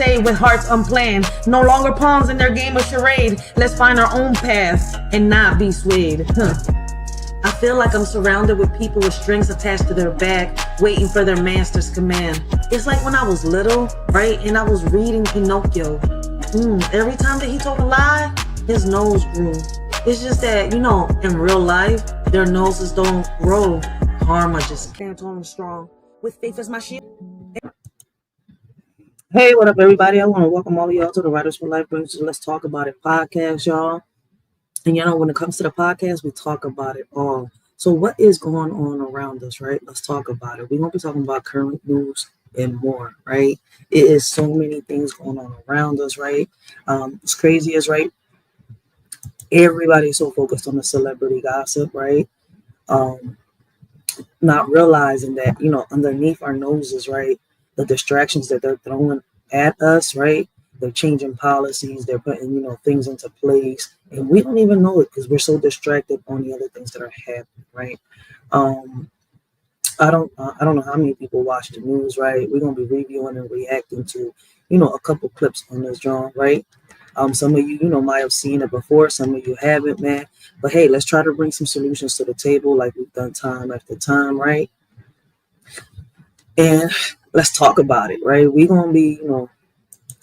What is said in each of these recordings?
with hearts unplanned, no longer pawns in their game of charade. Let's find our own path and not be swayed. I feel like I'm surrounded with people with strings attached to their back, waiting for their master's command. It's like when I was little, right, and I was reading Pinocchio. Every time that he told a lie, his nose grew. It's just that, in real life, their noses don't grow. Karma just can't on strong. With faith as my shield. Hey, what up, everybody? I want to welcome all of y'all to the Writers for Life Brings Let's Talk About It podcast, y'all. And when it comes to the podcast, we talk about it all. So what is going on around us, right? Let's talk about it. We're going to be talking about current news and more, right? It is so many things going on around us, right? What's crazy is, right, everybody's so focused on the celebrity gossip, right? Not realizing that, underneath our noses, right, the distractions that they're throwing at us, right? They're changing policies, they're putting, things into place, and we don't even know it because we're so distracted on the other things that are happening, right? I don't know how many people watch the news, right? We're gonna be reviewing and reacting to, a couple clips on this drawing, right? Some of you, might have seen it before, some of you haven't, man. But hey, let's try to bring some solutions to the table like we've done time after time, right? And let's talk about it, right? We're going to be,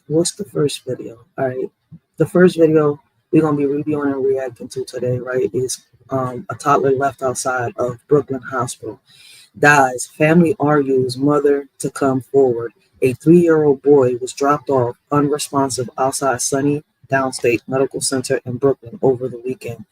what's the first video? All right. The first video we're going to be reviewing and reacting to today, right, is a toddler left outside of Brooklyn Hospital. Dies. Family argues mother to come forward. A 3-year-old boy was dropped off unresponsive outside Sunny Downstate Medical Center in Brooklyn over the weekend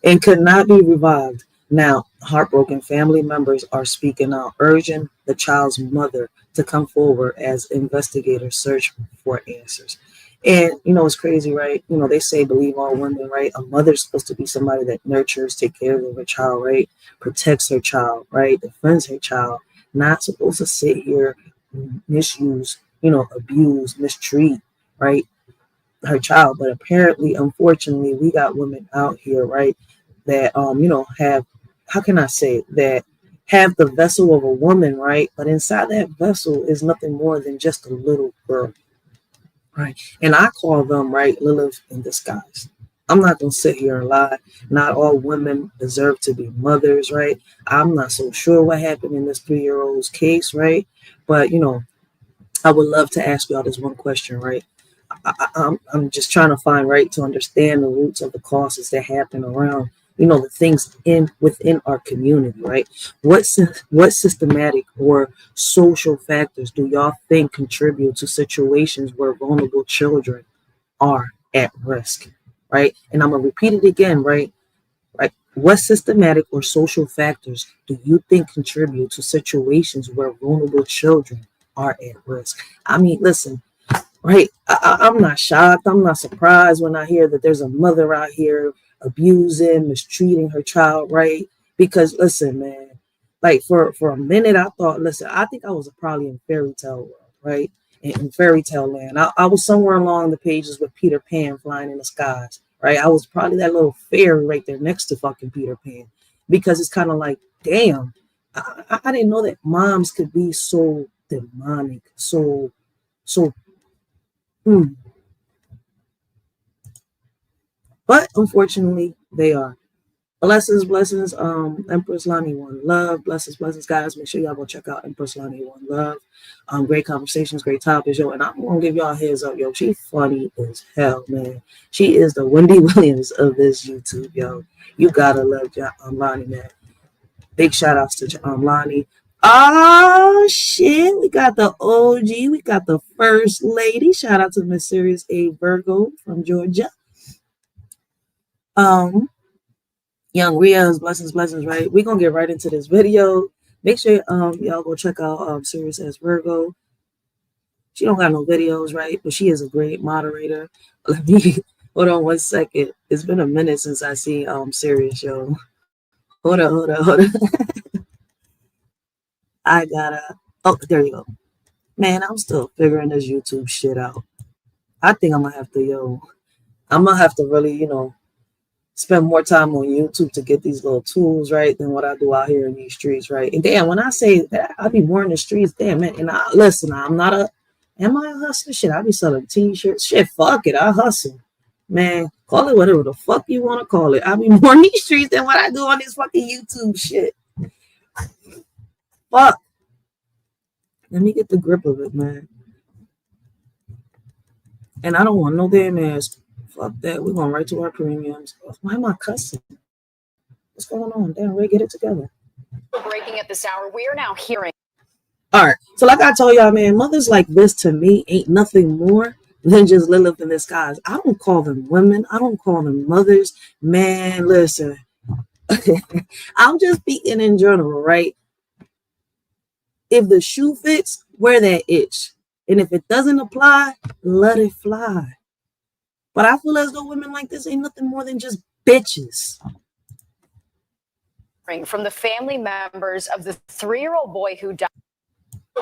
and could not be revived. Now, heartbroken family members are speaking out, urging the child's mother to come forward as investigators search for answers. And, it's crazy, right? They say believe all women, right? A mother's supposed to be somebody that nurtures, take care of her child, right? Protects her child, right? Defends her child. Not supposed to sit here, misuse, abuse, mistreat, right? Her child. But apparently, unfortunately, we got women out here, right? That, have, how can I say, that have the vessel of a woman, right? But inside that vessel is nothing more than just a little girl, right? And I call them, right, Lilith in disguise. I'm not going to sit here and lie. Not all women deserve to be mothers, right? I'm not so sure what happened in this 3-year-old's case, right? But, I would love to ask y'all this one question, right? I'm just trying to find, right, to understand the roots of the causes that happen around, the things within our community, right? What systematic or social factors do y'all think contribute to situations where vulnerable children are at risk, right? And I'm gonna repeat it again, right? Right. What systematic or social factors do you think contribute to situations where vulnerable children are at risk? I mean, listen, right? I'm not shocked. I'm not surprised when I hear that there's a mother out here abusing, mistreating her child, right? Because listen, man, like for a minute, I thought, I think I was probably in fairy tale world, right? In fairy tale land. I was somewhere along the pages with Peter Pan flying in the skies, right? I was probably that little fairy right there next to fucking Peter Pan, because it's kind of like, damn, I didn't know that moms could be so demonic, so. But unfortunately, they are. Blessings, Empress Lonnie One Love. Blessings, guys. Make sure y'all go check out Empress Lonnie One Love. Great conversations, great topics, yo. And I'm gonna give y'all a heads up, yo. She funny as hell, man. She is the Wendy Williams of this YouTube, yo. You gotta love Lonnie, man. Big shout outs to Lonnie. Oh shit, we got the OG, we got the first lady. Shout out to Miss Sirius A. Virgo from Georgia. Young Ria's blessings, right? We're gonna get right into this video. Make sure y'all go check out Sirius as Virgo. She don't got no videos, right? But she is a great moderator. Let me hold on one second. It's been a minute since I see Sirius, yo. Hold on. I gotta, there you go. Man, I'm still figuring this YouTube shit out. I think I'm gonna have to really, spend more time on YouTube to get these little tools, right, than what I do out here in these streets, right? And damn, when I say that I be more in the streets, damn, man, and listen, I'm not a Am I a hustler? Shit, I be selling t-shirts. Shit, fuck it, I hustle. Man, call it whatever the fuck you want to call it. I be more in these streets than what I do on this fucking YouTube shit. Fuck. Let me get the grip of it, man. And I don't want no damn ass. Fuck that. We're going right to our premiums. Why am I cussing? What's going on? Damn, Ray, get it together. Breaking at this hour, we are now hearing. All right. So like I told y'all, man, mothers like this to me ain't nothing more than just Lilith in disguise. I don't call them women. I don't call them mothers. Man, listen. I'm just speaking in general, right? If the shoe fits, wear that itch. And if it doesn't apply, let it fly. But I feel as though women like this ain't nothing more than just bitches. From the family members of the 3-year-old boy who died.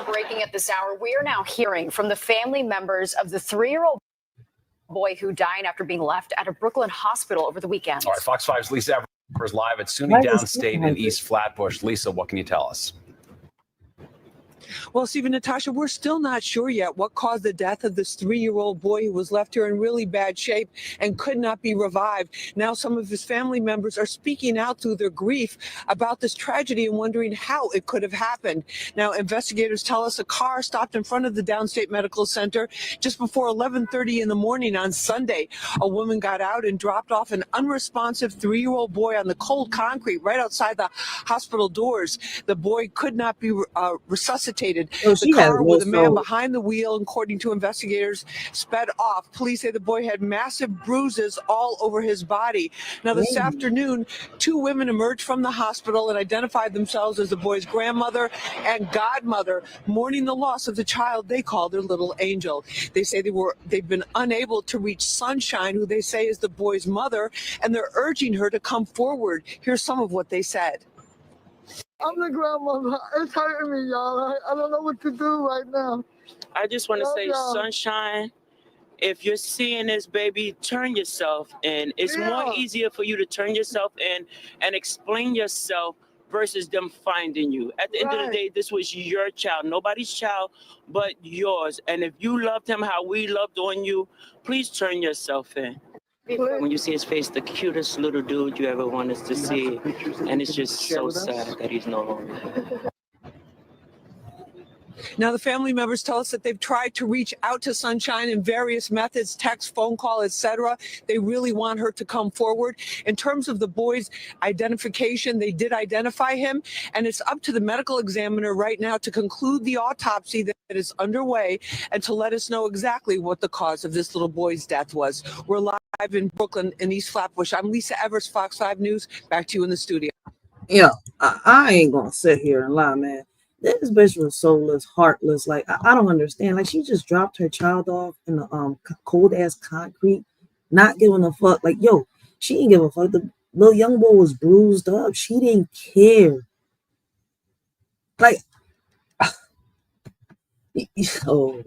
Breaking at this hour, we are now hearing from the family members of the 3-year-old boy who died after being left at a Brooklyn hospital over the weekend. All right, Fox 5's Lisa Evers live at SUNY Downstate in East Flatbush. Lisa, what can you tell us? Well, Steve and Natasha, we're still not sure yet what caused the death of this 3-year-old boy who was left here in really bad shape and could not be revived. Now, some of his family members are speaking out through their grief about this tragedy and wondering how it could have happened. Now, investigators tell us a car stopped in front of the Downstate Medical Center just before 11:30 in the morning on Sunday. A woman got out and dropped off an unresponsive 3-year-old boy on the cold concrete right outside the hospital doors. The boy could not be resuscitated. The car with a man behind the wheel, according to investigators, sped off. Police say the boy had massive bruises all over his body. Now, this afternoon, 2 women emerged from the hospital and identified themselves as the boy's grandmother and godmother, mourning the loss of the child they call their little angel. They say they've been unable to reach Sunshine, who they say is the boy's mother, and they're urging her to come forward. Here's some of what they said. I'm the grandmother. It's hurting me, y'all. I don't know what to do right now. I just want to say, Sunshine, if you're seeing this, baby, turn yourself in. It's more easier for you to turn yourself in and explain yourself versus them finding you. At the end of the day, this was your child, nobody's child but yours. And if you loved him how we loved on you, please turn yourself in. When you see his face, the cutest little dude you ever wanted to see, and it's just so sad that he's no longer. Now, the family members tell us that they've tried to reach out to Sunshine in various methods, text, phone call, etc. They really want her to come forward. In terms of the boy's identification, they did identify him, and it's up to the medical examiner right now to conclude the autopsy that is underway and to let us know exactly what the cause of this little boy's death was. We're live in Brooklyn in East Flatbush. I'm Lisa Evers, Fox 5 News. Back to you in the studio. Yeah, I ain't gonna sit here and lie, man. This bitch was soulless, heartless. Like, I don't understand. Like, she just dropped her child off in the cold ass concrete, not giving a fuck. Like, yo, she didn't give a fuck. The little young boy was bruised up. She didn't care. Like, yo,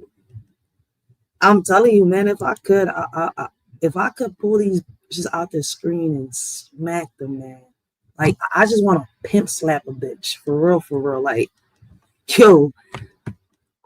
I'm telling you, man. If I could pull these bitches out the screen and smack them, man. Like, I just want to pimp slap a bitch for real. Like. Yo,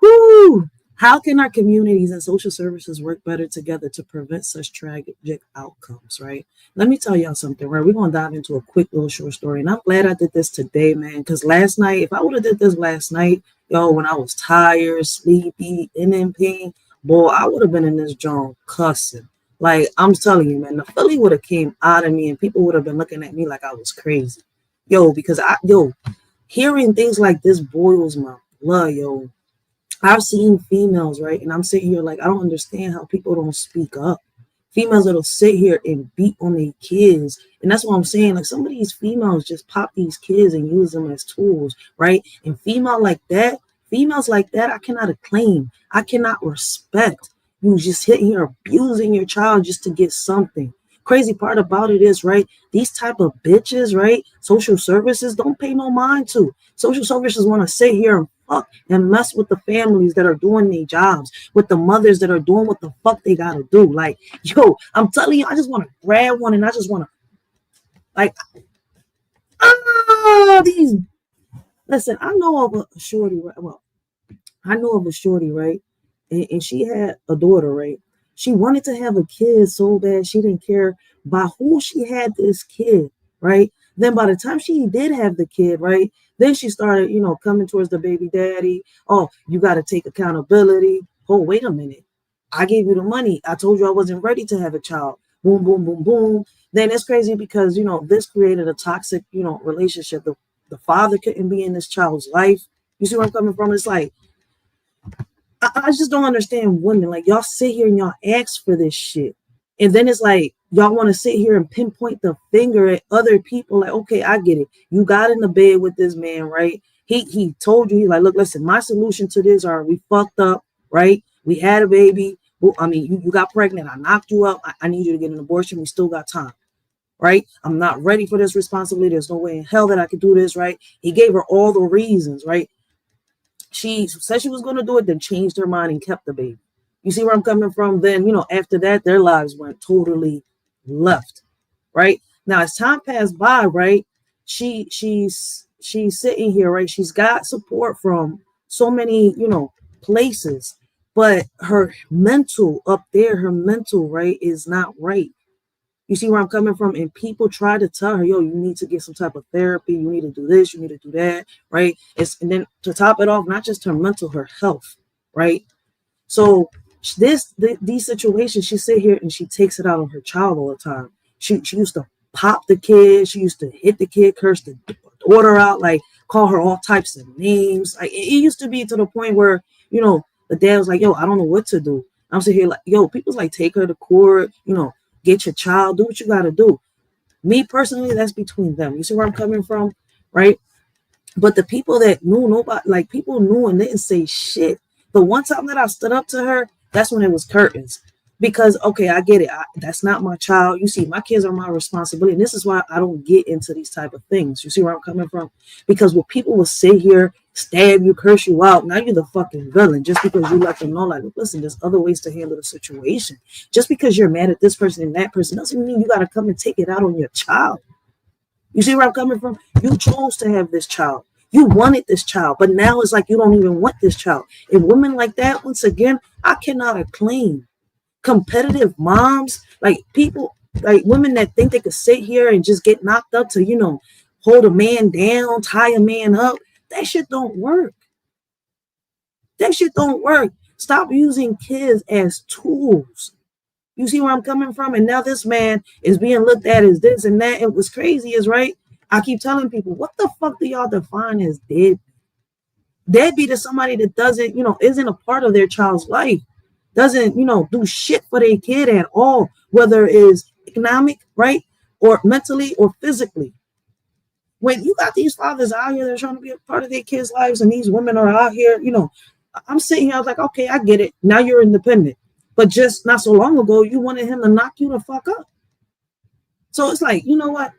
whoo! How can our communities and social services work better together to prevent such tragic outcomes, right? Let me tell y'all something, right? We're going to dive into a quick little short story. And I'm glad I did this today, man, because last night, if I would have did this last night, yo, when I was tired, sleepy, and in pain, boy, I would have been in this joint cussing. Like, I'm telling you, man, the Philly would have came out of me and people would have been looking at me like I was crazy. Yo, because hearing things like this boils my blood, yo. I've seen females, right? And I'm sitting here like, I don't understand how people don't speak up. Females that'll sit here and beat on their kids. And that's what I'm saying. Like, some of these females just pop these kids and use them as tools, right? And females like that, I cannot acclaim. I cannot respect. You just sitting here abusing your child just to get something. Crazy part about it is, right, these type of bitches, right, social services don't pay no mind to. Social services want to sit here and fuck and mess with the families that are doing their jobs, with the mothers that are doing what the fuck they gotta do. Like, yo, I'm telling you, I just want to grab one and I just want to, like, listen, I know of a shorty, right? Well, I know of a shorty, right, and she had a daughter, right? She wanted to have a kid so bad. She didn't care by who she had this kid, right? Then by the time she did have the kid, right? Then she started, coming towards the baby daddy. Oh, you got to take accountability. Oh, wait a minute. I gave you the money. I told you I wasn't ready to have a child. Boom, boom, boom, boom. Then it's crazy because, this created a toxic, relationship. The father couldn't be in this child's life. You see where I'm coming from? It's like, I just don't understand women. Like, y'all sit here and y'all ask for this shit. And then it's like, y'all want to sit here and pinpoint the finger at other people. Like, okay, I get it. You got in the bed with this man, right? He told you, he's like, look, listen, my solution to this are we fucked up, right? We had a baby. Well, I mean, you got pregnant. I knocked you up. I need you to get an abortion. We still got time, right? I'm not ready for this responsibility. There's no way in hell that I could do this, right? He gave her all the reasons, right? She said she was going to do it, then changed her mind and kept the baby. You see where I'm coming from? Then, after that, their lives went totally left, right? Now, as time passed by, right, she's sitting here, right? She's got support from so many, places, but her mental up there, right, is not right. You see where I'm coming from? And people try to tell her, yo, you need to get some type of therapy. You need to do this. You need to do that. Right. And then to top it off, not just her mental, her health. Right. So these situations, she sit here and she takes it out on her child all the time. She used to pop the kid. She used to hit the kid, curse the daughter out, like call her all types of names. Like it used to be to the point where, the dad was like, yo, I don't know what to do. I'm sitting here like, yo, people's like, take her to court, get your child, do what you got to do. Me personally, that's between them. You see where I'm coming from, right? But the people that knew, nobody, like people knew and didn't say shit. The one time that I stood up to her, that's when it was curtains. Because, okay, I get it. That's not my child. You see, my kids are my responsibility. And this is why I don't get into these type of things. You see where I'm coming from? Because when people will sit here, stab you, curse you out, now you're the fucking villain just because you let them know, like, listen, there's other ways to handle the situation. Just because you're mad at this person and that person doesn't mean you got to come and take it out on your child. You see where I'm coming from? You chose to have this child. You wanted this child, but now it's like you don't even want this child. And women like that, once again, I cannot acclaim. Competitive moms, like people, like women that think they could sit here and just get knocked up to, hold a man down, tie a man up. That shit don't work. That shit don't work. Stop using kids as tools. You see where I'm coming from? And now this man is being looked at as this and that. And what's crazy is, right, I keep telling people, what the fuck do y'all define as deadbeat? Deadbeat is somebody that doesn't, isn't a part of their child's life. Doesn't, do shit for their kid at all, whether it's economic, right, or mentally or physically. When you got these fathers out here that are trying to be a part of their kids' lives and these women are out here, I'm sitting here, I was like, okay, I get it. Now you're independent. But just not so long ago, you wanted him to knock you the fuck up. So it's like, you know what?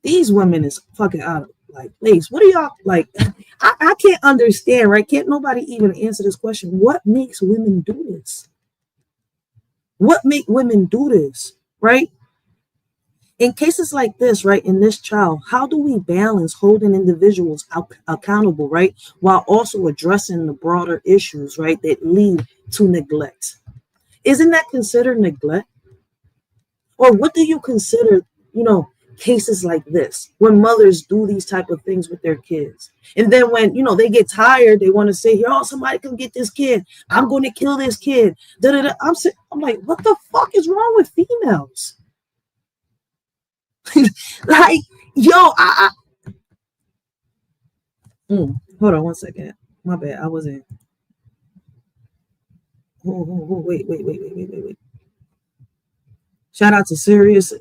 These women is fucking out of like place. What do y'all like? I can't understand, right? Can't nobody even answer this question. What makes women do this? What make women do this, right? In cases like this, right, in this child, how do we balance holding individuals accountable, right, while also addressing the broader issues, right, that lead to neglect? Isn't that considered neglect? Or what do you consider, cases like this, when mothers do these type of things with their kids? And then when, they get tired, they want to say, oh, somebody come get this kid. I'm going to kill this kid. I'm like, what the fuck is wrong with females? Like, yo, hold on one second. My bad. I wasn't. Wait. Shout out to Sirius.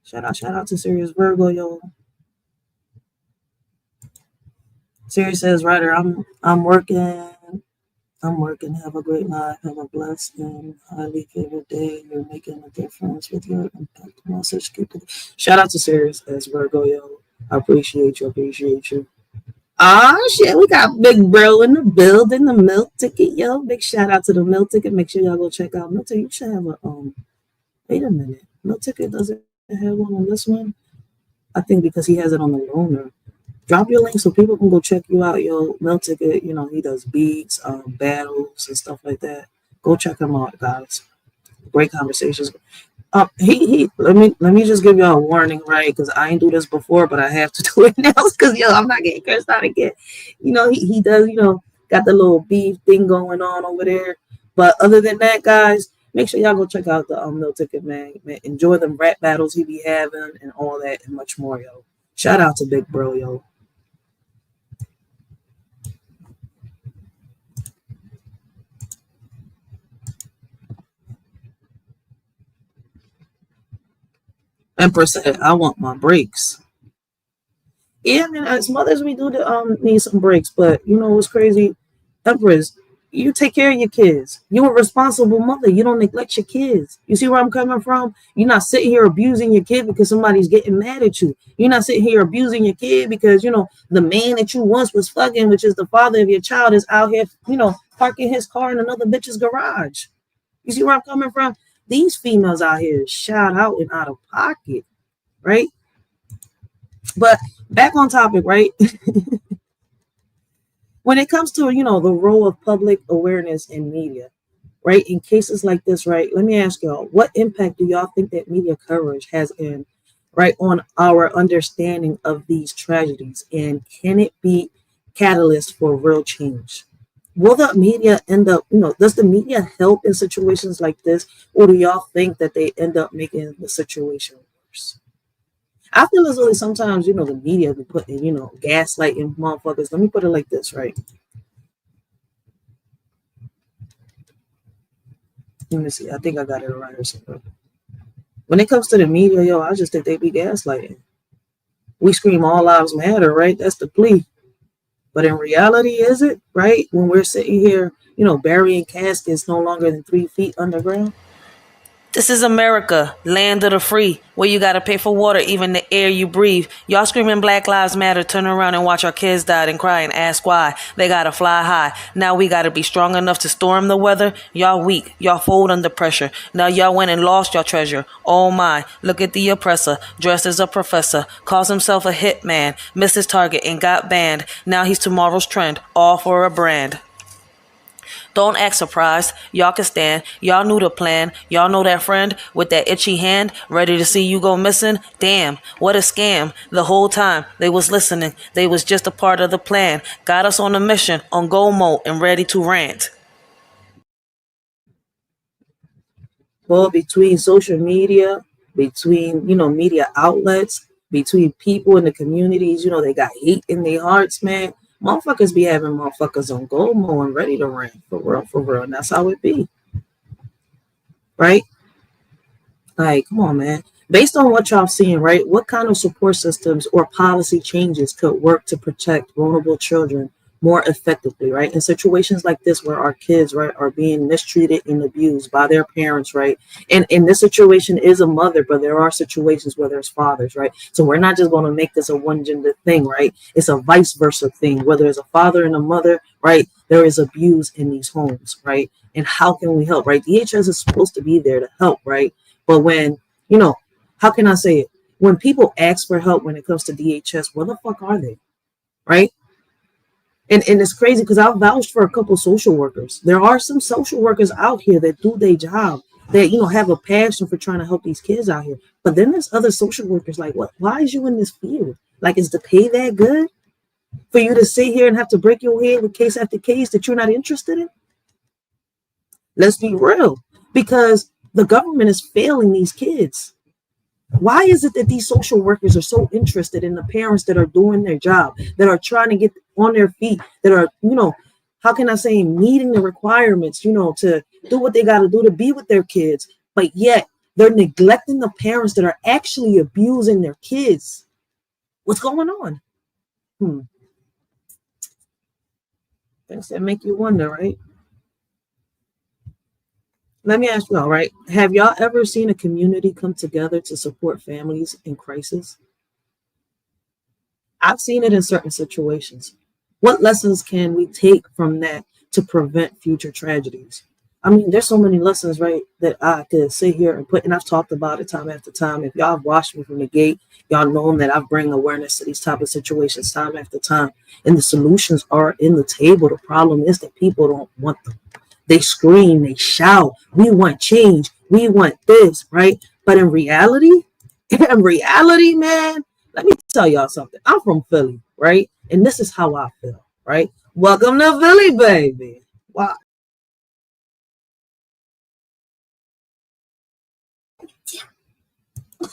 Shout out to Sirius Virgo, yo. Sirius says, Ryder, I'm working. Have a great life. Have a blessed and highly favored day. You're making a difference with your impact message. Shout out to Sirius as Virgo, yo. I appreciate you. Ah, shit, we got Big Bro in the building, the milk ticket, yo. Big shout out to the milk ticket. Make sure y'all go check out milk ticket. You should have a wait a minute. Milk ticket doesn't have one on this one. I think because he has it on the loaner. Drop your link so people can go check you out, yo. Milk ticket, he does beats, battles and stuff like that. Go check him out, guys. Great conversations. Let me just give y'all a warning, right? Because I ain't do this before, but I have to do it now because I'm not getting cursed out again. He does, got the little beef thing going on over there. But other than that, guys, make sure y'all go check out the No Ticket Man. Enjoy them rap battles he be having and all that and much more, yo. Shout out to Big Bro, yo. Empress said, I want my breaks. Yeah, I mean, as mothers, we do need some breaks, but what's crazy? Empress, you take care of your kids. You're a responsible mother. You don't neglect your kids. You see where I'm coming from? You're not sitting here abusing your kid because somebody's getting mad at you. You're not sitting here abusing your kid because, the man that you once was fucking, which is the father of your child, is out here, parking his car in another bitch's garage. You see where I'm coming from? These females out here shout out and out of pocket, right? But back on topic, right? When it comes to, the role of public awareness in media, right? In cases like this, right? Let me ask y'all, what impact do y'all think that media coverage has on our understanding of these tragedies? And can it be catalyst for real change? Will the media end up, does the media help in situations like this? Or do y'all think that they end up making the situation worse? I feel as though sometimes, the media be putting, gaslighting motherfuckers. Let me put it like this, right? Let me see. I think I got it right or something. When it comes to the media, yo, I just think they be gaslighting. We scream all lives matter, right? That's the plea. But in reality, is it, right? When we're sitting here, burying caskets no longer than 3 feet underground? This is America, land of the free, where you gotta pay for water, even the air you breathe. Y'all screaming Black Lives Matter, turn around and watch our kids die and cry and ask why. They gotta fly high. Now we gotta be strong enough to storm the weather. Y'all weak, y'all fold under pressure. Now y'all went and lost your treasure. Oh my, look at the oppressor, dressed as a professor, calls himself a hitman, missed his target and got banned. Now he's tomorrow's trend, all for a brand. Don't act surprised. Y'all can stand. Y'all knew the plan. Y'all know that friend with that itchy hand ready to see you go missing? Damn, what a scam. The whole time they was listening. They was just a part of the plan. Got us on a mission, on go mode and ready to rant. Well, between social media, between, media outlets, between people in the communities, they got hate in their hearts, man. Motherfuckers be having motherfuckers on go mode and ready to rant, for real. And that's how it be. Right? Like, come on, man. Based on what y'all seeing, right? What kind of support systems or policy changes could work to protect vulnerable children more effectively, right? In situations like this where our kids, right, are being mistreated and abused by their parents, right? And in this situation is a mother, but there are situations where there's fathers, right? So we're not just going to make this a one gender thing, right? It's a vice versa thing. Whether it's a father and a mother, right? There is abuse in these homes, right? And how can we help, right? DHS is supposed to be there to help, right? But when, how can I say it? When people ask for help when it comes to DHS, where the fuck are they, right? And it's crazy because I've vouched for a couple social workers. There are some social workers out here that do their job, that, have a passion for trying to help these kids out here. But then there's other social workers like, what? Why is you in this field? Like, is the pay that good for you to sit here and have to break your head with case after case that you're not interested in? Let's be real, because the government is failing these kids. Why is it that these social workers are so interested in the parents that are doing their job, that are trying to get on their feet, that are, how can I say, meeting the requirements, to do what they got to do to be with their kids, but yet they're neglecting the parents that are actually abusing their kids? What's going on? Things that make you wonder, right? Let me ask y'all, right? Have y'all ever seen a community come together to support families in crisis? I've seen it in certain situations. What lessons can we take from that to prevent future tragedies? I mean, there's so many lessons, right, that I could sit here and put, and I've talked about it time after time. If y'all have watched me from the gate, y'all know that I bring awareness to these type of situations time after time. And the solutions are in the table. The problem is that people don't want them. They scream, they shout, we want change, we want this, right? But in reality, man, let me tell y'all something. I'm from Philly, right? And this is how I feel, right? Welcome to Philly, baby. Wow.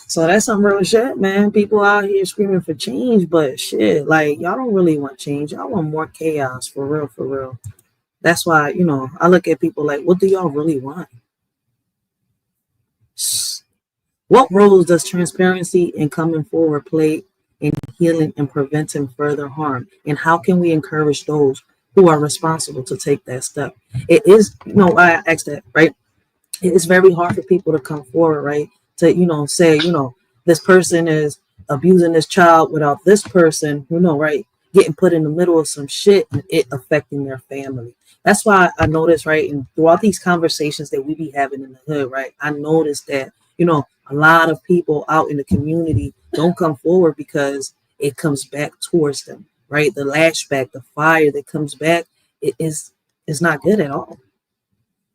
So that's some real shit, man. People out here screaming for change, but shit, like, y'all don't really want change. Y'all want more chaos, for real, for real. That's why, I look at people like, what do y'all really want? What roles does transparency and coming forward play in healing and preventing further harm? And how can we encourage those who are responsible to take that step? It is, why I asked that, right? It is very hard for people to come forward, right? To, say, this person is abusing this child without this person, right, getting put in the middle of some shit and it affecting their family. That's why I noticed, right, and throughout these conversations that we be having in the hood, right, I noticed that, a lot of people out in the community don't come forward because it comes back towards them, right? The lashback, the fire that comes back, it's not good at all.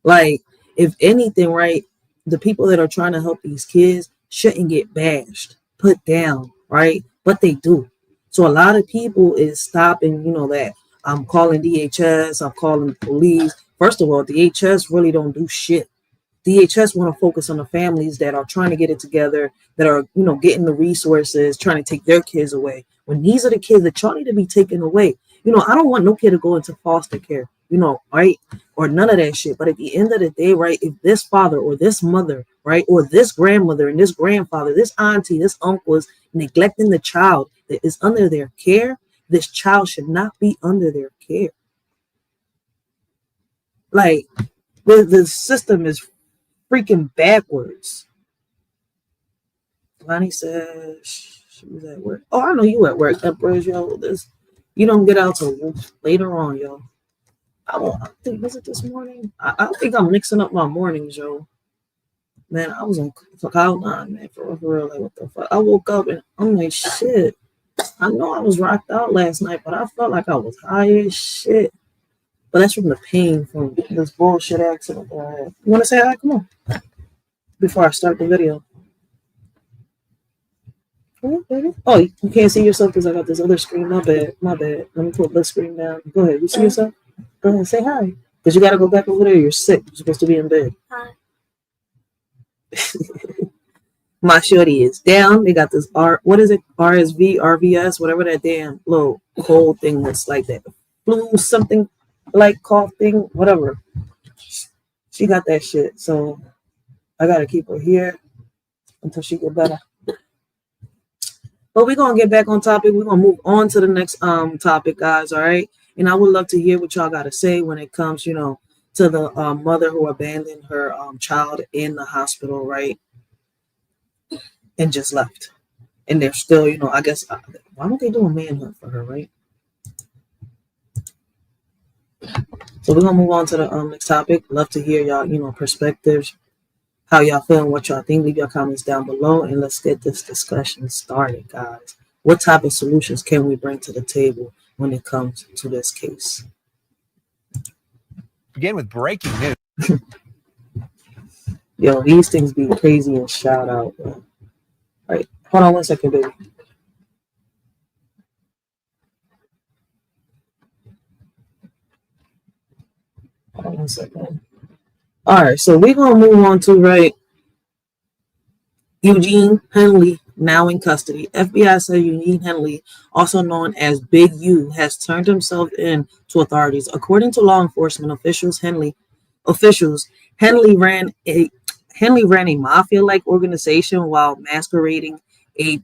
Like, if anything, right, the people that are trying to help these kids shouldn't get bashed, put down, right? But they do. So a lot of people is stopping, that I'm calling DHS, I'm calling the police. First of all, DHS really don't do shit. DHS want to focus on the families that are trying to get it together, that are, getting the resources, trying to take their kids away. When these are the kids that y'all need to be taken away. I don't want no kid to go into foster care, right? Or none of that shit. But at the end of the day, right, if this father or this mother, right, or this grandmother and this grandfather, this auntie, this uncle is neglecting the child that is under their care, this child should not be under their care. Like, the system is freaking backwards. Lonnie says she was at work. Oh, I know you at work, Empress, yo. You don't get out till later on, yo. I think, was it this morning? I think I'm mixing up my mornings, yo. Man, I was on cloud nine, man, for real. Like, what the fuck? I woke up and I'm like, shit. I know I was rocked out last night, but I felt like I was high as shit. But that's from the pain from this bullshit accident that I had. You want to say hi? Come on. Before I start the video. Oh, you can't see yourself because I got this other screen. My bad. Let me put this screen down. Go ahead. You see yourself? Go ahead. Say hi. Because you got to go back over there. You're sick. You're supposed to be in bed. Hi. My shorty is down. They got this what is it? RSV, RVS, whatever that damn little cold thing was like that. Flu, something like cough thing, whatever. She got that shit. So I got to keep her here until she get better. But we're going to get back on topic. We're going to move on to the next topic, guys, all right? And I would love to hear what y'all got to say when it comes, to the mother who abandoned her child in the hospital, right? And just left. And they're still, I guess, why don't they do a manhunt for her, right? So we're going to move on to the next topic. Love to hear y'all, perspectives, how y'all feeling, what y'all think. Leave your comments down below, and let's get this discussion started, guys. What type of solutions can we bring to the table when it comes to this case? Begin with breaking news. Yo, these things be crazy and shout out, bro. All right, hold on 1 second, baby. Hold on 1 second. All right, so we're going to move on to, right, Eugene Henley, now in custody. FBI said Eugene Henley, also known as Big U, has turned himself in to authorities. According to law enforcement officials, Henley ran a mafia-like organization while masquerading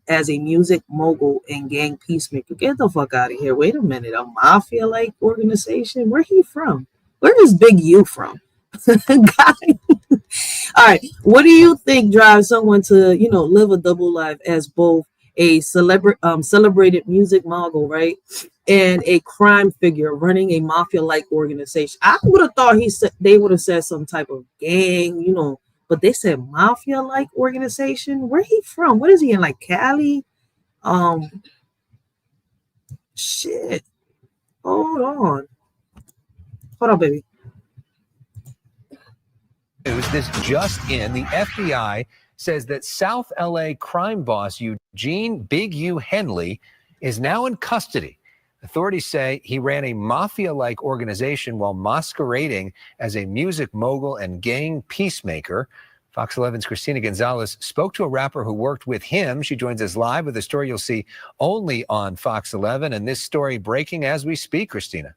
as a music mogul and gang peacemaker. Get the fuck out of here. Wait a minute. A mafia-like organization? Where he from? Where is Big U from? Guy. All right. What do you think drives someone to, live a double life as both a celebrated music mogul, right, and a crime figure running a mafia-like organization? I would have thought they would have said some type of gang, but they said mafia-like organization. Where he from? What is he in, like Cali? Shit. Hold on, baby. This just in, the FBI says that South LA crime boss Eugene Big U Henley is now in custody. Authorities say he ran a mafia-like organization while masquerading as a music mogul and gang peacemaker. Fox 11's Christina Gonzalez spoke to a rapper who worked with him. She joins us live with a story you'll see only on Fox 11, and this story breaking as we speak, Christina.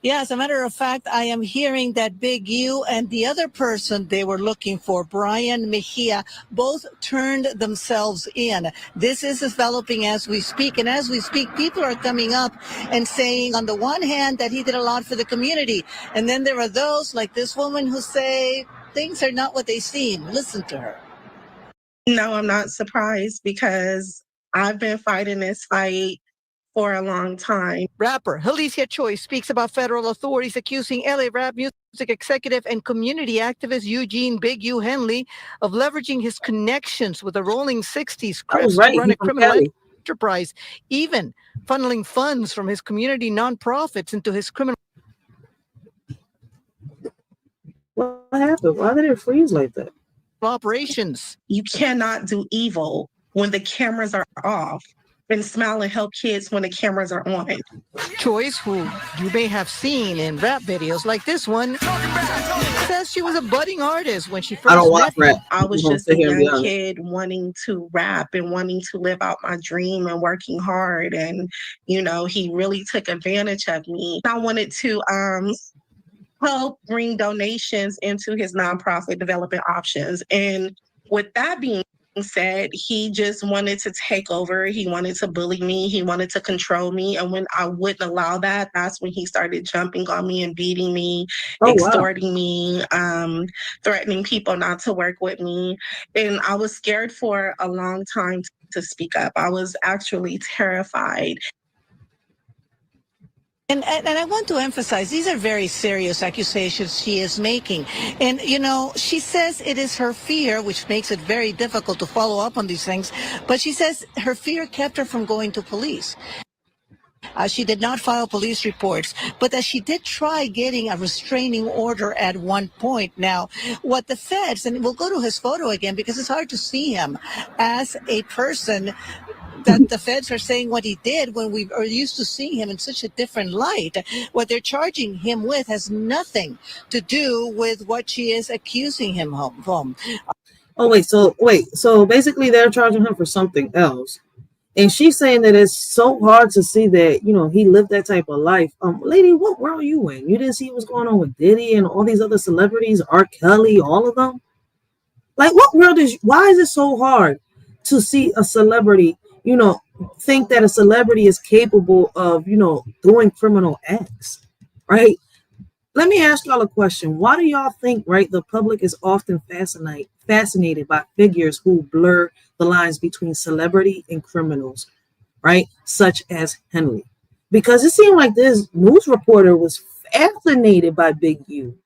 Yeah, as a matter of fact, I am hearing that Big U and the other person they were looking for, Brian Mejia, both turned themselves in. This is developing as we speak. And as we speak, people are coming up and saying, on the one hand, that he did a lot for the community. And then there are those like this woman who say things are not what they seem. Listen to her. No, I'm not surprised because I've been fighting this fight for a long time. Rapper Alicia Choi speaks about federal authorities accusing LA rap music executive and community activist Eugene Big U Henley of leveraging his connections with the Rolling 60s Crips to run a criminal enterprise, even funneling funds from his community nonprofits into his criminal. What happened? Why did it freeze like that? Operations. You cannot do evil when the cameras are off and smile and help kids when the cameras are on. Choice, who you may have seen in rap videos like this one, says she was a budding artist when she first I don't watch rap. I was just a young kid wanting to rap and wanting to live out my dream and working hard. And, you know, he really took advantage of me. I wanted to help bring donations into his nonprofit development options. And with that being said, he just wanted to take over. He wanted to bully me. He wanted to control me. And when I wouldn't allow that, that's when he started jumping on me and beating me, extorting me, threatening people not to work with me. And I was scared for a long time to speak up. I was actually terrified. And I want to emphasize, these are very serious accusations she is making. And, you know, she says it is her fear, which makes it very difficult to follow up on these things. But she says her fear kept her from going to police. She did not file police reports, but that she did try getting a restraining order at one point. Now, what the feds, and we'll go to his photo again because it's hard to see him as a person that the feds are saying what he did when we are used to seeing him in such a different light. What they're charging him with has nothing to do with what she is accusing him of. So basically they're charging him for something else. And she's saying that it's so hard to see that, you know, he lived that type of life. Lady, what world are you in? You didn't see what's going on with Diddy and all these other celebrities, R. Kelly, all of them? Like, what world why is it so hard to see a celebrity, you know, think that a celebrity is capable of, you know, doing criminal acts, right? Let me ask y'all a question. Why do y'all think, right, the public is often fascinated by figures who blur the lines between celebrity and criminals, right, such as Henley? Because it seemed like this news reporter was fascinated by Big U.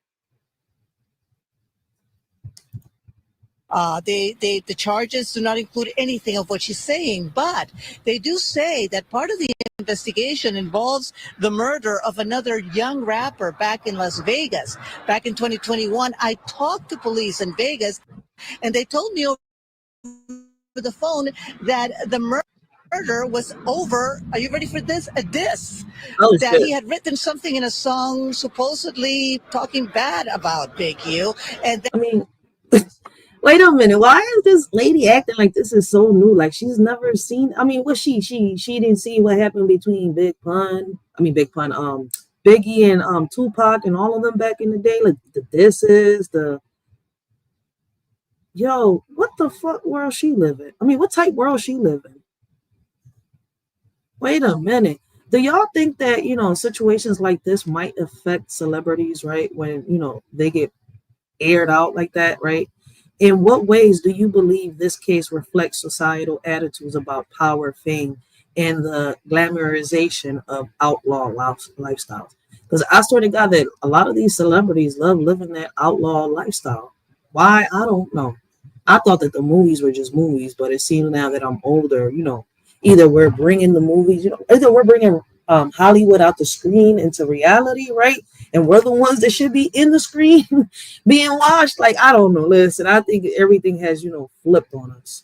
The charges do not include anything of what she's saying, but they do say that part of the investigation involves the murder of another young rapper back in Las Vegas. Back in 2021, I talked to police in Vegas, and they told me over the phone that the murder was over. Are you ready for this? A diss. That he had written something in a song supposedly talking bad about Big U. And I mean, wait a minute. Why is this lady acting like this is so new? Like she's never seen. I mean, what she didn't see what happened between Biggie and Tupac and all of them back in the day. Like what the fuck world she live in? I mean, what type world she live in? Wait a minute. Do y'all think that, you know, situations like this might affect celebrities, right? When, you know, they get aired out like that, right? In what ways do you believe this case reflects societal attitudes about power, fame, and the glamorization of outlaw lifestyles? Because I swear to God that a lot of these celebrities love living that outlaw lifestyle. Why? I don't know. I thought that the movies were just movies, but it seems now that I'm older, you know, either we're bringing the movies, you know, either we're bringing Hollywood out the screen into reality, right? and we're the ones that should be in the screen being watched. Like, I don't know. Listen, I think everything has, flipped on us.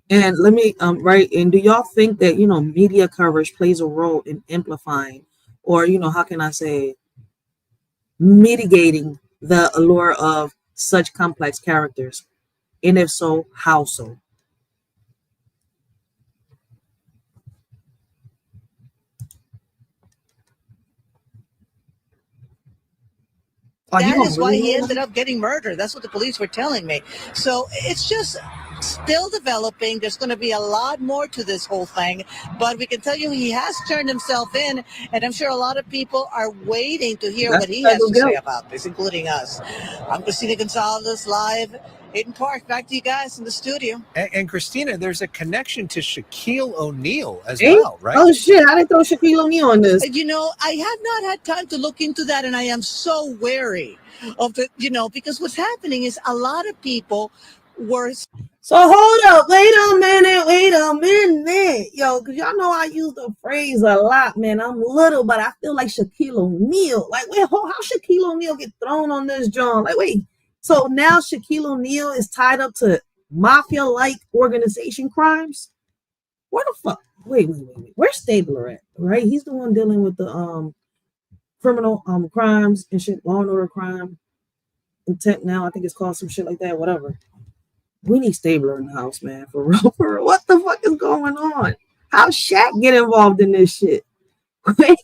And let me right. And do y'all think that media coverage plays a role in amplifying, or how can I say, mitigating the allure of such complex characters? And if so, how so? That is why he ended up getting murdered. That's what the police were telling me. So it's just still developing. There's going to be a lot more to this whole thing, but we can tell you he has turned himself in, and I'm sure a lot of people are waiting to hear what he has to say about this, including us. I'm Christina Gonzalez, live in Park. Back to you guys in the studio. And Christina, there's a connection to Shaquille O'Neal as well, right? Oh shit, how they throw Shaquille O'Neal on this? I have not had time to look into that, and I am so wary of the, because what's happening is a lot of people were. So hold up, wait a minute, yo, because y'all know I use the phrase a lot, man. I'm little, but I feel like Shaquille O'Neal. Like, wait, how Shaquille O'Neal get thrown on this joint? Like, wait, so now Shaquille O'Neal is tied up to mafia-like organization crimes? Where the fuck? Wait. Where's Stabler at? Right, he's the one dealing with the criminal crimes and shit, law and order crime intent. Now I think it's called some shit like that. Whatever. We need Stabler in the house, man. For real, for real. What the fuck is going on? How Shaq get involved in this shit?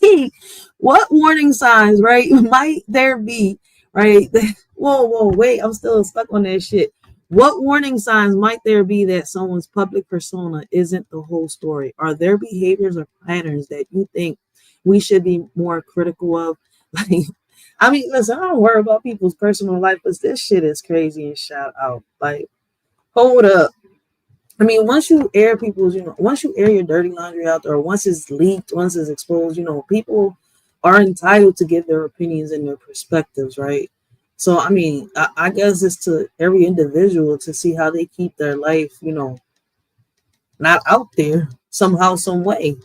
Wait, what warning signs, right, might there be, right? Whoa, wait, I'm still stuck on that shit. What warning signs might there be that someone's public persona isn't the whole story? Are there behaviors or patterns that you think we should be more critical of? Like, I mean, listen, I don't worry about people's personal life, but this shit is crazy and shout out. Like, hold up. I mean, once you air once you air your dirty laundry out there, once it's leaked, once it's exposed, people are entitled to give their opinions and their perspectives, right? So, I mean, I guess it's to every individual to see how they keep their life, not out there somehow, some way.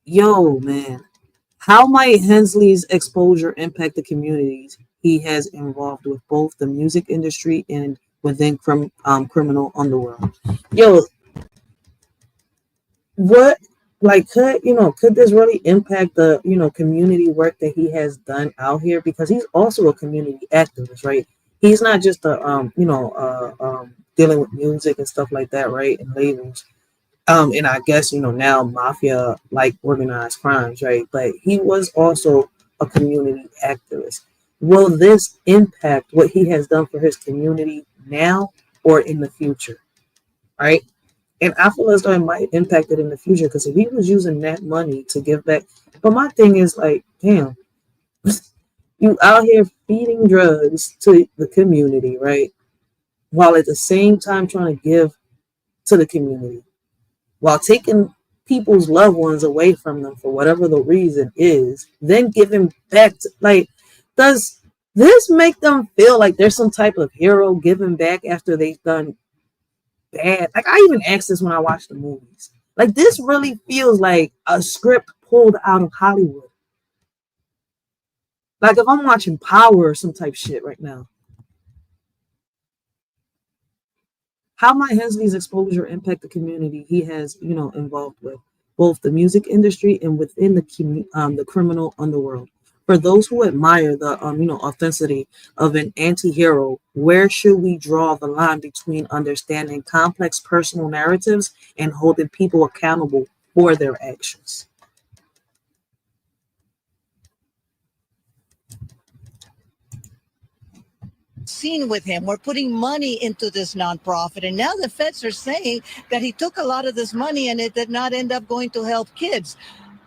Yo, man, how might Hensley's exposure impact the communities he has involved with, both the music industry and within criminal underworld? Yo, what, like, could this really impact the community work that he has done out here? Because he's also a community activist, right? He's not just dealing with music and stuff like that, right? And labels. And I guess now mafia like organized crimes, right? But he was also a community activist. Will this impact what he has done for his community now or in the future? Right? And I feel as though it might impact it in the future, because if he was using that money to give back, but my thing is like, damn, you out here feeding drugs to the community, right? While at the same time trying to give to the community, while taking people's loved ones away from them for whatever the reason is, then giving back to, like, does this make them feel like there's some type of hero giving back after they've done bad? Like, I even asked this when I watched the movies. Like, this really feels like a script pulled out of Hollywood. Like, if I'm watching Power or some type shit right now. How might Hensley's exposure impact the community he has, involved with, both the music industry and within the criminal underworld? For those who admire the, authenticity of an anti-hero, where should we draw the line between understanding complex personal narratives and holding people accountable for their actions? Seen with him, we're putting money into this nonprofit, and now the feds are saying that he took a lot of this money and it did not end up going to help kids.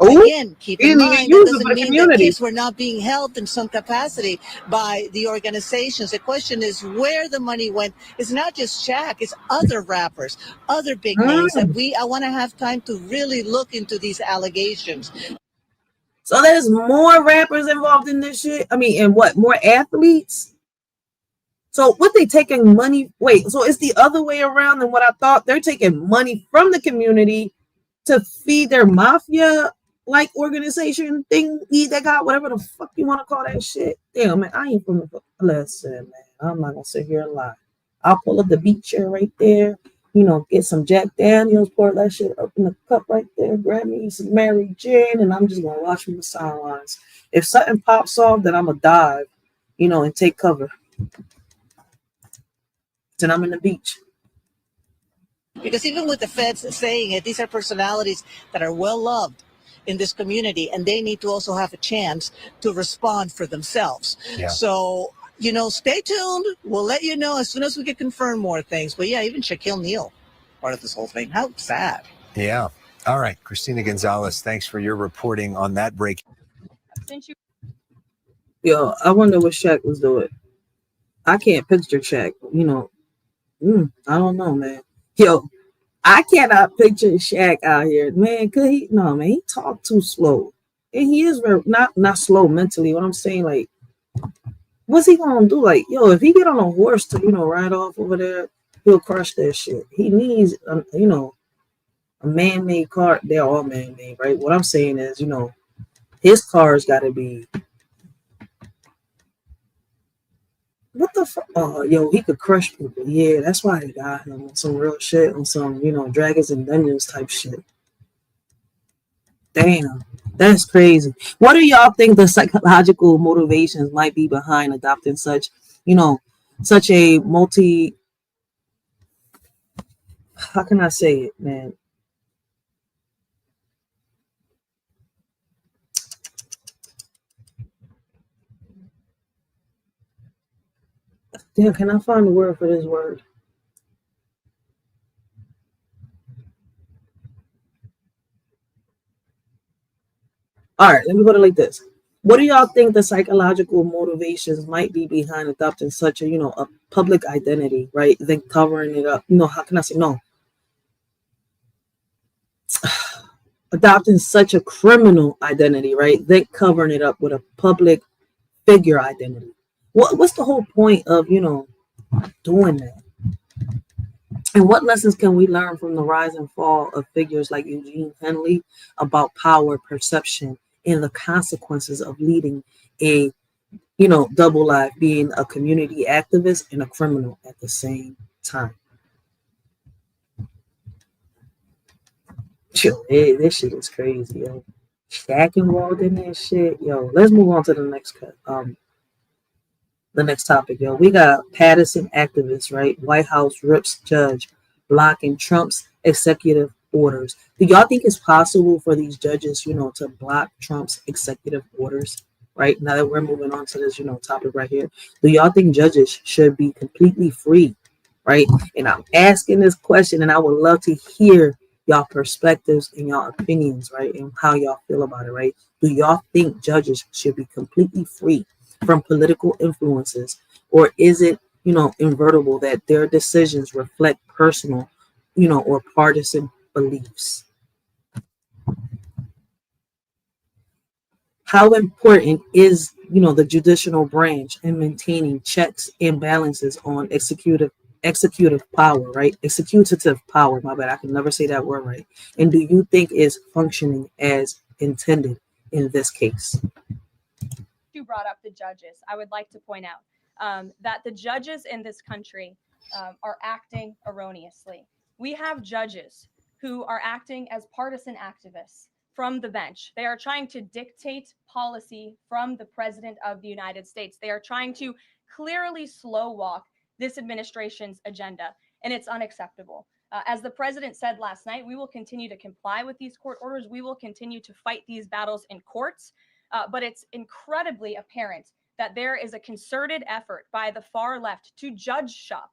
Again, keep in mind, that doesn't mean that kids were not being helped in some capacity by the organizations. The question is where the money went. It's not just Shaq, it's other rappers, other big names. And I want to have time to really look into these allegations. So there's more rappers involved in this shit? I mean, and what, more athletes? So what, they taking money? Wait, so it's the other way around than what I thought. They're taking money from the community to feed their mafia like organization thing they got, whatever the fuck you want to call that shit. Damn, man, I ain't from the listen, man. I'm not gonna sit here and lie. I'll pull up the beach chair right there, get some Jack Daniels, pour that shit up in the cup right there, grab me some Mary Jane, and I'm just gonna watch from the sidelines. If something pops off, then I'm gonna dive, and take cover. Then I'm in the beach. Because even with the feds saying it, these are personalities that are well loved in this community, and they need to also have a chance to respond for themselves. Yeah. So, stay tuned. We'll let you know as soon as we can confirm more things. But yeah, even Shaquille O'Neal, part of this whole thing. How sad. Yeah. All right, Christina Gonzalez, thanks for your reporting on that break. Yo, I wonder what Shaq was doing. I can't picture Shaq, I don't know, man. Yo, I cannot picture Shaq out here, man. Could he? No, man. He talk too slow, and he is very not slow mentally. What I'm saying, like, what's he gonna do? Like, yo, if he get on a horse to ride off over there, he'll crush that shit. He needs, a man-made car. They're all man-made, right? What I'm saying is, his car's got to be. What the fuck? Oh, yo, he could crush people. Yeah, that's why they got him on some real shit, on some, Dragons and Dungeons type shit. Damn, that's crazy. What do y'all think the psychological motivations might be behind adopting such a how can I say it, man? Damn, can I find a word for this word? All right, let me put it like this. What do y'all think the psychological motivations might be behind adopting such a, a public identity, right? Then covering it up. How can I say no? Adopting such a criminal identity, right? Then covering it up with a public figure identity. What's the whole point of, doing that? And what lessons can we learn from the rise and fall of figures like Eugene Henley about power perception and the consequences of leading a, double life, being a community activist and a criminal at the same time? Yo, this shit is crazy, yo. Shaq involved in that shit, yo. Let's move on to the next topic, yo. We got Patterson activists, right? White House rips judge blocking Trump's executive orders. Do y'all think it's possible for these judges, to block Trump's executive orders? Right now that we're moving on to this, topic right here. Do y'all think judges should be completely free? Right. And I'm asking this question, and I would love to hear y'all perspectives and y'all opinions, right? And how y'all feel about it, right? Do y'all think judges should be completely free from political influences, or is it, invertible that their decisions reflect personal, or partisan beliefs? How important is, the judicial branch in maintaining checks and balances on executive power, right? Executive power, my bad, I can never say that word right. And do you think is functioning as intended in this case? You brought up the judges. I would like to point out that the judges in this country are acting erroneously. We have judges who are acting as partisan activists from the bench. They are trying to dictate policy from the president of the United States. They are trying to clearly slow walk this administration's agenda, and it's unacceptable. As the president said last night, we will continue to comply with these court orders. We will continue to fight these battles in courts. But it's incredibly apparent that there is a concerted effort by the far left to judge shop,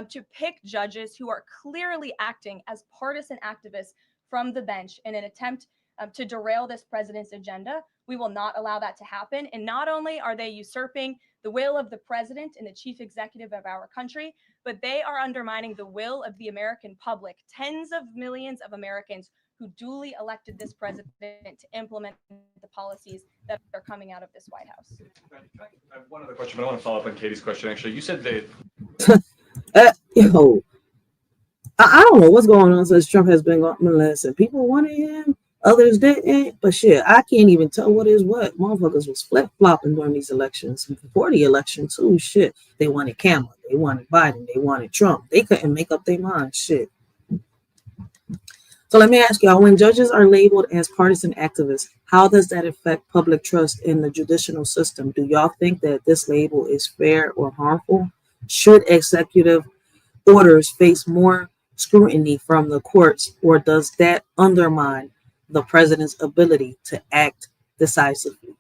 to pick judges who are clearly acting as partisan activists from the bench in an attempt to derail this president's agenda. We will not allow that to happen. And not only are they usurping the will of the president and the chief executive of our country, but they are undermining the will of the American public, tens of millions of Americans who duly elected this president to implement the policies that are coming out of this White House. I have one other question, but I want to follow up on Katie's question. Actually, you said that. Yo, I don't know what's going on since Trump has been gone. Listen, people wanted him, others didn't. But shit, I can't even tell what is what. Motherfuckers was flip flopping during these elections. Before the election too. Shit, they wanted Kamala, they wanted Biden, they wanted Trump. They couldn't make up their mind. Shit. So let me ask y'all: when judges are labeled as partisan activists, how does that affect public trust in the judicial system? Do y'all think that this label is fair or harmful? Should executive orders face more scrutiny from the courts, or does that undermine the president's ability to act decisively?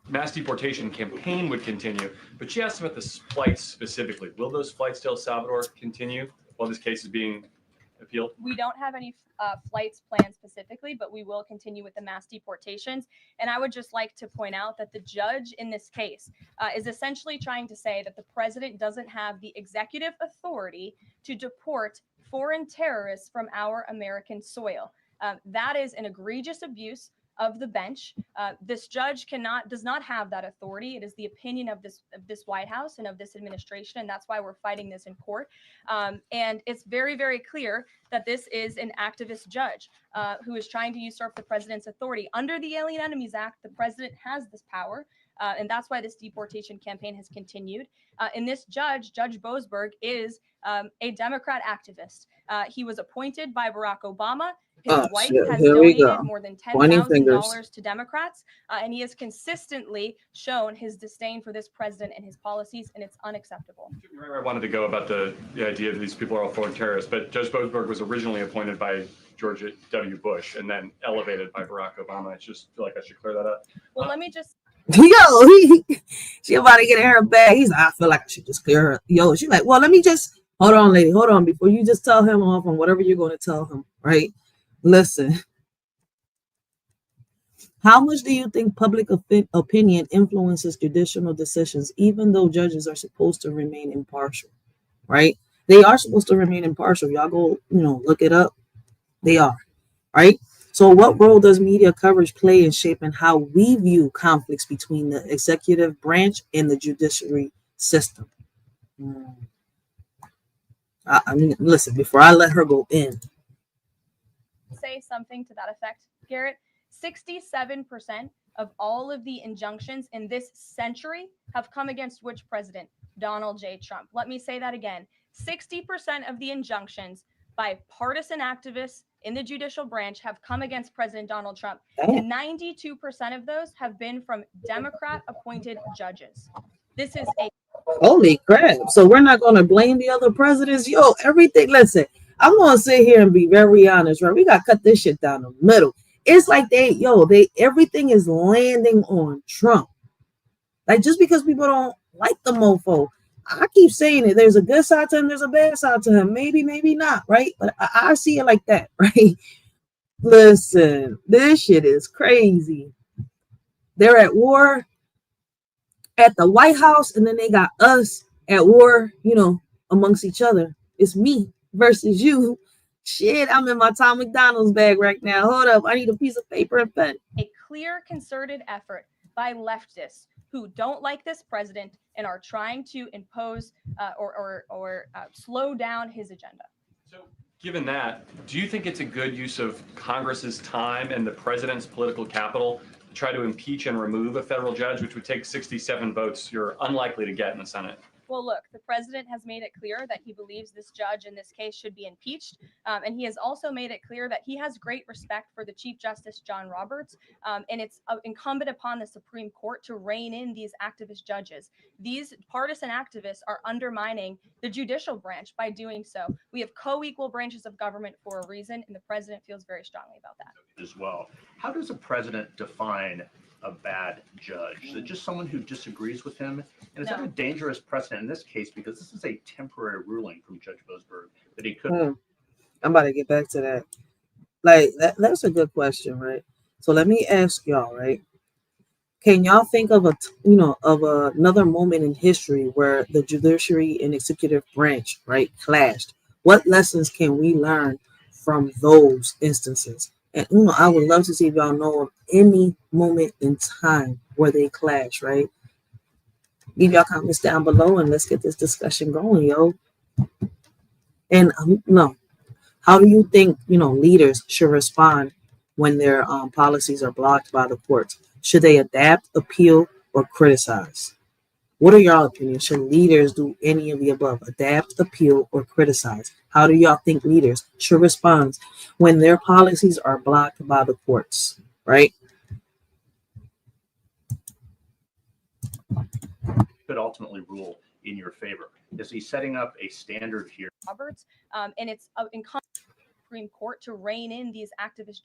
Mass deportation campaign would continue, but she asked about the flights specifically. Will those flights to El Salvador continue while this case is being appealed? We don't have any flights planned specifically, but we will continue with the mass deportations. And I would just like to point out that the judge in this case is essentially trying to say that the president doesn't have the executive authority to deport foreign terrorists from our American soil. That is an egregious abuse of the bench. This judge does not have that authority. It is the opinion of this White House and of this administration, and that's why we're fighting this in court. And it's very, very clear that this is an activist judge who is trying to usurp the president's authority. Under the Alien Enemies Act, the president has this power, and that's why this deportation campaign has continued. And this judge, Judge Boasberg, is a Democrat activist. He was appointed by Barack Obama. His wife has donated more than $10,000 to Democrats, and he has consistently shown his disdain for this president and his policies, and it's unacceptable. I wanted to go about the idea that these people are all foreign terrorists, but Judge Boasberg was originally appointed by George W. Bush and then elevated by Barack Obama. I just feel like I should clear that up. Well, let me just... She about to get her back. He's like, I feel like I should just clear her. She's like, well, let me just... Hold on, lady. Hold on. Before you just tell him off on whatever you're going to tell him, right? Listen, how much do you think public opinion influences judicial decisions, even though judges are supposed to remain impartial, right? They are supposed to remain impartial. Y'all go, look it up. They are, right? So what role does media coverage play in shaping how we view conflicts between the executive branch and the judiciary system? I mean, listen, before I let her go in. Say something to that effect, Garrett. 67% of all of the injunctions in this century have come against which president? Donald J. Trump. Let me say that again. 60% of the injunctions by partisan activists in the judicial branch have come against President Donald Trump. And 92% of those have been from Democrat-appointed judges. This is a... Holy crap. So we're not going to blame the other presidents? Everything, listen. I'm going to sit here and be very honest, right? We got to cut this shit down the middle. It's like everything is landing on Trump. Like, just because people don't like the mofo, I keep saying it. There's a good side to him. There's a bad side to him. Maybe, maybe not, right? But I see it like that, right? Listen, this shit is crazy. They're at war at the White House, and then they got us at war, amongst each other. It's me versus you. Shit, I'm in my Tom McDonald's bag right now. Hold up, I need a piece of paper and pen. A clear concerted effort by leftists who don't like this president and are trying to impose or slow down his agenda. So, given that, do you think it's a good use of Congress's time and the president's political capital to try to impeach and remove a federal judge, which would take 67 votes you're unlikely to get in the Senate? Well, look, the president has made it clear that he believes this judge in this case should be impeached. And he has also made it clear that he has great respect for the Chief Justice John Roberts. And it's incumbent upon the Supreme Court to rein in these activist judges. These partisan activists are undermining the judicial branch by doing so. We have co-equal branches of government for a reason, and the president feels very strongly about that. As well. How does a president define a bad judge? Is it just someone who disagrees with him? And is that a dangerous precedent in this case? Because this is a temporary ruling from Judge Boasberg that he could. I'm about to get back to that. Like, that's a good question, right? So let me ask y'all, right? Can y'all think of another moment in history where the judiciary and executive branch, right, clashed? What lessons can we learn from those instances? And I would love to see if y'all know of any moment in time where they clash, right? Leave y'all comments down below and let's get this discussion going, yo. And no, how do you think, leaders should respond when their policies are blocked by the courts? Should they adapt, appeal, or criticize? What are y'all opinions? Should leaders do any of the above? Adapt, appeal, or criticize? How do y'all think leaders should respond when their policies are blocked by the courts? Right? Could ultimately rule in your favor. Is he setting up a standard here? Roberts, and it's in Supreme Court to rein in these activist.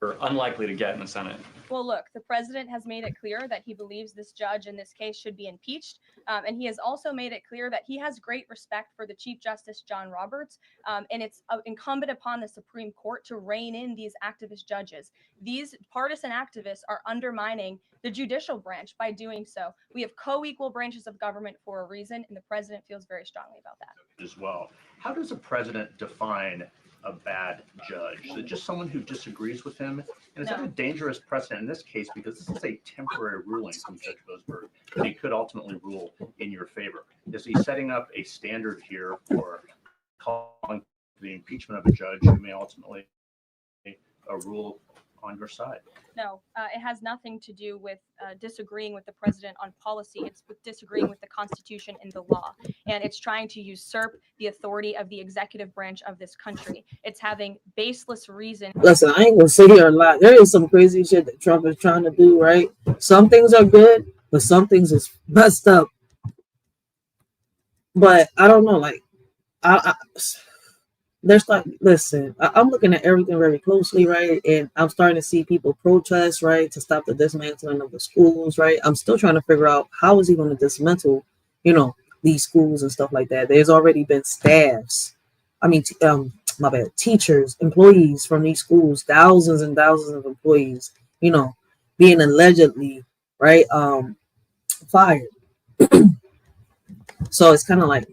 Are unlikely to get in the Senate. Well, look, the president has made it clear that he believes this judge in this case should be impeached. And he has also made it clear that he has great respect for the Chief Justice John Roberts. And it's incumbent upon the Supreme Court to rein in these activist judges. These partisan activists are undermining the judicial branch by doing so. We have co-equal branches of government for a reason, and the president feels very strongly about that. As well. How does a president define a bad judge? Is it just someone who disagrees with him? And is that a dangerous precedent in this case, because this is a temporary ruling from Judge Boasberg, and he could ultimately rule in your favor? Is he setting up a standard here for calling the impeachment of a judge who may ultimately rule on your side? No, it has nothing to do with disagreeing with the president on policy. It's with disagreeing with the Constitution and the law. And it's trying to usurp the authority of the executive branch of this country. It's having baseless reason. Listen, I ain't gonna sit here a lot. There is some crazy shit that Trump is trying to do, right? Some things are good, but some things is messed up. But I don't know, like, there's like, listen, I'm looking at everything very closely, right? And I'm starting to see people protest, right, to stop the dismantling of the schools, right? I'm still trying to figure out how is he going to dismantle, these schools and stuff like that. There's already been teachers, employees from these schools, thousands and thousands of employees, being allegedly, right, fired. So it's kind of like,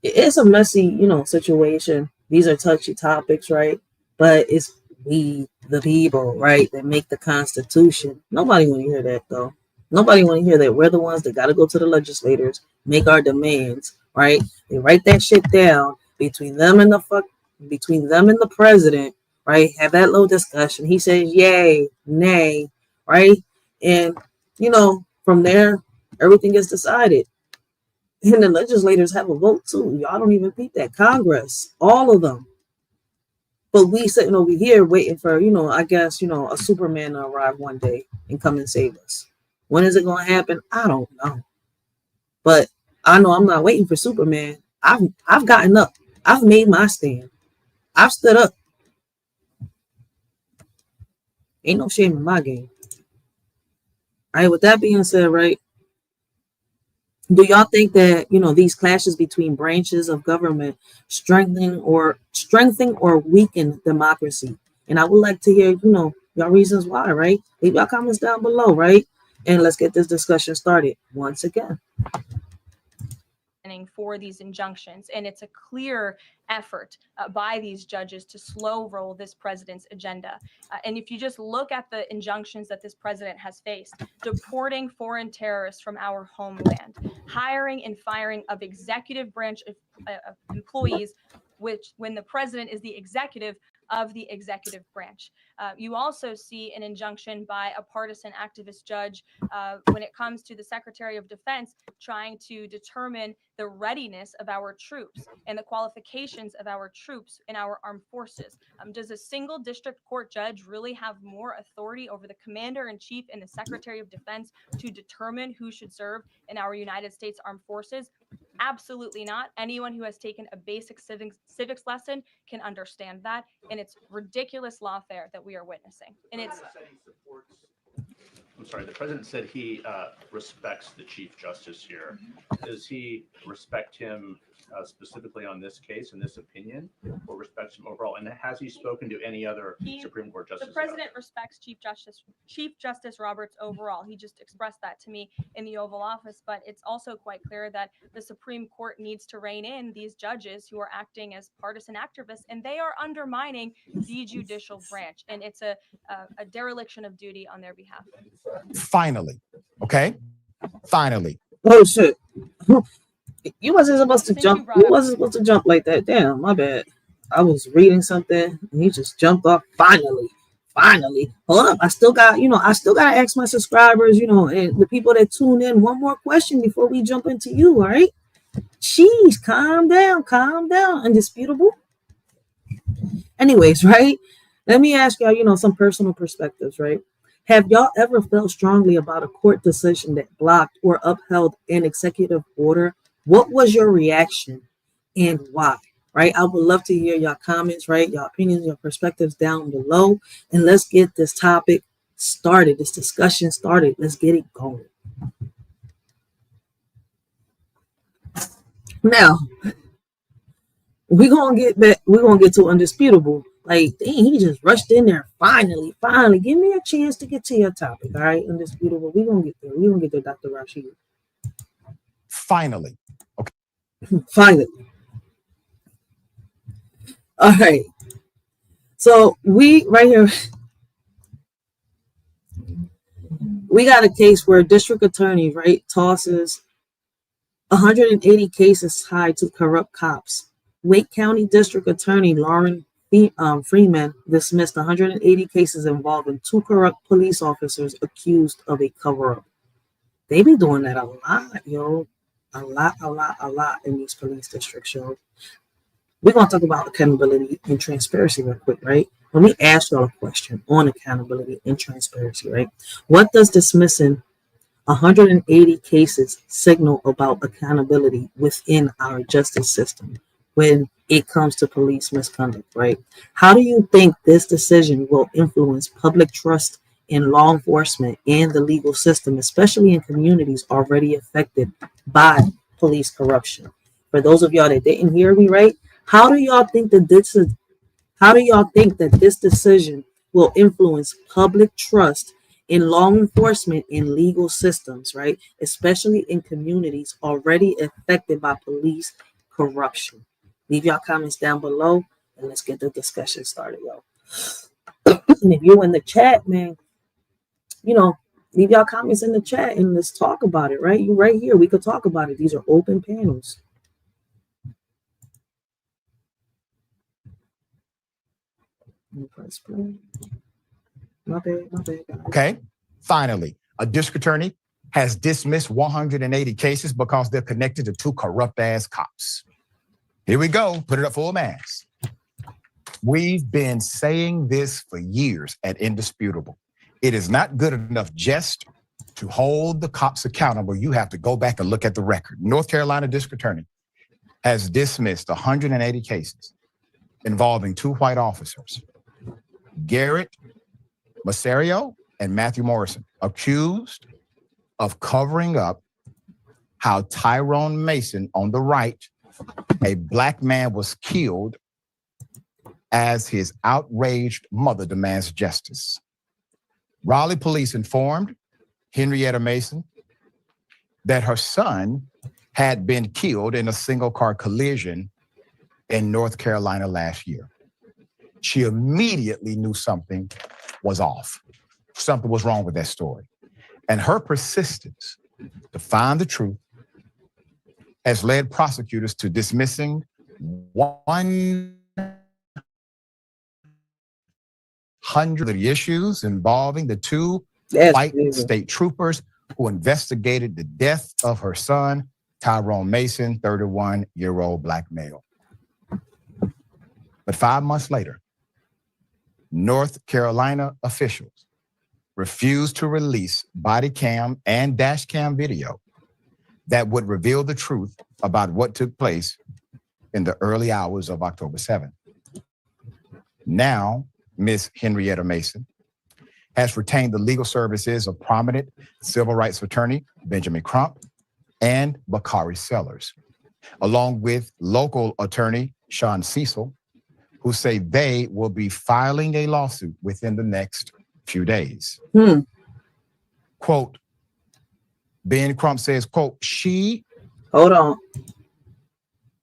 it's a messy, situation. These are touchy topics, right? But it's we, the people, right, that make the Constitution. Nobody want to hear that, though. Nobody want to hear that. We're the ones that got to go to the legislators, make our demands, right? They write that shit down between them and the president, right? Have that little discussion. He says yay, nay, right? And from there, everything gets decided. And the legislators have a vote too. Y'all don't even beat that. Congress, all of them. But we sitting over here waiting for, I guess, a Superman to arrive one day and come and save us. When is it going to happen? I don't know. But I know I'm not waiting for Superman. I've gotten up. I've made my stand. I've stood up. Ain't no shame in my game. All right, with that being said, right, do y'all think that, these clashes between branches of government strengthen or weaken democracy? And I would like to hear, y'all reasons why, right? Leave your comments down below, right? And let's get this discussion started once again. For these injunctions, and it's a clear effort by these judges to slow roll this president's agenda. And if you just look at the injunctions that this president has faced, deporting foreign terrorists from our homeland, hiring and firing of executive branch employees, which when the president is the executive of the executive branch. You also see an injunction by a partisan activist judge when it comes to the Secretary of Defense trying to determine the readiness of our troops and the qualifications of our troops in our armed forces. Does a single district court judge really have more authority over the commander-in-chief and the Secretary of Defense to determine who should serve in our United States Armed Forces? Absolutely not. Anyone who has taken a basic civics lesson can understand that. And it's ridiculous lawfare that we are witnessing. And it's... I'm sorry, the president said he respects the Chief Justice here. Does he respect him specifically on this case and this opinion, or respects him overall? And has he spoken to any other Supreme Court justices? The president respects Chief Justice Roberts overall. He just expressed that to me in the Oval Office. But it's also quite clear that the Supreme Court needs to rein in these judges who are acting as partisan activists, and they are undermining the judicial branch. And it's a dereliction of duty on their behalf. Finally, okay? Finally. Oh, shit. You wasn't supposed to Since jump. brought You up wasn't supposed to jump like that. Damn, my bad. I was reading something and he just jumped off. Finally. Hold up. I still got to ask my subscribers, and the people that tune in one more question before we jump into you. All right. Jeez, calm down. Undisputable. Anyways, right? Let me ask y'all, some personal perspectives, right? Have y'all ever felt strongly about a court decision that blocked or upheld an executive order? What was your reaction and why? Right? I would love to hear your comments, right? Your opinions, your perspectives down below. And let's get this topic started, this discussion started. Let's get it going. Now, we're gonna get to undisputable. Like, dang, he just rushed in there. Finally. Give me a chance to get to your topic. All right, undisputable. We're gonna get there, Dr. Racheal. Finally. Okay. Finally. All right. So we right here, we got a case where a district attorney, right, tosses 180 cases tied to corrupt cops. Wake County District Attorney Lauren Freeman dismissed 180 cases involving 2 corrupt police officers accused of a cover-up. They be doing that a lot, yo. A lot in these police districts, yo. We're going to talk about accountability and transparency real quick, right? Let me ask y'all a question on accountability and transparency, right? What does dismissing 180 cases signal about accountability within our justice system when it comes to police misconduct, right? How do you think this decision will influence public trust in law enforcement and the legal system, especially in communities already affected by police corruption? For those of y'all that didn't hear me right, how do y'all think that this decision will influence public trust in law enforcement and legal systems, right? Especially in communities already affected by police corruption. Leave y'all comments down below and let's get the discussion started, yo. And if you're in the chat, man, leave y'all comments in the chat and let's talk about it, right? You right here. We could talk about it. These are open panels. Press play. My bad. Okay. Finally, a district attorney has dismissed 180 cases because they're connected to 2 corrupt ass cops. Here we go. Put it up full mass. We've been saying this for years at Indisputable. It is not good enough just to hold the cops accountable. You have to go back and look at the record. North Carolina district attorney has dismissed 180 cases involving 2 white officers, Garrett Masario and Matthew Morrison, accused of covering up how Tyrone Mason on the right, a black man, was killed as his outraged mother demands justice. Raleigh police informed Henrietta Mason that her son had been killed in a single-car collision in North Carolina last year. She immediately knew something was off. Something was wrong with that story. And her persistence to find the truth has led prosecutors to dismissing 100 of the issues involving the 2 white state troopers who investigated the death of her son, Tyrone Mason, 31-year-old black male. But 5 months later, North Carolina officials refused to release body cam and dash cam video that would reveal the truth about what took place in the early hours of October 7th. Now, Miss Henrietta Mason has retained the legal services of prominent civil rights attorney Benjamin Crump and Bakari Sellers, along with local attorney Sean Cecil, who say they will be filing a lawsuit within the next few days. Quote, Ben Crump says, quote, Hold on.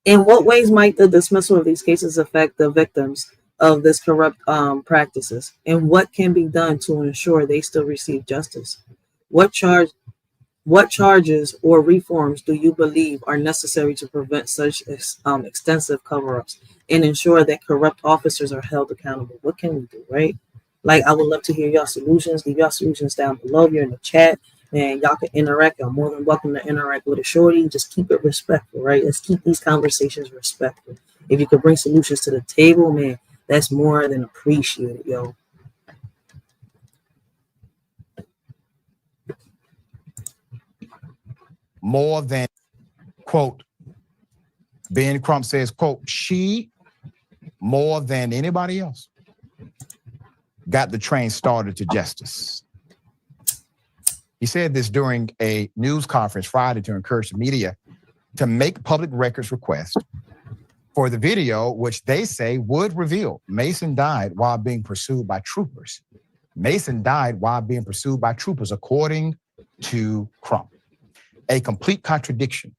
In what ways might the dismissal of these cases affect the victims of this corrupt practices? And what can be done to ensure they still receive justice? What What charges or reforms do you believe are necessary to prevent such extensive cover-ups and ensure that corrupt officers are held accountable? What can we do, right? Like, I would love to hear y'all solutions. Leave y'all solutions down below. If you're in the chat and y'all can interact, y'all more than welcome to interact with a shorty. Just keep it respectful, right? Let's keep these conversations respectful. If you could bring solutions to the table, man, that's more than appreciated, yo. More than, quote, Ben Crump says, quote, she, more than anybody else, got the train started to justice. He said this during a news conference Friday to encourage the media to make public records requests for the video, which they say would reveal Mason died while being pursued by troopers. Mason died while being pursued by troopers, according to Crump. A complete contradiction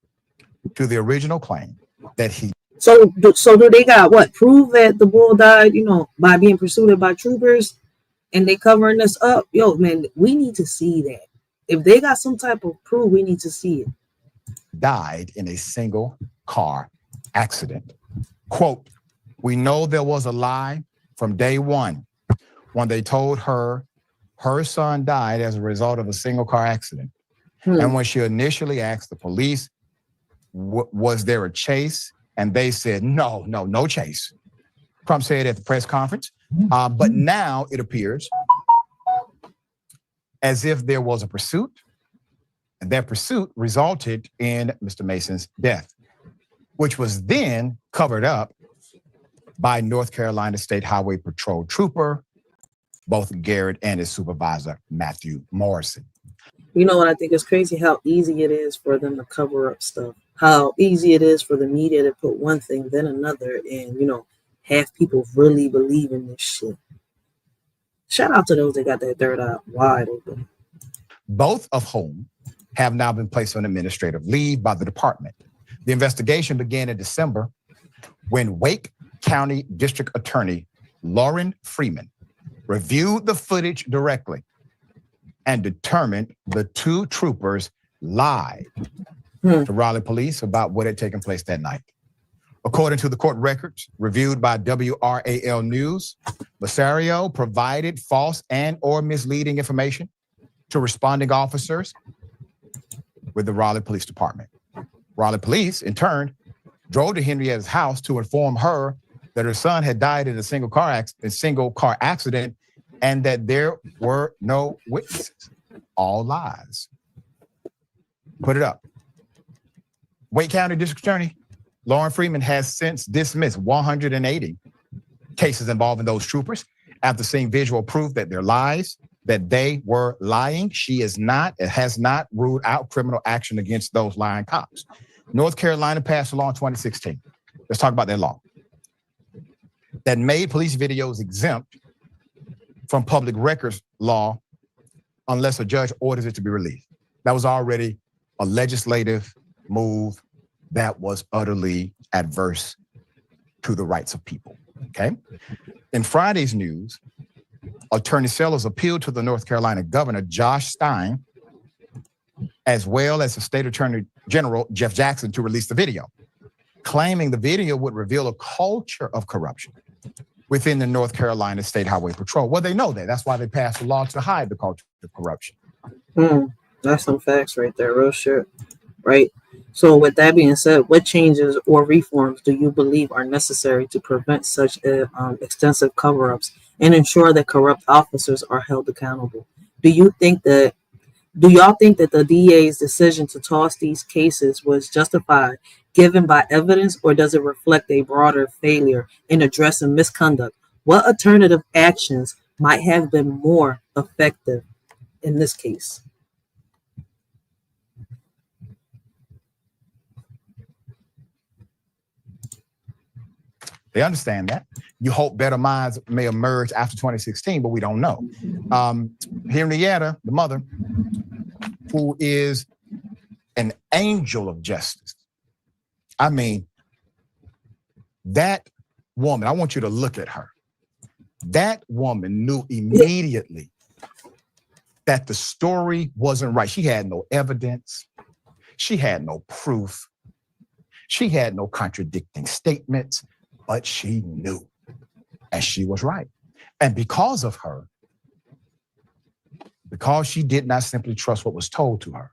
to the original claim that he. So do they got what? Prove that the bull died, by being pursued by troopers, and they covering this up? Yo, man, we need to see that. If they got some type of proof, we need to see it. Died in a single car accident. Quote, we know there was a lie from day one when they told her son died as a result of a single car accident. And when she initially asked the police, was there a chase? And they said, no chase. Crump said at the press conference. But now it appears as if there was a pursuit, and that pursuit resulted in Mr. Mason's death, which was then covered up by North Carolina State Highway Patrol trooper, both Garrett and his supervisor, Matthew Morrison. You know what I think is crazy? How easy it is for them to cover up stuff. How easy it is for the media to put one thing, then another, and, half people really believe in this shit. Shout out to those that got that third eye wide open. Both of whom have now been placed on administrative leave by the department. The investigation began in December when Wake County District Attorney Lauren Freeman reviewed the footage directly and determined the two troopers lied to Raleigh police about what had taken place that night. According to the court records reviewed by WRAL News, Masario provided false and or misleading information to responding officers with the Raleigh Police Department. Raleigh police, in turn, drove to Henrietta's house to inform her that her son had died in a single car accident and that there were no witnesses. All lies. Put it up. Wake County District Attorney Lauren Freeman has since dismissed 180 cases involving those troopers after seeing visual proof that their lies, that they were lying. She has not ruled out criminal action against those lying cops. North Carolina passed a law in 2016. Let's talk about that law. That made police videos exempt from public records law unless a judge orders it to be released. That was already a legislative move that was utterly adverse to the rights of people, okay? In Friday's news, Attorney Sellers appealed to the North Carolina Governor, Josh Stein, as well as the State Attorney General, Jeff Jackson, to release the video, claiming the video would reveal a culture of corruption within the North Carolina State Highway Patrol. Well, they know that. That's why they passed a law to hide the culture of corruption. That's some facts right there, real shit, right? So with that being said, what changes or reforms do you believe are necessary to prevent such extensive cover-ups and ensure that corrupt officers are held accountable? Do y'all think that the DA's decision to toss these cases was justified given by evidence, or does it reflect a broader failure in addressing misconduct? What alternative actions might have been more effective in this case? They understand that. You hope better minds may emerge after 2016, but we don't know. Henrietta, the mother, who is an angel of justice. I mean, that woman, I want you to look at her. That woman knew immediately that the story wasn't right. She had no evidence. She had no proof. She had no contradicting statements, but she knew, and she was right. And because of her, because she did not simply trust what was told to her,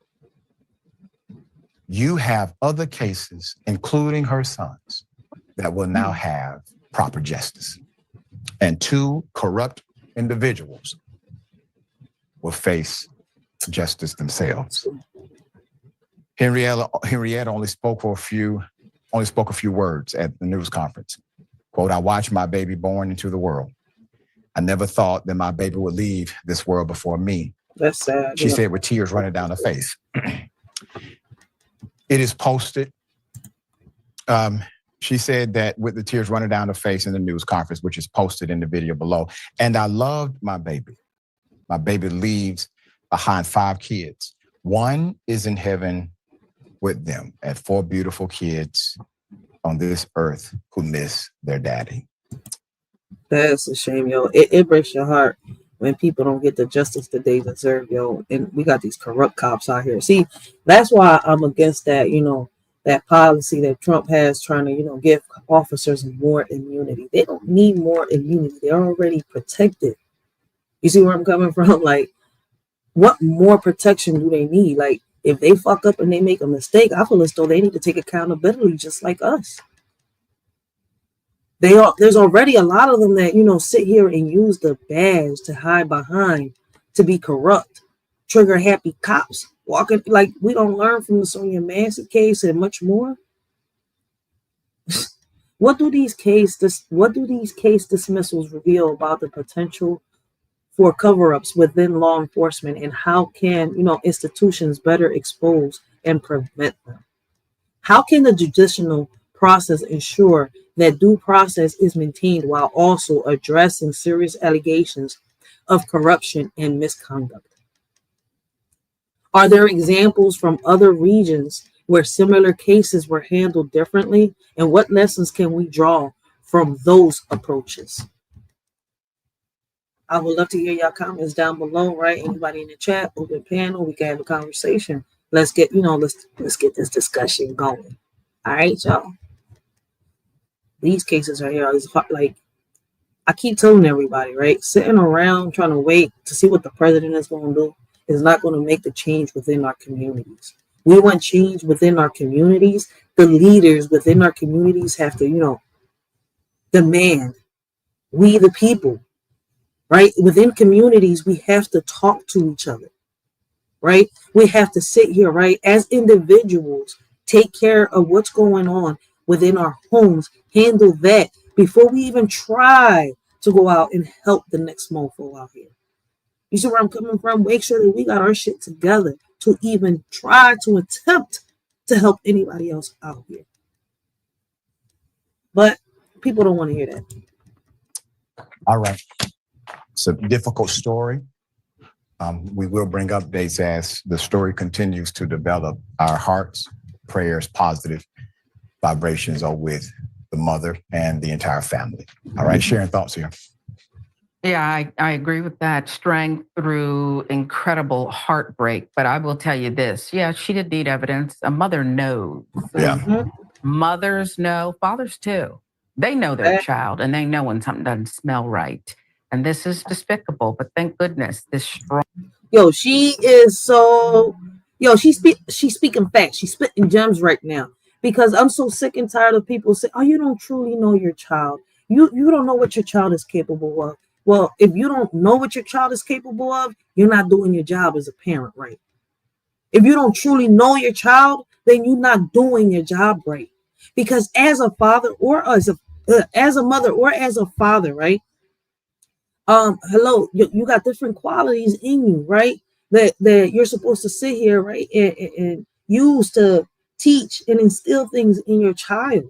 you have other cases, including her sons, that will now have proper justice. And 2 corrupt individuals will face justice themselves. Henrietta only spoke a few words at the news conference. Quote, "I watched my baby born into the world. I never thought that my baby would leave this world before me." That's sad. She said with tears running down her face. It is posted. She said that with the tears running down her face in the news conference, which is posted in the video below. "And I loved my baby. My baby leaves behind 5 kids. 1 is in heaven with them, and 4 beautiful kids on this earth who miss their daddy." That's a shame, yo. It breaks your heart when people don't get the justice that they deserve, yo. And we got these corrupt cops out here. See, that's why I'm against that, that policy that Trump has trying to, give officers more immunity. They don't need more immunity. They're already protected. You see where I'm coming from? Like, what more protection do they need? Like, if they fuck up and they make a mistake, I feel as though they need to take accountability just like us. There's already a lot of them that, sit here and use the badge to hide behind to be corrupt, trigger happy cops walking like we don't learn from the Sonia Massey case and much more. What do these case dismissals reveal about the potential for cover-ups within law enforcement, and how can institutions better expose and prevent them? How can the judicial process ensure that due process is maintained while also addressing serious allegations of corruption and misconduct? Are there examples from other regions where similar cases were handled differently? And what lessons can we draw from those approaches? I would love to hear your comments down below, right? Anybody in the chat, open panel, we can have a conversation. Let's get, let's get this discussion going. All right, y'all. These cases right here is like, I keep telling everybody, right? Sitting around trying to wait to see what the president is going to do is not going to make the change within our communities. We want change within our communities. The leaders within our communities have to, demand. We the people, right? Within communities, we have to talk to each other, right? We have to sit here, right? As individuals, take care of what's going on within our homes, handle that before we even try to go out and help the next mofo out here. You see where I'm coming from? Make sure that we got our shit together to even try to attempt to help anybody else out here. But people don't want to hear that. All right. It's a difficult story. We will bring updates as the story continues to develop. Our hearts, prayers, positive vibrations are with the mother and the entire family. All right, sharing thoughts here. Yeah, I agree with that. Strength through incredible heartbreak. But I will tell you this. Yeah, she did need evidence. A mother knows. Yeah. Mothers know, fathers too. They know their child and they know when something doesn't smell right. And this is despicable, but thank goodness this strong. Yo, she is so, she's speaking facts. She's spitting gems right now, because I'm so sick and tired of people saying, oh, you don't truly know your child. You don't know what your child is capable of. Well, if you don't know what your child is capable of, you're not doing your job as a parent right. If you don't truly know your child, then you're not doing your job right. Because as a father or as a mother or as a father, right? Hello, you got different qualities in you, right? That you're supposed to sit here, right, and use to teach and instill things in your child.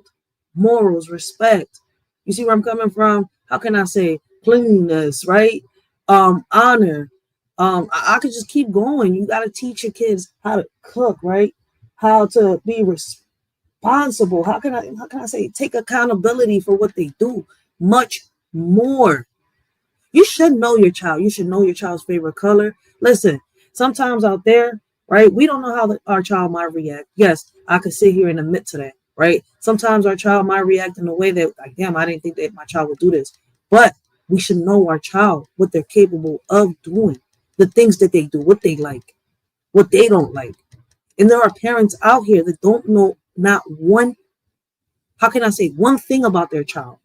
Morals, respect. You see where I'm coming from? How can I say cleanliness, right? Honor. I could just keep going. You got to teach your kids how to cook, right? How to be responsible. How can I say take accountability for what they do? Much more. You should know your child. You should know your child's favorite color. Listen, sometimes out there, right, we don't know how our child might react. Yes, I could sit here and admit to that, right? Sometimes our child might react in a way that, like, damn, I didn't think that my child would do this. But we should know our child, what they're capable of doing, the things that they do, what they like, what they don't like. And there are parents out here that don't know not one, how can I say, one thing about their child.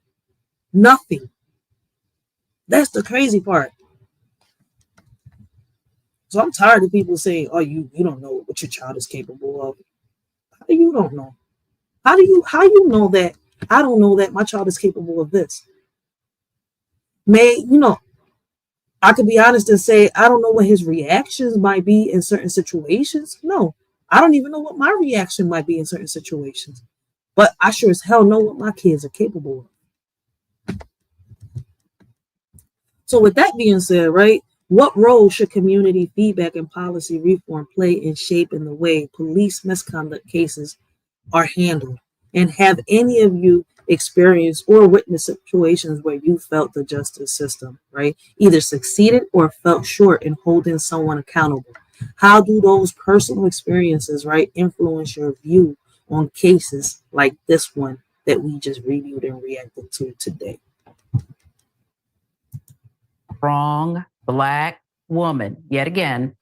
Nothing. That's the crazy part. So I'm tired of people saying, oh, you don't know what your child is capable of. How do you don't know? How you know that I don't know that my child is capable of this? I could be honest and say, I don't know what his reactions might be in certain situations. No, I don't even know what my reaction might be in certain situations. But I sure as hell know what my kids are capable of. So with that being said, right, what role should community feedback and policy reform play in shaping the way police misconduct cases are handled? And have any of you experienced or witnessed situations where you felt the justice system, right, either succeeded or felt short in holding someone accountable? How do those personal experiences, right, influence your view on cases like this one that we just reviewed and reacted to today? Strong Black woman, yet again,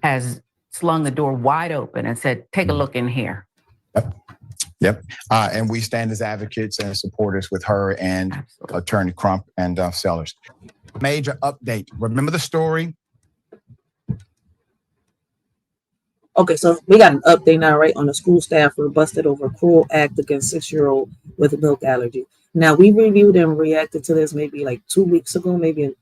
has slung the door wide open and said, take a look in here. Yep. And we stand as advocates and supporters with her and Absolutely. Attorney Crump and Sellers. Major update. Remember the story? Okay, so we got an update now, right, on the school staff were busted over a cruel act against 6-year-old with a milk allergy. Now, we reviewed and reacted to this maybe like 2 weeks ago, maybe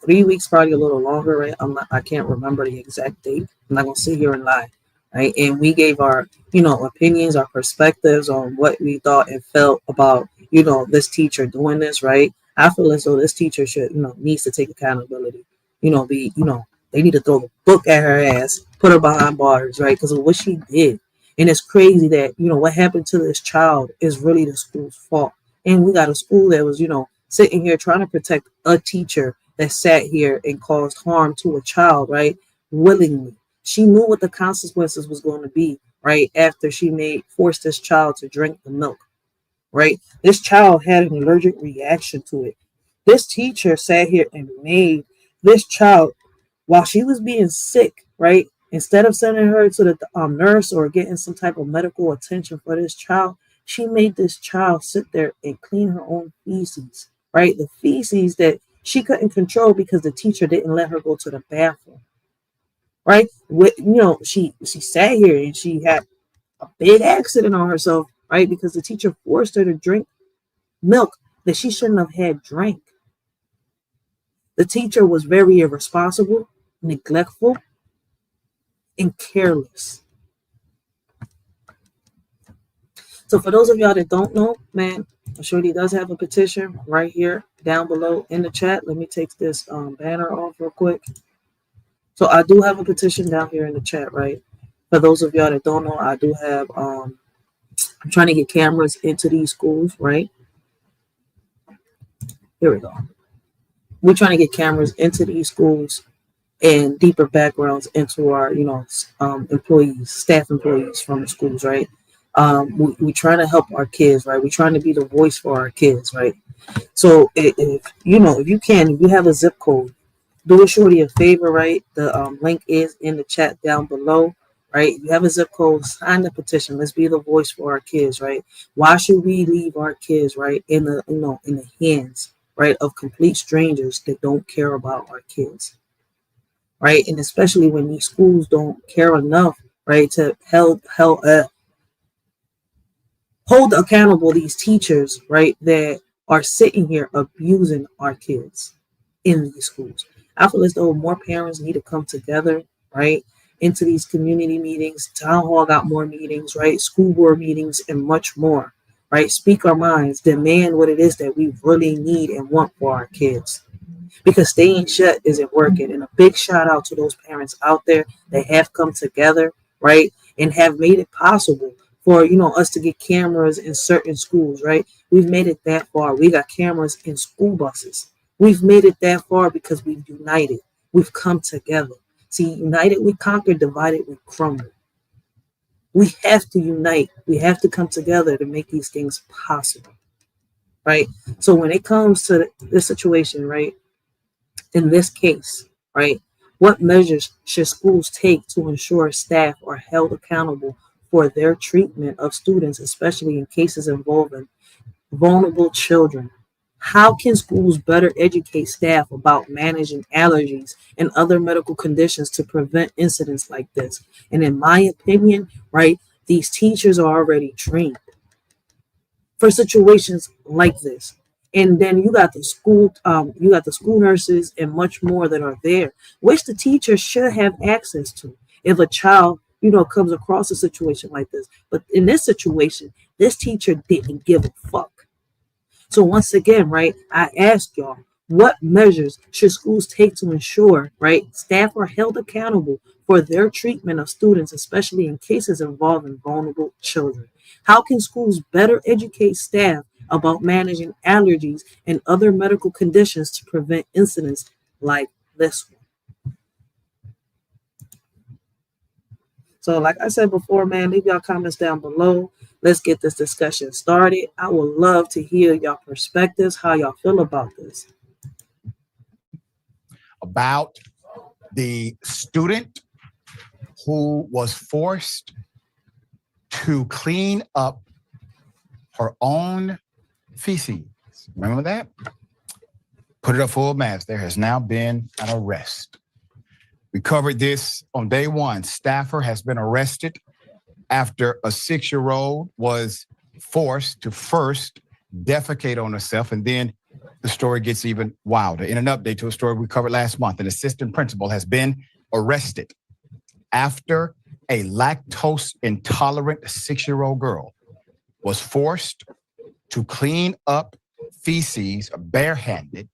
3 weeks, probably a little longer, right? I can't remember the exact date. I'm not going to sit here and lie, right? And we gave our, opinions, our perspectives on what we thought and felt about, this teacher doing this, right? I feel as though this teacher should, needs to take accountability, they need to throw the book at her ass, put her behind bars, right? Because of what she did. And it's crazy that, what happened to this child is really the school's fault. And we got a school that was, sitting here trying to protect a teacher that sat here and caused harm to a child, right? Willingly. She knew what the consequences was going to be, right? After she forced this child to drink the milk, right? This child had an allergic reaction to it. This teacher sat here and made this child, while she was being sick, right? Instead of sending her to the nurse or getting some type of medical attention for this child, she made this child sit there and clean her own feces, right? The feces that she couldn't control because the teacher didn't let her go to the bathroom, right? She sat here and she had a big accident on herself, right? Because the teacher forced her to drink milk that she shouldn't have had drank. The teacher was very irresponsible, neglectful, and careless. So for those of y'all that don't know, man, Shorty does have a petition right here down below in the chat. Let me take this banner off real quick. So I do have a petition down here in the chat, right? For those of y'all that don't know, I do have, I'm trying to get cameras into these schools, right? Here we go. We're trying to get cameras into these schools and deeper backgrounds into our, employees, staff employees from the schools, right? We trying to help our kids, right? We're trying to be the voice for our kids, right? So if you have a zip code, do a Shorty a favor, right? The link is in the chat down below, right? If you have a zip code, sign the petition. Let's be the voice for our kids, right? Why should we leave our kids, right, in the hands, right, of complete strangers that don't care about our kids, right? And especially when these schools don't care enough, right, to hold accountable these teachers, right, that are sitting here abusing our kids in these schools. I feel as though more parents need to come together, right, into these community meetings. Town hall got more meetings, right? School board meetings and much more, right? Speak our minds, demand what it is that we really need and want for our kids. Because staying shut isn't working. And a big shout out to those parents out there that have come together, right, and have made it possible for us to get cameras in certain schools, right? We've made it that far. We got cameras in school buses. We've made it that far because we've united. We've come together. See, united we conquer, divided we crumble. We have to unite. We have to come together to make these things possible, right? So when it comes to this situation, right, in this case, right, what measures should schools take to ensure staff are held accountable for their treatment of students, especially in cases involving vulnerable children? How can schools better educate staff about managing allergies and other medical conditions to prevent incidents like this? And in my opinion, right, these teachers are already trained for situations like this. And then you got the school nurses and much more that are there, which the teacher should have access to if a child, comes across a situation like this. But in this situation, this teacher didn't give a fuck. So once again, right, I ask y'all, what measures should schools take to ensure, right, staff are held accountable for their treatment of students, especially in cases involving vulnerable children? How can schools better educate staff about managing allergies and other medical conditions to prevent incidents like this one? So like I said before, man, leave y'all comments down below. Let's get this discussion started. I would love to hear y'all perspectives, how y'all feel about this. About the student who was forced to clean up her own feces. Remember that? Put it up full blast. There has now been an arrest. We covered this on day one. Staffer has been arrested after a 6-year-old was forced to first defecate on herself, and then the story gets even wilder. In an update to a story we covered last month, an assistant principal has been arrested after a lactose intolerant 6-year-old girl was forced to clean up feces barehanded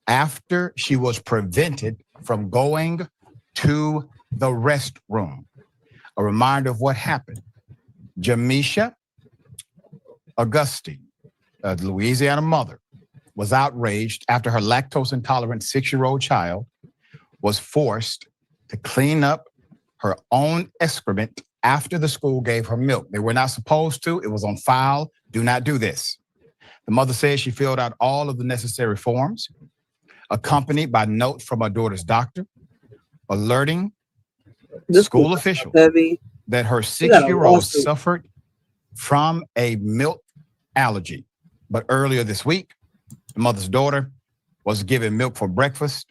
after she was prevented from going to the restroom. A reminder of what happened. Jamisha Augustine, a Louisiana mother, was outraged after her lactose intolerant 6-year-old child was forced to clean up her own excrement after the school gave her milk. They were not supposed to. It was on file. Do not do this. The mother says she filled out all of the necessary forms, accompanied by notes from her daughter's doctor, alerting school officials that her 6-year-old suffered from a milk allergy. But earlier this week, the mother's daughter was given milk for breakfast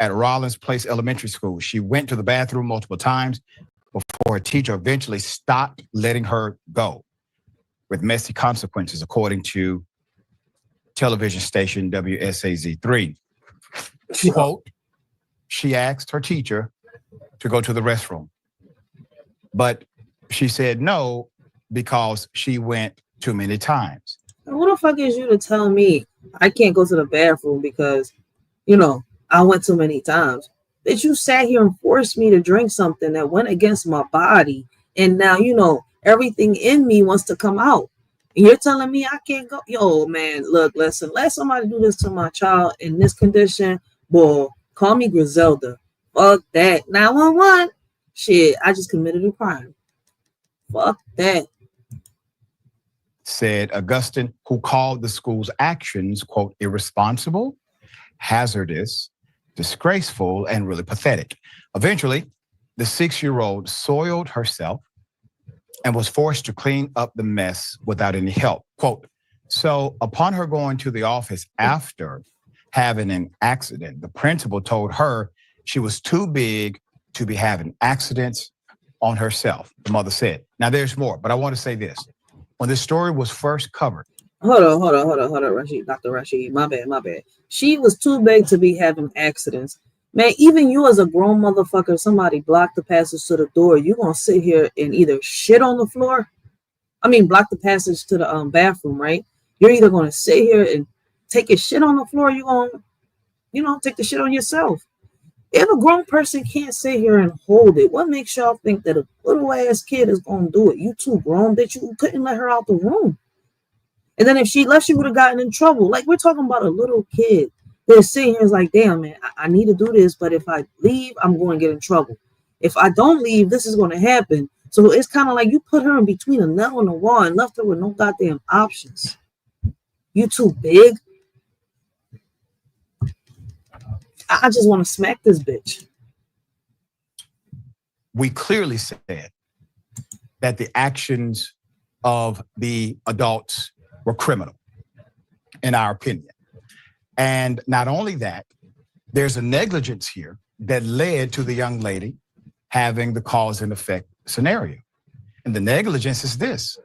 at Rollins Place Elementary School. She went to the bathroom multiple times before her teacher eventually stopped letting her go, with messy consequences, according to television station WSAZ3. Quote, she asked her teacher to go to the restroom, but she said no because she went too many times. Who the fuck is you to tell me I can't go to the bathroom because, I went too many times? Bitch, you sat here and forced me to drink something that went against my body, and now, everything in me wants to come out. And you're telling me I can't go? Yo, man, look, listen, let somebody do this to my child in this condition, boy, call me Griselda. Fuck that. 911. Shit, I just committed a crime. Fuck that. Said Augustine, who called the school's actions, quote, irresponsible, hazardous, disgraceful, and really pathetic. Eventually, the 6-year-old soiled herself and was forced to clean up the mess without any help. Quote, so upon her going to the office after having an accident, the principal told her she was too big to be having accidents on herself, the mother said. Now there's more, but I want to say this. When this story was first covered. Hold on, Rashid, Dr. Rashid, my bad. She was too big to be having accidents. Man, even you as a grown motherfucker, somebody blocked the passage to the door, you gonna sit here and either shit on the floor, block the passage to the bathroom, right? You're either gonna sit here and take your shit on the floor, or you're gonna, take the shit on yourself. If a grown person can't sit here and hold it, what makes y'all think that a little ass kid is gonna do it? You too grown, bitch. You couldn't let her out the room. And then if she left, she would have gotten in trouble. Like, we're talking about a little kid. They're sitting here like, damn, man, I need to do this, but if I leave, I'm going to get in trouble. If I don't leave, this is going to happen. So it's kind of like you put her in between a nail and a wall and left her with no goddamn options. You too big. I just want to smack this bitch. We clearly said that the actions of the adults were criminal, in our opinion. And not only that, there's a negligence here that led to the young lady having the cause and effect scenario. And the negligence is this.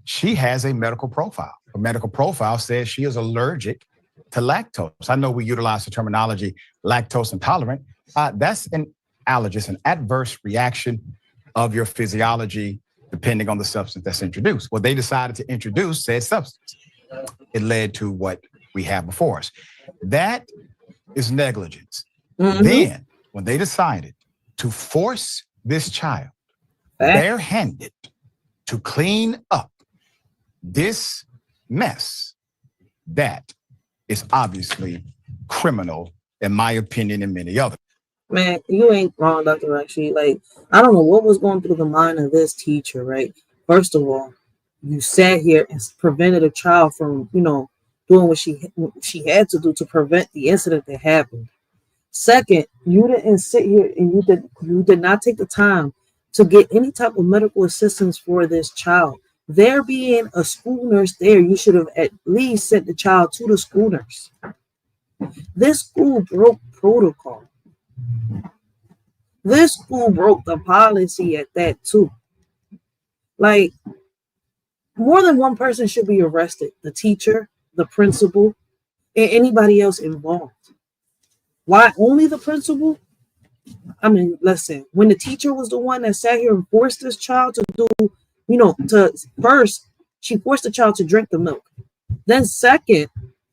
She has a medical profile. A medical profile says she is allergic to lactose. I know we utilize the terminology lactose intolerant. That's an allergist, an adverse reaction of your physiology depending on the substance that's introduced. Well, they decided to introduce said substance. It led to what we have before us. That is negligence. Then, when they decided to force this child barehanded to clean up this mess, that is obviously criminal, in my opinion, and many others. Man, you ain't wrong, Dr. Racheal. Like, I don't know what was going through the mind of this teacher, right? First of all, you sat here and prevented a child from, doing what she had to do to prevent the incident that happened. Second, you didn't sit here and you did not take the time to get any type of medical assistance for this child. There being a school nurse there, you should have at least sent the child to the school nurse. This school broke protocol. This school broke the policy at that too. Like, more than one person should be arrested. The teacher, the principal, and anybody else involved. Why only the principal? I mean, listen, when the teacher was the one that sat here and forced this child to do, first, she forced the child to drink the milk. Then second,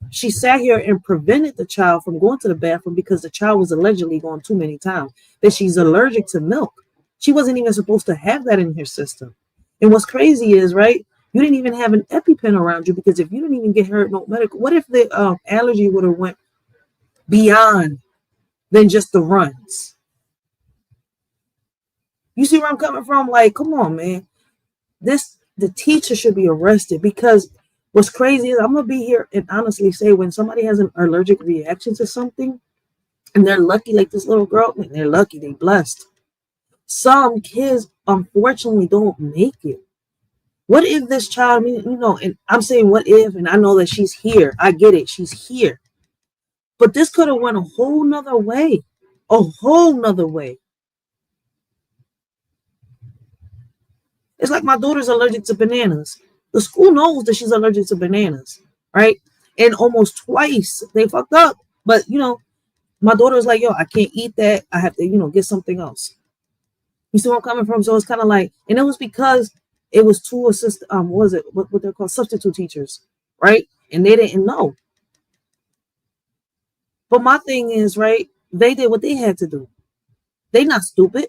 she sat here and prevented the child from going to the bathroom because the child was allegedly going too many times, that she's allergic to milk. She wasn't even supposed to have that in her system. And what's crazy is, right, you didn't even have an EpiPen around you, because if you didn't even get her no medical, what if the allergy would have went beyond than just the runs? You see where I'm coming from? Like, come on, man. The teacher should be arrested, because what's crazy is, I'm going to be here and honestly say, when somebody has an allergic reaction to something and they're lucky, like this little girl, man, they're lucky, they're blessed. Some kids, unfortunately, don't make it. What if this child, and I'm saying what if, and I know that she's here. I get it. She's here. But this could have went a whole nother way. A whole nother way. It's like my daughter's allergic to bananas. The school knows that she's allergic to bananas, right? And almost twice they fucked up. But, my daughter was like, yo, I can't eat that. I have to, get something else. You see where I'm coming from? So it's kind of like, and it was because it was two what they're called, substitute teachers, right? And they didn't know. But my thing is, right, they did what they had to do. They not stupid.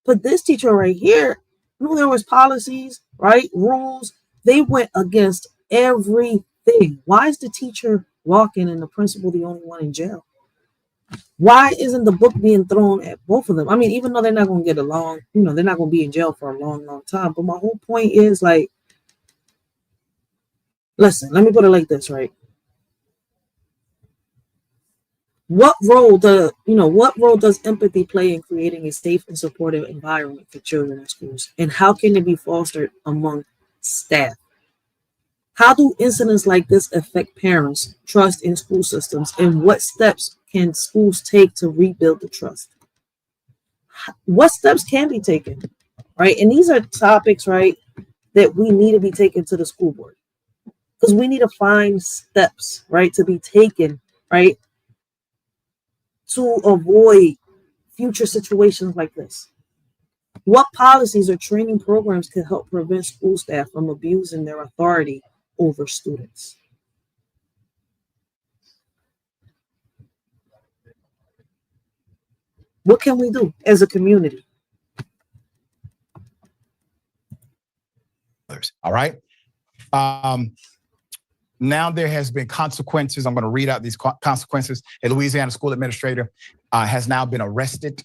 But this teacher right here, there was policies, right, rules. They went against everything. Why is the teacher walking and the principal the only one in jail? Why isn't the book being thrown at both of them? I mean, even though they're not going to get along, they're not going to be in jail for a long, long time. But my whole point is, like, listen, let me put it like this, right? What role does empathy play in creating a safe and supportive environment for children in schools? And how can it be fostered among staff? How do incidents like this affect parents' trust in school systems? And what steps can schools take to rebuild the trust? What steps can be taken, right? And these are topics, right, that we need to be taken to the school board. Because we need to find steps, right, to be taken, right, to avoid future situations like this. What policies or training programs can help prevent school staff from abusing their authority over students? What can we do as a community? All right. Now there has been consequences. I'm going to read out these consequences. A Louisiana school administrator has now been arrested,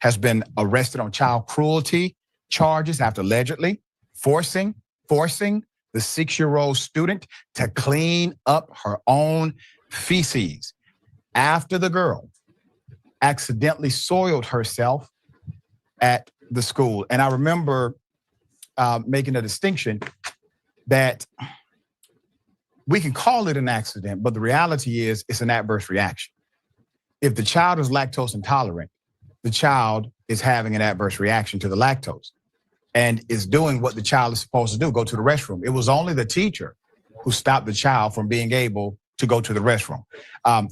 on child cruelty charges after allegedly forcing the 6-year-old student to clean up her own feces after the girl accidentally soiled herself at the school. And I remember making a distinction that we can call it an accident, but the reality is it's an adverse reaction. If the child is lactose intolerant, the child is having an adverse reaction to the lactose and is doing what the child is supposed to do, go to the restroom. It was only the teacher who stopped the child from being able to go to the restroom.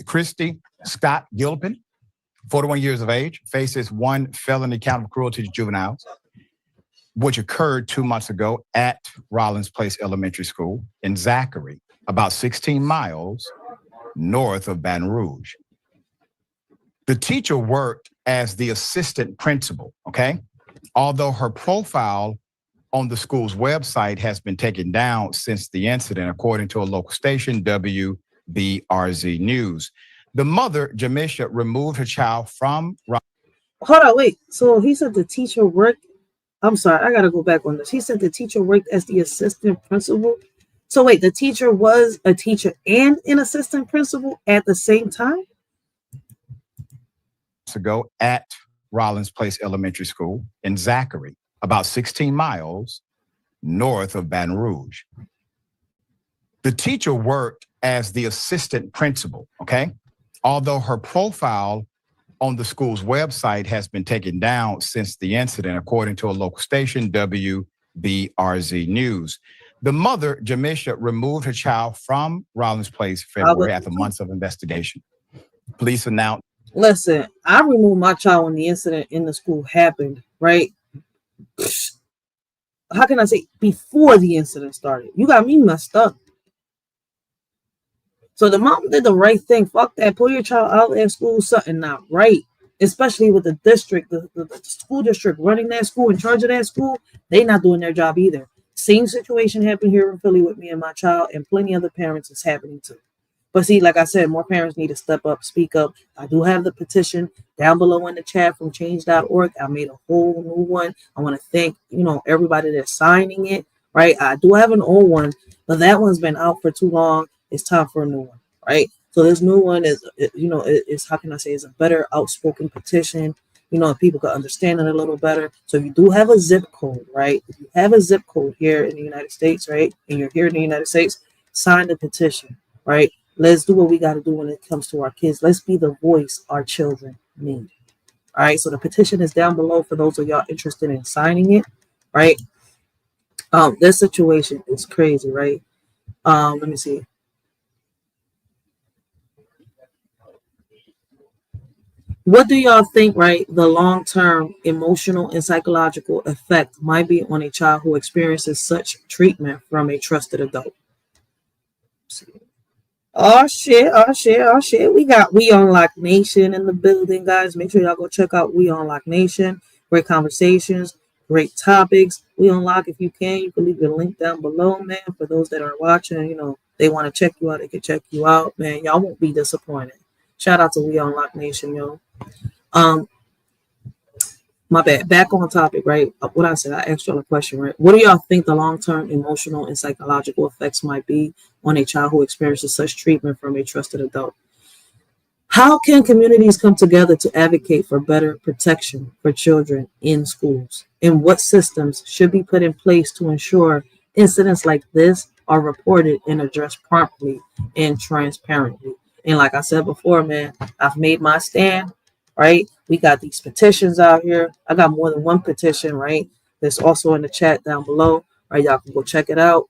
Christy Scott Gilpin, 41 years of age, faces 1 felony count of cruelty to juveniles, which occurred 2 months ago at Rollins Place Elementary School in Zachary, about 16 miles north of Baton Rouge. The teacher worked as the assistant principal, okay? Although her profile on the school's website has been taken down since the incident, according to a local station, WBRZ News. The mother, Jamisha, removed her child from... Hold on, wait. So he said the teacher worked... I'm sorry, I got to go back on this. He said the teacher worked as the assistant principal. So wait, the teacher was a teacher and an assistant principal at the same time? Ago at Rollins Place Elementary School in Zachary, about 16 miles north of Baton Rouge. The teacher worked as the assistant principal, okay? Although her profile on the school's website has been taken down since the incident, according to a local station, WBRZ News. The mother, Jamisha, removed her child from Rollins Place February after months of investigation. Police announced... Listen, I removed my child when the incident in the school happened, right? How can I say before the incident started? You got me messed up. So the mom did the right thing. Fuck that. Pull your child out at school, something not right. Especially with the district, the school district running that school, in charge of that school, they not doing their job either. Same situation happened here in Philly with me and my child, and plenty other parents is happening too. But see, like I said, more parents need to step up, speak up. I do have the petition down below in the chat from change.org. I made a whole new one. I want to thank, everybody that's signing it, right? I do have an old one, but that one's been out for too long. It's time for a new one, right? So this new one is, how can I say, is a better outspoken petition. People can understand it a little better. So if you do have a zip code, right? If you have a zip code here in the United States, right? And you're here in the United States, sign the petition, right? Let's do what we got to do when it comes to our kids. Let's be the voice our children need. All right. So the petition is down below for those of y'all interested in signing it. Right. This situation is crazy. Right. Let me see. What do y'all think, right, the long-term emotional and psychological effect might be on a child who experiences such treatment from a trusted adult? Let's see. Oh shit. We got We Unlock Nation in the building, guys. Make sure y'all go check out We Unlock Nation. Great conversations, great topics. We Unlock, if you can, you can leave the link down below, man. For those that are watching, they want to check you out, they can check you out, man. Y'all won't be disappointed. Shout out to We Unlock Nation, yo. My bad. Back on topic, right? What I said, I asked y'all a question, right? What do y'all think the long-term emotional and psychological effects might be on a child who experiences such treatment from a trusted adult? How can communities come together to advocate for better protection for children in schools? And what systems should be put in place to ensure incidents like this are reported and addressed promptly and transparently? And like I said before, man, I've made my stand. Right? We got these petitions out here. I got more than one petition, right? That's also in the chat down below. Right? Y'all can go check it out.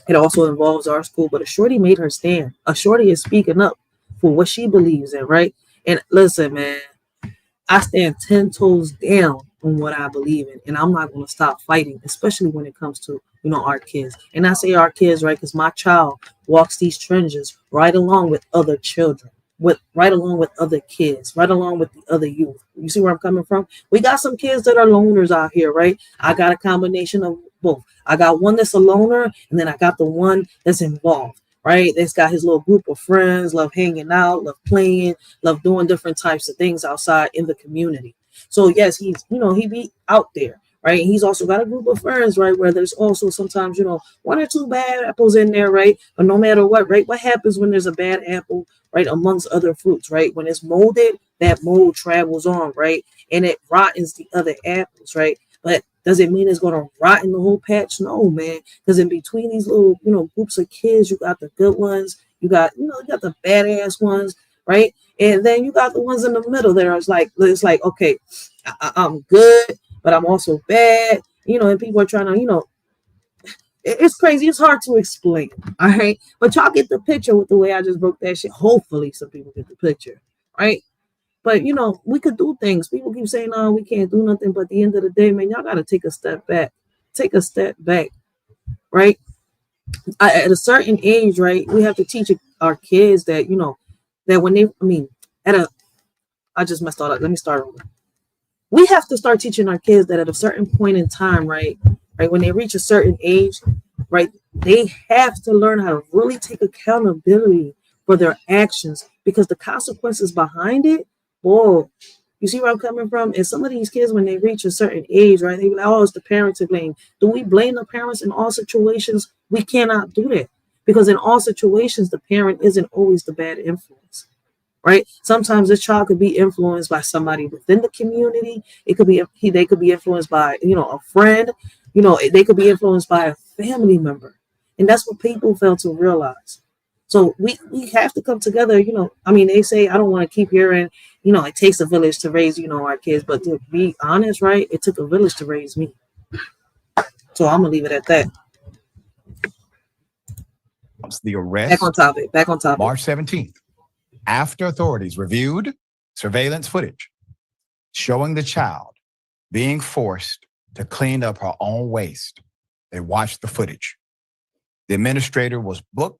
It also involves our school, but a shorty made her stand. A shorty is speaking up for what she believes in, right? And listen, man, I stand 10 toes down on what I believe in, and I'm not going to stop fighting, especially when it comes to, our kids. And I say our kids, right? Because my child walks these trenches right along with other children. Right along with other kids, right along with the other youth. You see where I'm coming from? We got some kids that are loners out here, right? I got a combination of both. I got one that's a loner, and then I got the one that's involved, right? That's got his little group of friends, love hanging out, love playing, love doing different types of things outside in the community. So yes, he's, he be out there, right? He's also got a group of friends, right? Where there's also sometimes, one or two bad apples in there, right? But no matter what, right? What happens when there's a bad apple, right? Amongst other fruits, right? When it's molded, that mold travels on, right? And it rottens the other apples, right? But does it mean it's going to rot in the whole patch? No, man. Because in between these little, groups of kids, you got the good ones, you got the badass ones, right? And then you got the ones in the middle that are it's like, okay, I'm good, but I'm also bad, and people are trying to, it's crazy. It's hard to explain. All right. But y'all get the picture with the way I just broke that shit. Hopefully some people get the picture. Right. But we could do things. People keep saying, "Oh, we can't do nothing." But at the end of the day, man, y'all gotta take a step back. Take a step back, right? At a certain age, right, we have to teach our kids that that when I just messed all up. Let me start over. We have to start teaching our kids that at a certain point in time, right, when they reach a certain age, right, they have to learn how to really take accountability for their actions, because the consequences behind it. Whoa, you see where I'm coming from? And some of these kids, when they reach a certain age, right, they be like, "Oh, it's the parents to blame." Do we blame the parents in all situations? We cannot do that, because in all situations, the parent isn't always the bad influence, right? Sometimes this child could be influenced by somebody within the community. It could be they could be influenced by a friend. They could be influenced by a family member, and that's what people fail to realize. So we have to come together. They say, I don't want to keep hearing, it takes a village to raise, our kids. But to be honest, right, it took a village to raise me. So I'm going to leave it at that. The arrest. Back on topic. March 17th, after authorities reviewed surveillance footage showing the child being forced to clean up her own waste, they watched the footage. The administrator was booked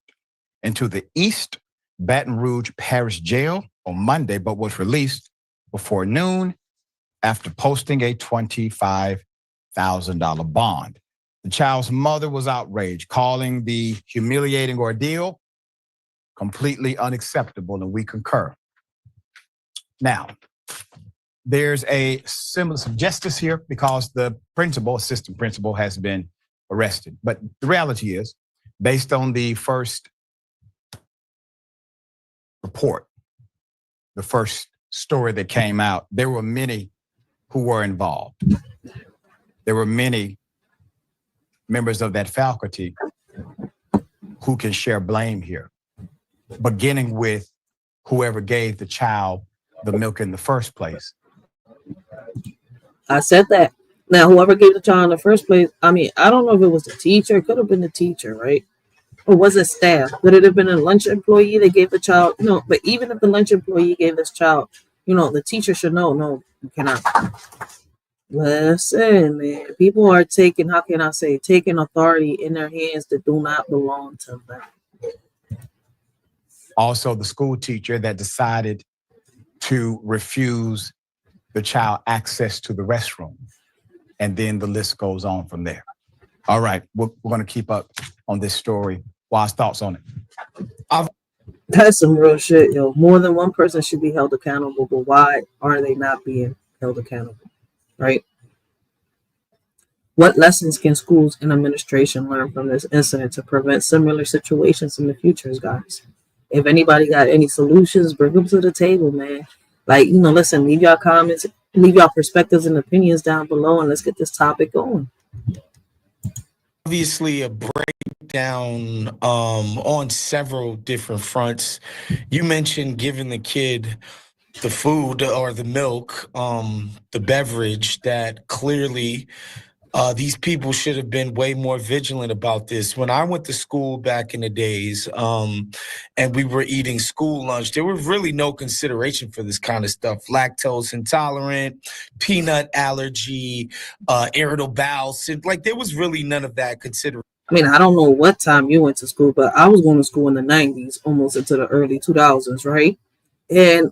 into the East Baton Rouge Parish Jail on Monday, but was released before noon after posting a $25,000 bond. The child's mother was outraged, calling the humiliating ordeal completely unacceptable, and we concur. Now, there's a semblance of justice here because the assistant principal, has been arrested. But the reality is, based on the first report, the first story that came out, there were many who were involved. There were many members of that faculty who can share blame here, beginning with whoever gave the child the milk in the first place. I said that. Now, whoever gave the child in the first place, I don't know if it was the teacher. It could have been the teacher, right? Or was it staff? Could it have been a lunch employee that gave the child? But even if the lunch employee gave this child, the teacher should know, no, you cannot. Listen, man, people are taking authority in their hands that do not belong to them. Also, the school teacher that decided to refuse the child access to the restroom. And then the list goes on from there. All right, we're going to keep up on this story. Wild's thoughts on it? That's some real shit, yo. More than one person should be held accountable, but why are they not being held accountable? Right? What lessons can schools and administration learn from this incident to prevent similar situations in the future, guys? If anybody got any solutions, bring them to the table, man. Listen, leave y'all comments, leave y'all perspectives and opinions down below, and let's get this topic going. Obviously, a breakdown on several different fronts. You mentioned giving the kid the food or the milk, the beverage, that clearly these people should have been way more vigilant about this. When I went to school back in the days and we were eating school lunch, there was really no consideration for this kind of stuff. Lactose intolerant, peanut allergy, irritable bowel syndrome. There was really none of that considered. I don't know what time you went to school, but I was going to school in the 90s, almost into the early 2000s, right? And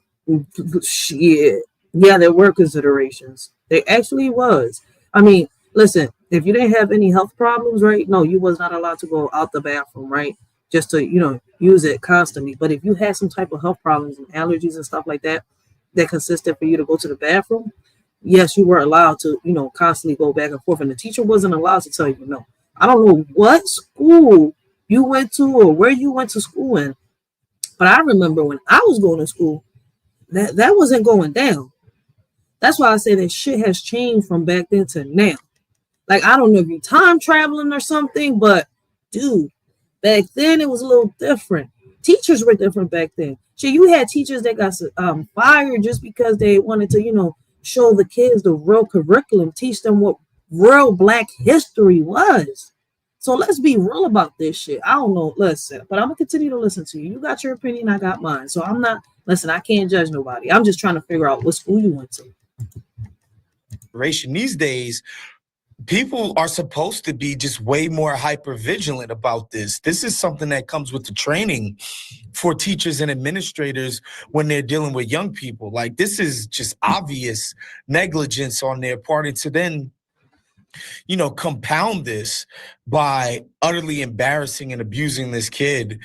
shit, yeah, there were considerations. There actually was. Listen, if you didn't have any health problems, right? No, you was not allowed to go out the bathroom, right? just to, you know, use it constantly. But if you had some type of health problems and allergies and stuff like that, that consisted for you to go to the bathroom, yes, you were allowed to, you know, constantly go back and forth. And the teacher wasn't allowed to tell you no. I don't know what school you went to or where you went to school in, but I remember when I was going to school, that wasn't going down. That's why I say that shit has changed from back then to now. Like, I don't know if you're time traveling or something, but dude, back then it was a little different. Teachers were different back then. So you had teachers that got fired just because they wanted to, you know, show the kids the real curriculum, teach them what real Black history was. So let's be real about this shit. I don't know, listen, but I'm gonna continue to listen to you. You got your opinion, I got mine. So I'm not, listen, I can't judge nobody. I'm just trying to figure out what school you went to. These days, people are supposed to be just way more hyper vigilant about this. This is something that comes with the training for teachers and administrators when they're dealing with young people. Like, this is just obvious negligence on their part. And to then, you know, compound this by utterly embarrassing and abusing this kid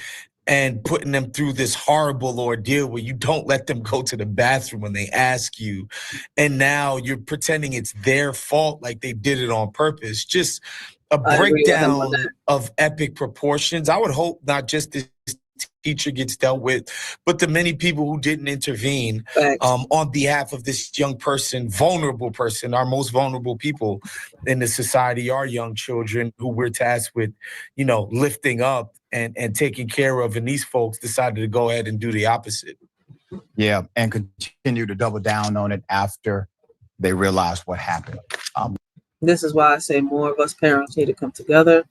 and putting them through this horrible ordeal where you don't let them go to the bathroom when they ask you. And now you're pretending it's their fault, like they did it on purpose. Just a breakdown of epic proportions. I would hope not just this teacher gets dealt with, but the many people who didn't intervene on behalf of this young person, vulnerable person. Our most vulnerable people in the society are young children who we're tasked with, you know, lifting up and taking care of. And these folks decided to go ahead and do the opposite. Yeah, and continue to double down on it after they realized what happened. This is why I say more of us parents need to come together.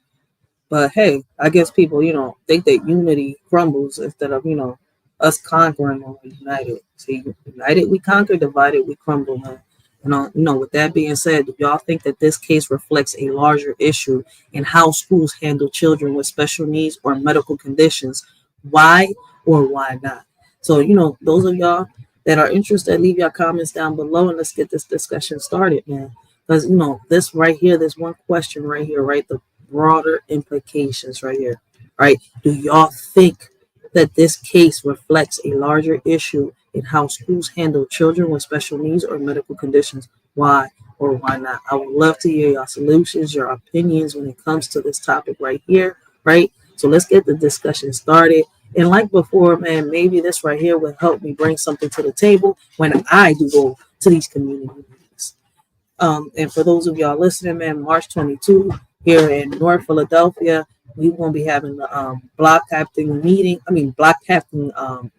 But hey, I guess people, you know, think that unity crumbles instead of, you know, us conquering when we're united. See, united we conquer, divided we crumble, man. You know, with that being said, do y'all think that this case reflects a larger issue in how schools handle children with special needs or medical conditions? Why or why not? So, you know, those of y'all that are interested, leave your comments down below and let's get this discussion started, man. Because, you know, this right here, this one question right here, right? The broader implications right here, right? Do y'all think that this case reflects a larger issue in how schools handle children with special needs or medical conditions? Why or why not? I would love to hear your solutions, your opinions when it comes to this topic right here, right? So let's get the discussion started. And like before, man, maybe this right here will help me bring something to the table when I do go to these community meetings. And for those of y'all listening, man, March 22 here in North Philadelphia, we won't be having the block captain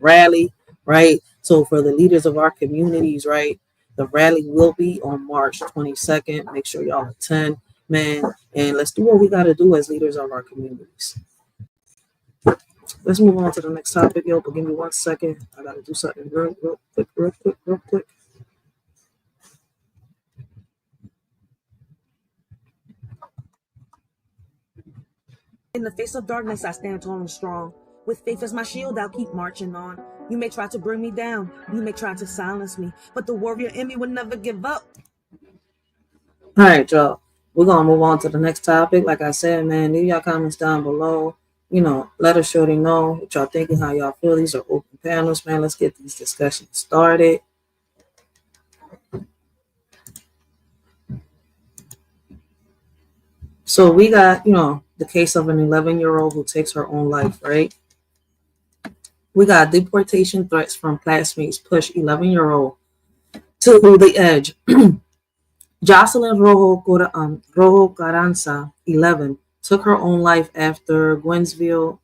rally, right? So for the leaders of our communities, right, the rally will be on March 22nd. Make sure y'all attend, man, and let's do what we got to do as leaders of our communities. Let's move on to the next topic, yo, but give me 1 second. I got to do something real quick. In the face of darkness, I stand tall and strong. With faith as my shield, I'll keep marching on. You may try to bring me down. You may try to silence me. But the warrior in me will never give up. All right, y'all. We're going to move on to the next topic. Like I said, man, leave your comments down below. You know, let us shorty know what y'all thinking, how y'all feel. These are open panels, man. Let's get these discussions started. So we got, you know, the case of an 11-year-old who takes her own life, right? We got deportation threats from classmates push 11-year-old to the edge. Jocelyn Rojo Carranza, 11, took her own life after Gainesville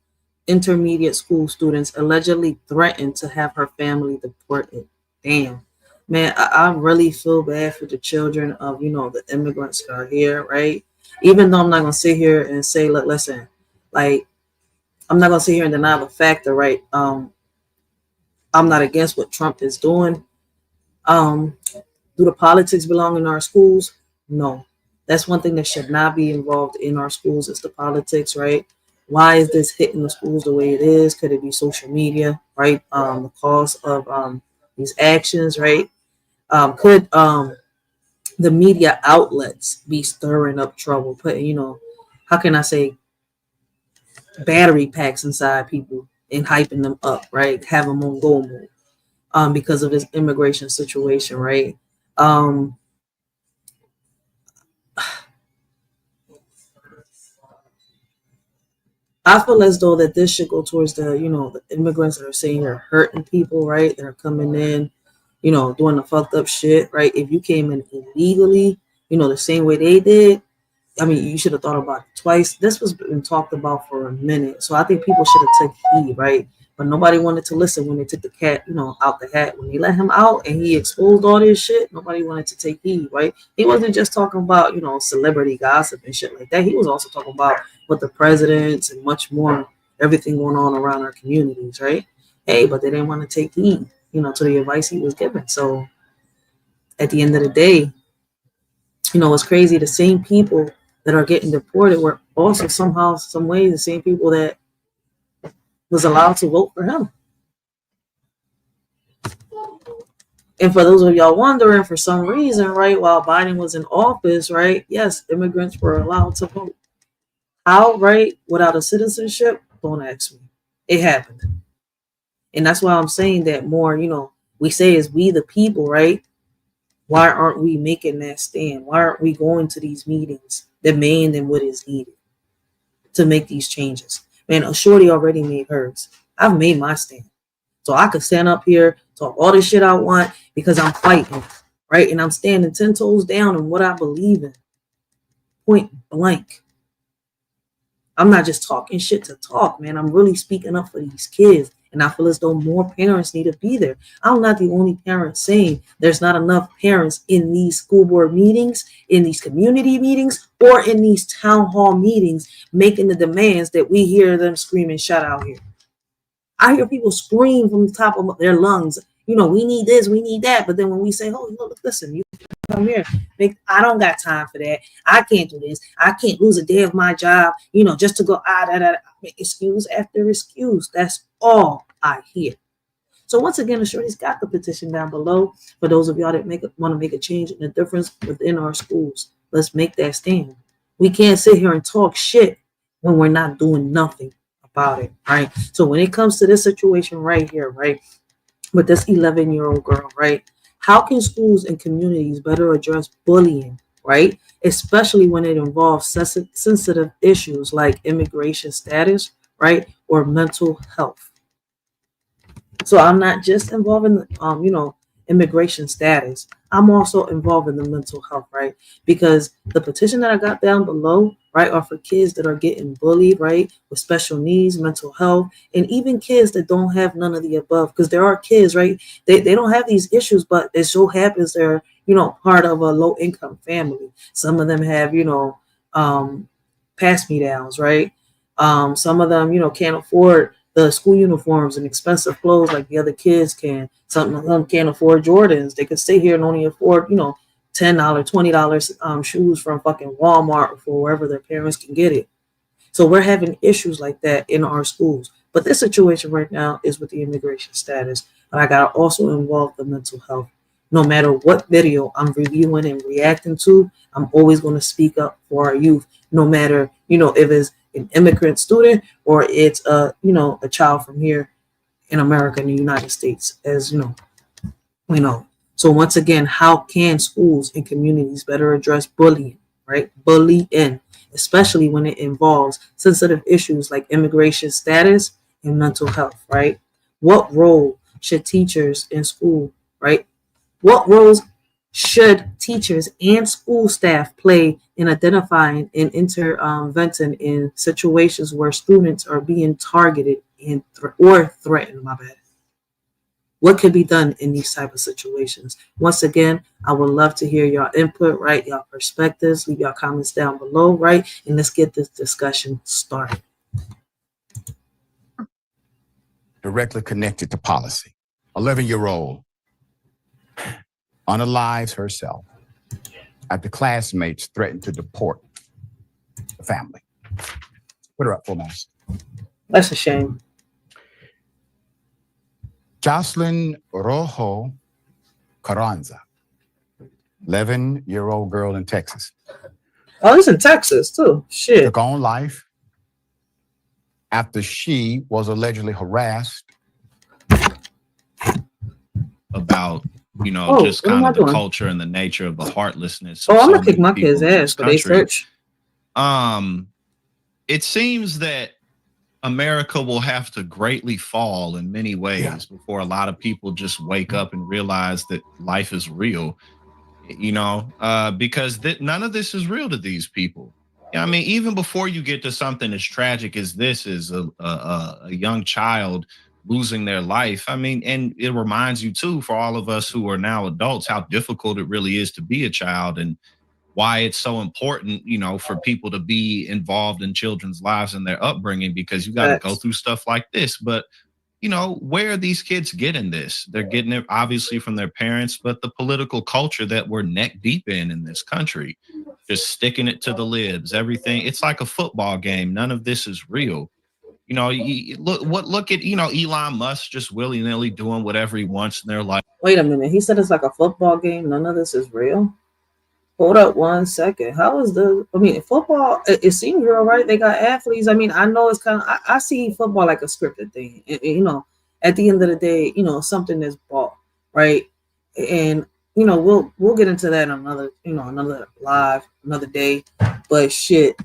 intermediate school students allegedly threatened to have her family deported. Damn. Man, I really feel bad for the children of, you know, the immigrants that are here, right? Even though I'm not going to sit here and say, look, listen, like, I'm not going to sit here and deny the fact that, right, I'm not against what Trump is doing. Do the politics belong in our schools? No. That's one thing that should not be involved in our schools is the politics, right? Why is this hitting the schools the way it is? Could it be social media, right? The cause of these actions, right? Could the media outlets be stirring up trouble? Putting, you know, how can I say, battery packs inside people and hyping them up, right? Have them on go mode, because of this immigration situation, right? I feel as though that this should go towards the, the immigrants that are saying they're hurting people, right? That are coming in, doing the fucked up shit, right? If you came in illegally, the same way they did, I mean, you should have thought about it twice. This was been talked about for a minute. So I think people should have took heed, right? But nobody wanted to listen when they took the cat, out the hat. When they let him out and he exposed all this shit, nobody wanted to take heed, right? He wasn't just talking about, celebrity gossip and shit like that. He was also talking about what the presidents and much more, everything going on around our communities, right? Hey, but they didn't want to take heed, to the advice he was given. So at the end of the day, it's crazy. The same people that are getting deported were also somehow, some way, the same people that was allowed to vote for him. And for those of y'all wondering, for some reason, right, while Biden was in office, right, yes, immigrants were allowed to vote. How, right, without a citizenship? Don't ask me. It happened. And that's why I'm saying that more, we say is we the people, right? Why aren't we making that stand? Why aren't we going to these meetings, demanding what is needed to make these changes? Man, a shorty already made hers. I've made my stand. So I could stand up here, talk all the shit I want because I'm fighting, right? And I'm standing 10 toes down in what I believe in. Point blank. I'm not just talking shit to talk, man. I'm really speaking up for these kids. And I feel as though more parents need to be there. I'm not the only parent saying there's not enough parents in these school board meetings, in these community meetings, or in these town hall meetings making the demands that we hear them scream and shout out here. I hear people scream from the top of their lungs, we need this, we need that. But then when we say, oh, look, listen, you come here. I don't got time for that. I can't do this. I can't lose a day of my job, just to go, excuse after excuse. That's all I hear. So once again, the shorty's got the petition down below for those of y'all that want to make a change and a difference within our schools. Let's make that stand. We can't sit here and talk shit when we're not doing nothing about it, right? So when it comes to this situation right here, right, with this 11-year-old girl, right, how can schools and communities better address bullying, right, especially when it involves sensitive issues like immigration status, right, or mental health? So I'm not just involved in, immigration status. I'm also involved in the mental health, right? Because the petition that I got down below, right, are for kids that are getting bullied, right, with special needs, mental health, and even kids that don't have none of the above. Because there are kids, right, they don't have these issues, but it so happens they're, part of a low income family. Some of them have, pass me downs, right? Some of them, can't afford the school uniforms and expensive clothes like the other kids can. Some of them can't afford Jordans. They can stay here and only afford, $10, $20 shoes from fucking Walmart or wherever their parents can get it. So we're having issues like that in our schools. But this situation right now is with the immigration status. But I got to also involve the mental health. No matter what video I'm reviewing and reacting to, I'm always going to speak up for our youth. No matter, if it's an immigrant student or it's a child from here in America, in the United States, as we know. So once again, how can schools and communities better address bullying, right? Bullying, especially when it involves sensitive issues like immigration status and mental health, right? What role should teachers in school, right? What roles should teachers and school staff play in identifying and interventing in situations where students are being targeted or threatened? My bad. What could be done in these type of situations? Once again, I would love to hear your input, right? Your perspectives, leave your comments down below, right? And let's get this discussion started. Directly connected to policy. 11-year-old unalives herself after classmates threatened to deport the family. Put her up for us. That's a shame. Jocelyn Rojo Carranza, 11-year-old girl in Texas. Oh, it's in Texas too. Shit. Took on life after she was allegedly harassed. About, just kind of the culture and the nature of the heartlessness. Oh, I'm gonna kick my kids' ass for they search. It seems that America will have to greatly fall in many ways before a lot of people just wake up and realize that life is real, because none of this is real to these people. I mean, even before you get to something as tragic as this is a young child losing their life. I mean, and it reminds you too, for all of us who are now adults, how difficult it really is to be a child and why it's so important, for people to be involved in children's lives and their upbringing, because you got to go through stuff like this. But, where are these kids getting this? They're getting it obviously from their parents, but the political culture that we're neck deep in this country, just sticking it to the libs, everything. It's like a football game. None of this is real. Look at, Elon Musk just willy-nilly doing whatever he wants in their life. Wait a minute. He said it's like a football game. None of this is real. Hold up 1 second. How is football, it seems real, right? They got athletes. I mean, I know it's kind of, I see football like a scripted thing. And, at the end of the day, something that's bought, right? And, we'll get into that another live, another day. But shit,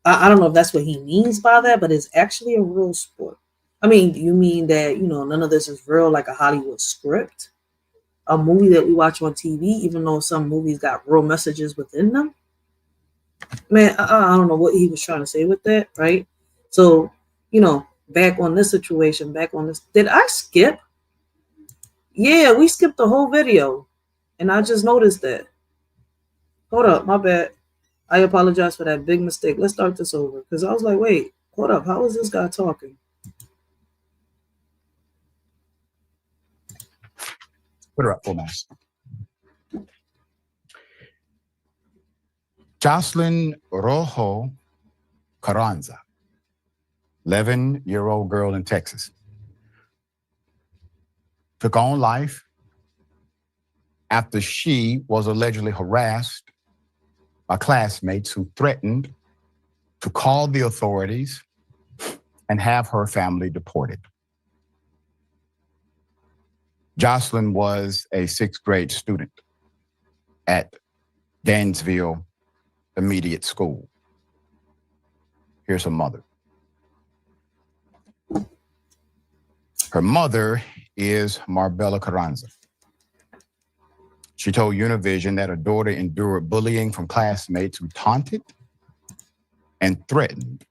I don't know if that's what he means by that, but it's actually a real sport. I mean, do you mean that, none of this is real, like a Hollywood script? A movie that we watch on TV, even though some movies got real messages within them? Man, I don't know what he was trying to say with that, right? So, back on this situation, did I skip? Yeah, we skipped the whole video. And I just noticed that. Hold up, my bad. I apologize for that big mistake. Let's start this over. Because I was like, wait, hold up. How is this guy talking? Put her up, full mask. Jocelyn Rojo Carranza, 11-year-old girl in Texas, took on life after she was allegedly harassed by classmates who threatened to call the authorities and have her family deported. Jocelyn was a 6th grade student at Gainesville Immediate School. Here's her mother. Her mother is Marbella Carranza. She told Univision that her daughter endured bullying from classmates who taunted and threatened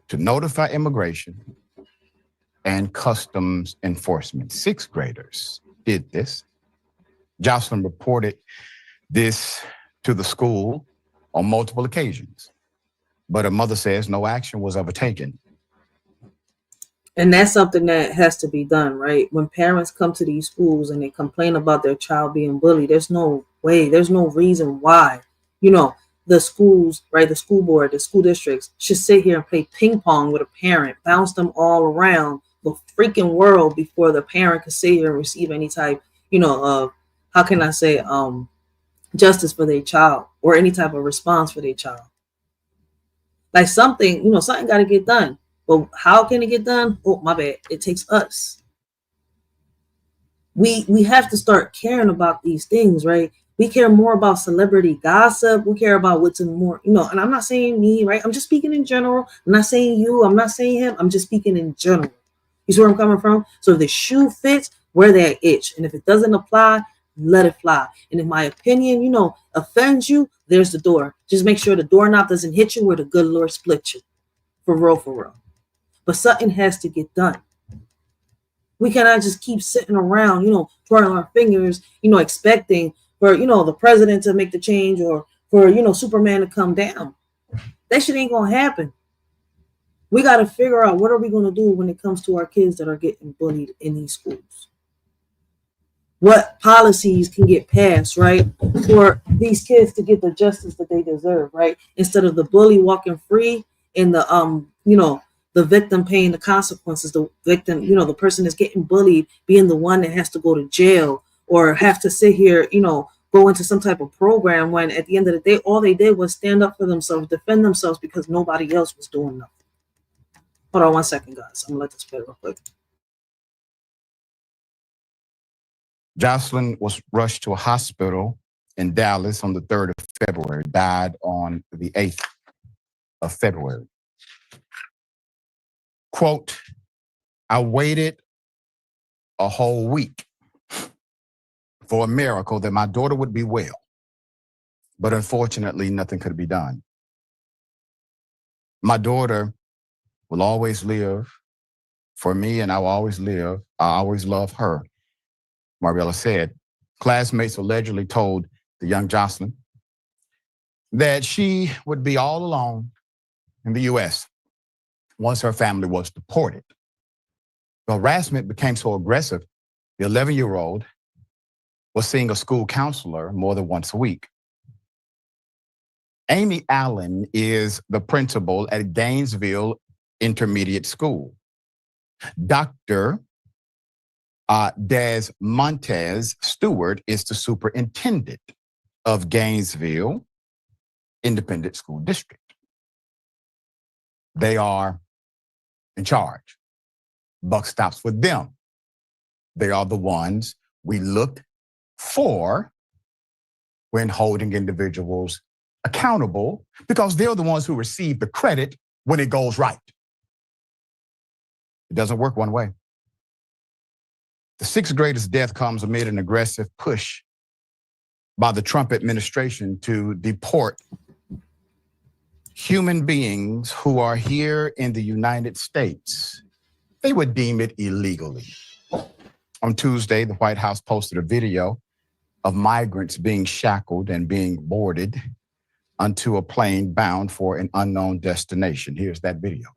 to notify immigration and customs enforcement. 6th graders did this. Jocelyn reported this to the school on multiple occasions, but her mother says no action was ever taken. And that's something that has to be done, right? When parents come to these schools and they complain about their child being bullied, there's no way, there's no reason why, the schools, right, the school board, the school districts should sit here and play ping pong with a parent, bounce them all around the freaking world before the parent could sit here and receive any type, of, how can I say, justice for their child or any type of response for their child. Like something, something got to get done. But how can it get done? Oh, my bad. It takes us. We have to start caring about these things, right? We care more about celebrity gossip. We care about what's in more, and I'm not saying me, right? I'm just speaking in general. I'm not saying you. I'm not saying him. I'm just speaking in general. You see where I'm coming from? So if the shoe fits, wear that itch. And if it doesn't apply, let it fly. And if my opinion, offends you, there's the door. Just make sure the doorknob doesn't hit you where the good Lord split you. For real, for real. But something has to get done. We cannot just keep sitting around, twirling our fingers, expecting for, the president to make the change or for, Superman to come down. That shit ain't going to happen. We got to figure out what are we going to do when it comes to our kids that are getting bullied in these schools. What policies can get passed, right, for these kids to get the justice that they deserve, right? Instead of the bully walking free and the victim paying the consequences, the victim, the person that's getting bullied being the one that has to go to jail or have to sit here, go into some type of program when at the end of the day, all they did was stand up for themselves, defend themselves because nobody else was doing nothing. Hold on 1 second, guys. I'm gonna let this play real quick. Jocelyn was rushed to a hospital in Dallas on the 3rd of February, died on the 8th of February. Quote, I waited a whole week for a miracle that my daughter would be well. But unfortunately, nothing could be done. My daughter will always live for me, and I will always live. I always love her, Mariella said. Classmates allegedly told the young Jocelyn that she would be all alone in the U.S. once her family was deported. The harassment became so aggressive, the 11-year-old was seeing a school counselor more than once a week. Amy Allen is the principal at Gainesville Intermediate School. Dr. Des Montez Stewart is the superintendent of Gainesville Independent School District. They are in charge. Buck stops with them. They are the ones we look for when holding individuals accountable, because they're the ones who receive the credit when it goes right. It doesn't work one way. The 6th grader's death comes amid an aggressive push by the Trump administration to deport human beings who are here in the United States. They would deem it illegally. On Tuesday, the White House posted a video of migrants being shackled and being boarded onto a plane bound for an unknown destination. Here's that video.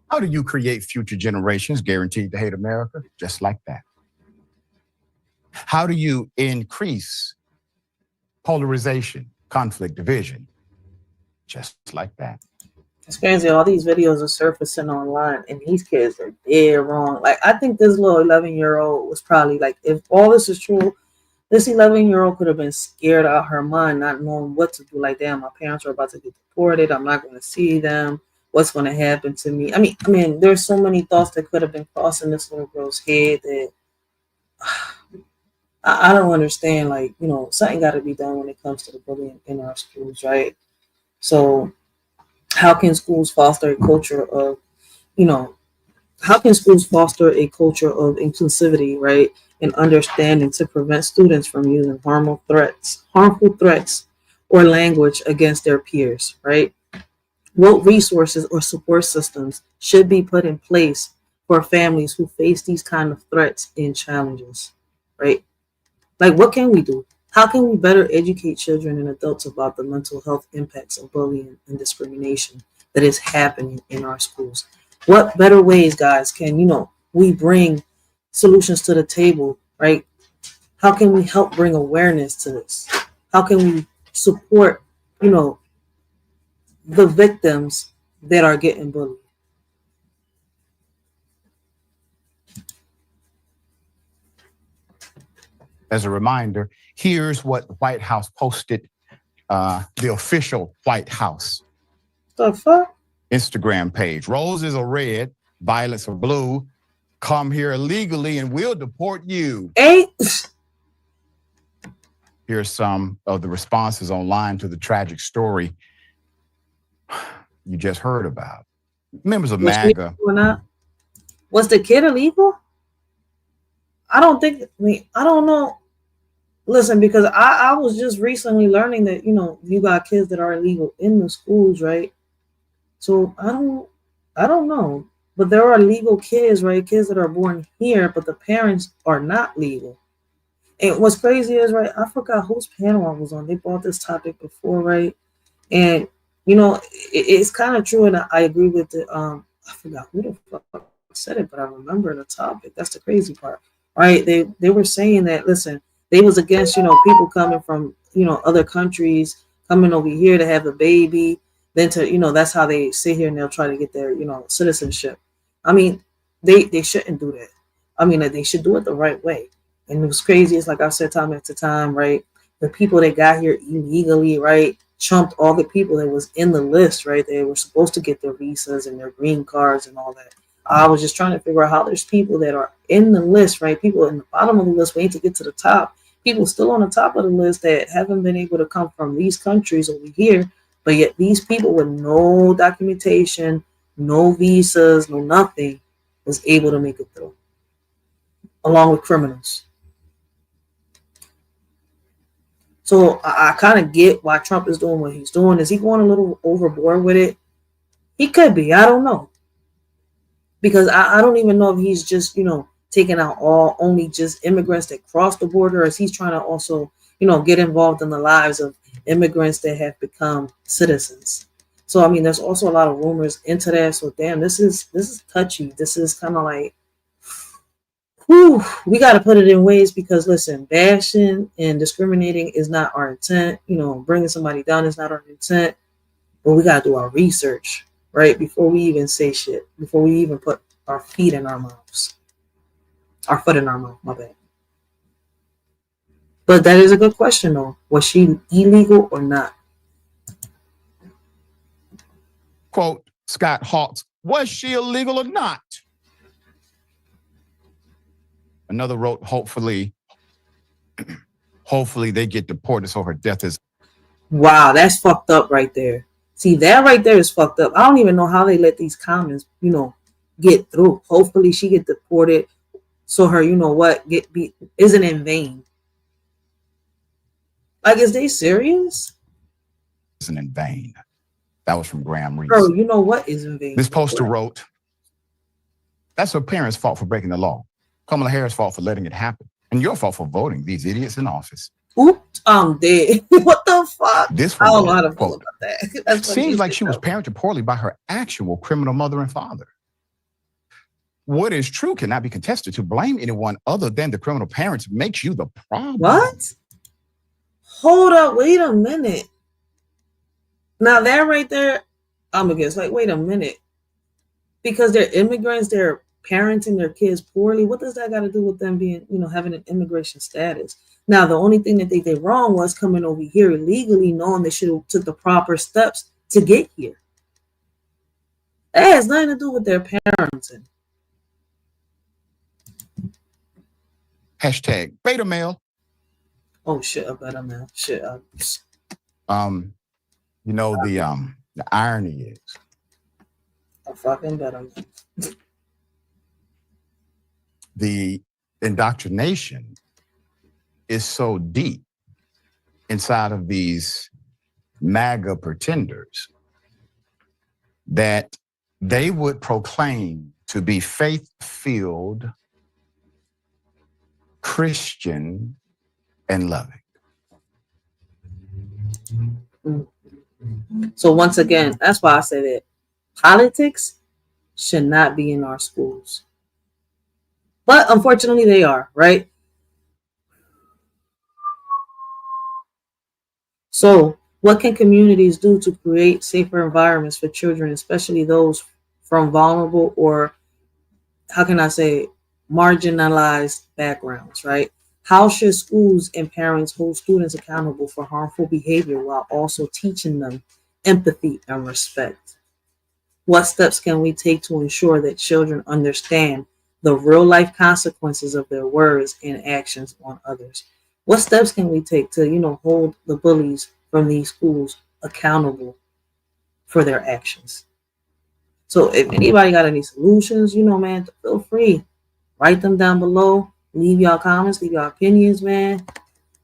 How do you create future generations guaranteed to hate America? Just like that. How do you increase polarization, conflict, division? Just like that. It's crazy. All these videos are surfacing online, and these kids are dead wrong. Like, I think this little 11-year-old was probably like, if all this is true, this 11-year-old could have been scared out of her mind, not knowing what to do. Like, damn, my parents are about to get deported. I'm not going to see them. What's going to happen to me? I mean, there's so many thoughts that could have been crossing this little girl's head that I don't understand. Like, something got to be done when it comes to the bullying in our schools, right? So how can schools foster a culture of, how can schools foster a culture of inclusivity, right, and understanding to prevent students from using harmful threats or language against their peers, right? What resources or support systems should be put in place for families who face these kind of threats and challenges, right? Like, what can we do? How can we better educate children and adults about the mental health impacts of bullying and discrimination that is happening in our schools? What better ways, guys, can, we bring solutions to the table, right? How can we help bring awareness to this? How can we support, the victims that are getting bullied? As a reminder, here's what the White House posted, the official White House the fuck? Instagram page. Roses are red, violets are blue. Come here illegally and we'll deport you. Here's some of the responses online to the tragic story you just heard about. Members of MAGA. Was the kid illegal? I don't know. Listen, because I was just recently learning that, you got kids that are illegal in the schools, right? So I don't know. But there are legal kids, right? Kids that are born here, but the parents are not legal. And what's crazy is, right, I forgot whose panel I was on. They brought this topic before, right? And, it's kind of true, and I agree with it. I forgot who the fuck said it, but I remember the topic. That's the crazy part, right? They were saying that, listen, they was against, people coming from, other countries, coming over here to have a baby, then to, that's how they sit here and they'll try to get their, citizenship. I mean, they shouldn't do that. I mean, they should do it the right way. And it was crazy. It's like I've said time after time, right? The people that got here illegally, right, trumped all the people that was in the list, right? They were supposed to get their visas and their green cards and all that. I was just trying to figure out how there's people that are in the list, right? People in the bottom of the list waiting to get to the top. People still on the top of the list that haven't been able to come from these countries over here. But yet these people with no documentation, no visas, no nothing, was able to make it through, along with criminals. So I kind of get why Trump is doing what he's doing. Is he going a little overboard with it? He could be. I don't know. Because I don't even know if he's just, taking out only just immigrants that cross the border, or is he's trying to also, get involved in the lives of immigrants that have become citizens. So, I mean, there's also a lot of rumors into that. So, damn, this is touchy. This is kind of like, whew, we got to put it in ways because, listen, bashing and discriminating is not our intent. Bringing somebody down is not our intent. But we got to do our research, right? Before we even say shit. Before we even put our feet in our mouths. Our foot in our mouth, my bad. But that is a good question, though. Was she illegal or not? Quote, Scott Hawks, was she illegal or not? Another wrote, hopefully they get deported so her death is. Wow, that's fucked up right there. See, that right there is fucked up. I don't even know how they let these comments, get through. Hopefully she get deported so her, isn't in vain. Like, is they serious? Isn't in vain. That was from Graham Reese. Bro, you know what is in vain? This poster wrote, that's her parents' fault for breaking the law. Kamala Harris' fault for letting it happen. And your fault for voting these idiots in office. Oops, I'm dead. What the fuck? This I don't know how to feel about that. Seems like she was parented poorly by her actual criminal mother and father. What is true cannot be contested. To blame anyone other than the criminal parents makes you the problem. What? Hold up, wait a minute. Now that right there, I'm against. Like, wait a minute. Because they're immigrants, they're parenting their kids poorly. What does that got to do with them being, having an immigration status? Now, the only thing that they did wrong was coming over here illegally, knowing they should have took the proper steps to get here. That has nothing to do with their parenting. Hashtag beta male. Oh shit, a beta male. Shit. The irony is A fucking beta male. The indoctrination is so deep inside of these MAGA pretenders that they would proclaim to be faith-filled, Christian, and loving. So once again, that's why I say that politics should not be in our schools. But unfortunately they are, right? So what can communities do to create safer environments for children, especially those from vulnerable or, how can I say, marginalized backgrounds, right? How should schools and parents hold students accountable for harmful behavior while also teaching them empathy and respect? What steps can we take to ensure that children understand the real life consequences of their words and actions on others? What steps can we take to, hold the bullies from these schools accountable for their actions? So if anybody got any solutions, man, feel free. Write them down below. Leave y'all comments, leave y'all opinions, man.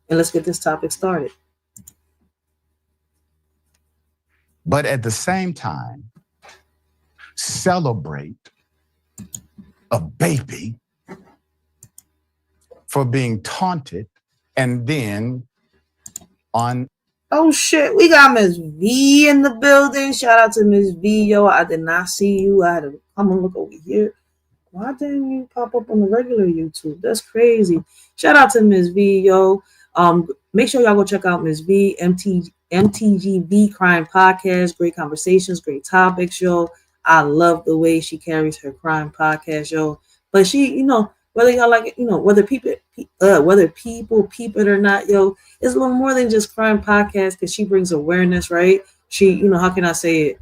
And let's get this topic started. But at the same time, celebrate a baby for being taunted and then on. Oh shit, we got Miss V in the building. Shout out to Miss V, yo. I did not see you. I had to come and look over here. Why didn't you pop up on the regular YouTube? That's crazy. Shout out to Miss V, yo. Make sure y'all go check out Miss V, MTGV Crime Podcast. Great conversations, great topics, yo. I love the way she carries her crime podcast, yo. But she, you know, whether y'all like it, you know, whether people peep it or not, yo, it's a little more than just crime podcast because she brings awareness, right? She, you know, how can I say it?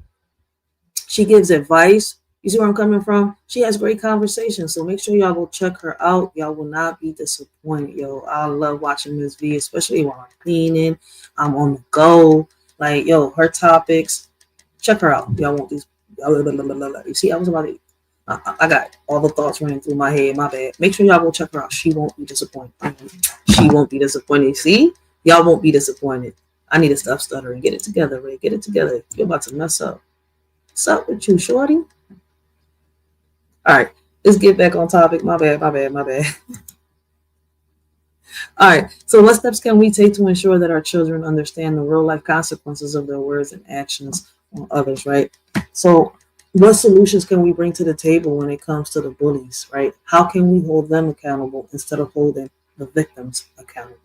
She gives advice. You see where I'm coming from? She has great conversations. So make sure y'all go check her out. Y'all will not be disappointed, yo. I love watching Miss V, especially while I'm cleaning. I'm on the go. Like, yo, her topics. Check her out. Y'all want these. You see, I was about to. I got all the thoughts running through my head. My bad. Make sure y'all go check her out. She won't be disappointed. She won't be disappointed. See? Y'all won't be disappointed. I need to stop stuttering. Get it together, Ray. Get it together. You're about to mess up. What's up with you, shorty? All right. Let's get back on topic. My bad. All right. So what steps can we take to ensure that our children understand the real life consequences of their words and actions on others, right? So what solutions can we bring to the table when it comes to the bullies, right? How can we hold them accountable instead of holding the victims accountable?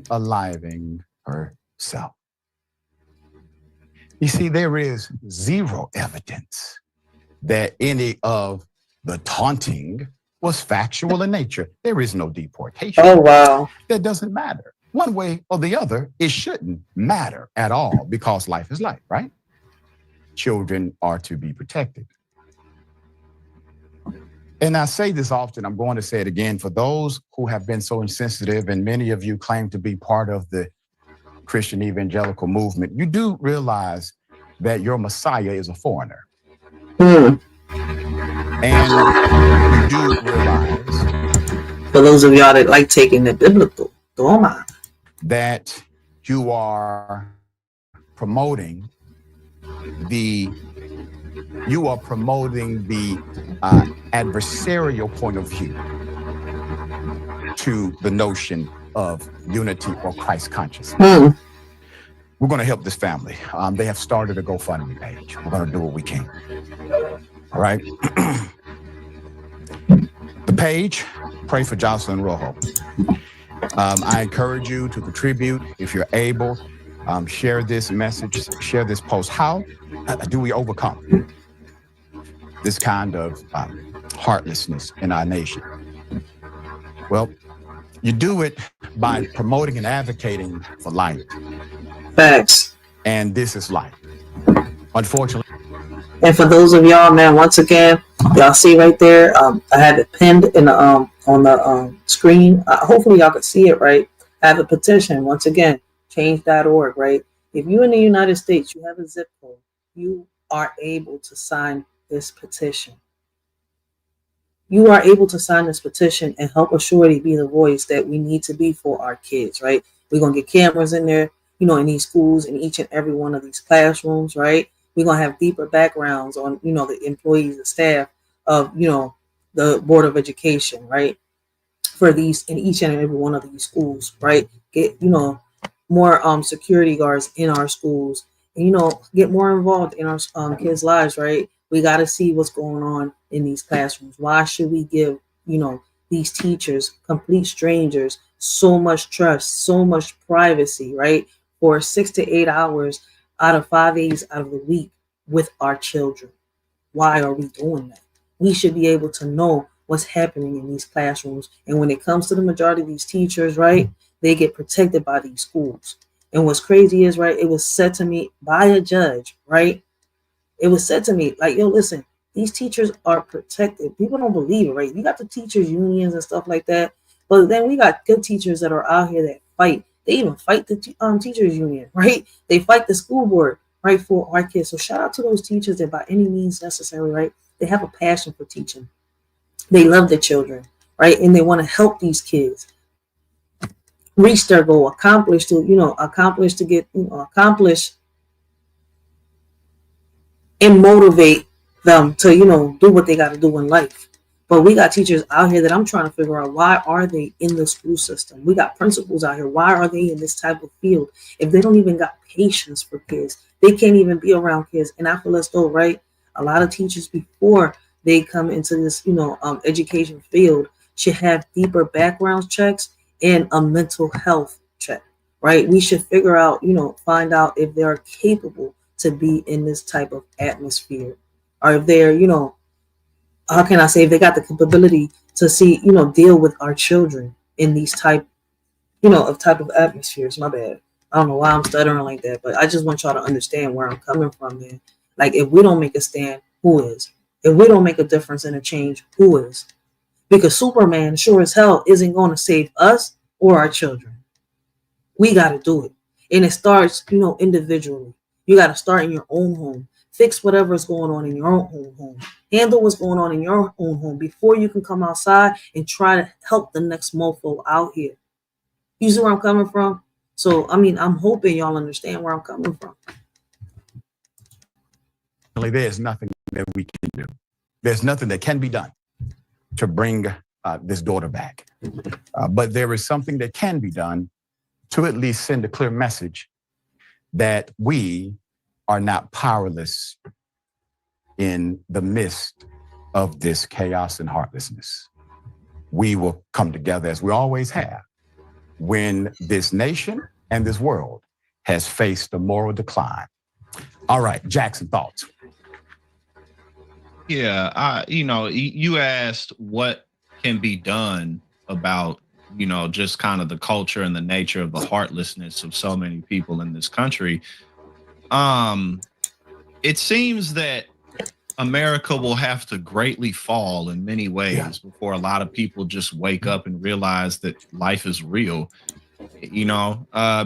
Aliving herself. You see, there is zero evidence that any of the taunting was factual in nature. There is no deportation. Oh, wow. That doesn't matter. One way or the other, it shouldn't matter at all because life is life, right? Children are to be protected. And I say this often, I'm going to say it again, for those who have been so insensitive, and many of you claim to be part of the Christian evangelical movement, you do realize that your Messiah is a foreigner. And you do realize, for those of y'all that like taking the biblical, that you are promoting the adversarial point of view to the notion of unity or Christ consciousness. We're going to help this family. They have started a GoFundMe page. We're going to do what we can. All right. The page, Pray for Jocelyn Rojo. I encourage you to contribute if you're able. Share this message, share this post. How do we overcome this kind of heartlessness in our nation? Well, you do it by promoting and advocating for light. Facts. And this is light. Unfortunately. And for those of y'all, man, once again, y'all see right there, I have it pinned in the on the screen. Hopefully y'all can see it, right? I have a petition. Once again, change.org, right? If you in the United States, you have a zip code, you are able to sign this petition. You are able to sign this petition and help a shorty be the voice that we need to be for our kids, right? We're going to get cameras in there, you know, in these schools, in each and every one of these classrooms, right? We're going to have deeper backgrounds on, you know, the employees and staff of, you know, the Board of Education, right? For these, in each and every one of these schools, right? Get, you know, more security guards in our schools, and, you know, get more involved in our kids' lives, right? We got to see what's going on in these classrooms. Why should we give, you know, these teachers, complete strangers, so much trust, so much privacy, right? For 6 to 8 hours out of 5 days out of the week with our children. Why are we doing that? We should be able to know what's happening in these classrooms. And when it comes to the majority of these teachers, right, they get protected by these schools. And what's crazy is, right, it was said to me by a judge, right? It was said to me, like, yo, listen, these teachers are protected. People don't believe it, right? You got the teachers unions and stuff like that. But then we got good teachers that are out here that fight. They even fight the teachers union, right? They fight the school board, right, for our kids. So shout out to those teachers that by any means necessary, right, they have a passion for teaching. They love the children, right? And they want to help these kids reach their goal, accomplish to get, accomplish and motivate them to, do what they got to do in life. But we got teachers out here that I'm trying to figure out, why are they in the school system? We got principals out here. Why are they in this type of field? If they don't even got patience for kids, they can't even be around kids. And I feel as though, right, a lot of teachers before they come into this, education field should have deeper background checks and a mental health check, right? We should figure out, find out if they are capable to be in this type of atmosphere, or if they're, how can I say, if they got the capability to see, deal with our children in these type of atmospheres. My bad. I don't know why I'm stuttering like that, but I just want y'all to understand where I'm coming from, man. Like, if we don't make a stand, who is? If we don't make a difference and a change, who is? Because Superman, sure as hell, isn't going to save us or our children. We got to do it. And it starts, individually. You got to start in your own home. Fix whatever is going on in your own home. Handle what's going on in your own home before you can come outside and try to help the next mofo out here. You see where I'm coming from? So, I'm hoping y'all understand where I'm coming from. There's nothing that we can do. There's nothing that can be done to bring this daughter back. But there is something that can be done to at least send a clear message that we are not powerless in the midst of this chaos and heartlessness. We will come together as we always have when this nation and this world has faced a moral decline. All right, Jackson, thoughts? Yeah, you asked what can be done about, just kind of the culture and the nature of the heartlessness of so many people in this country. It seems that America will have to greatly fall in many ways before a lot of people just wake up and realize that life is real,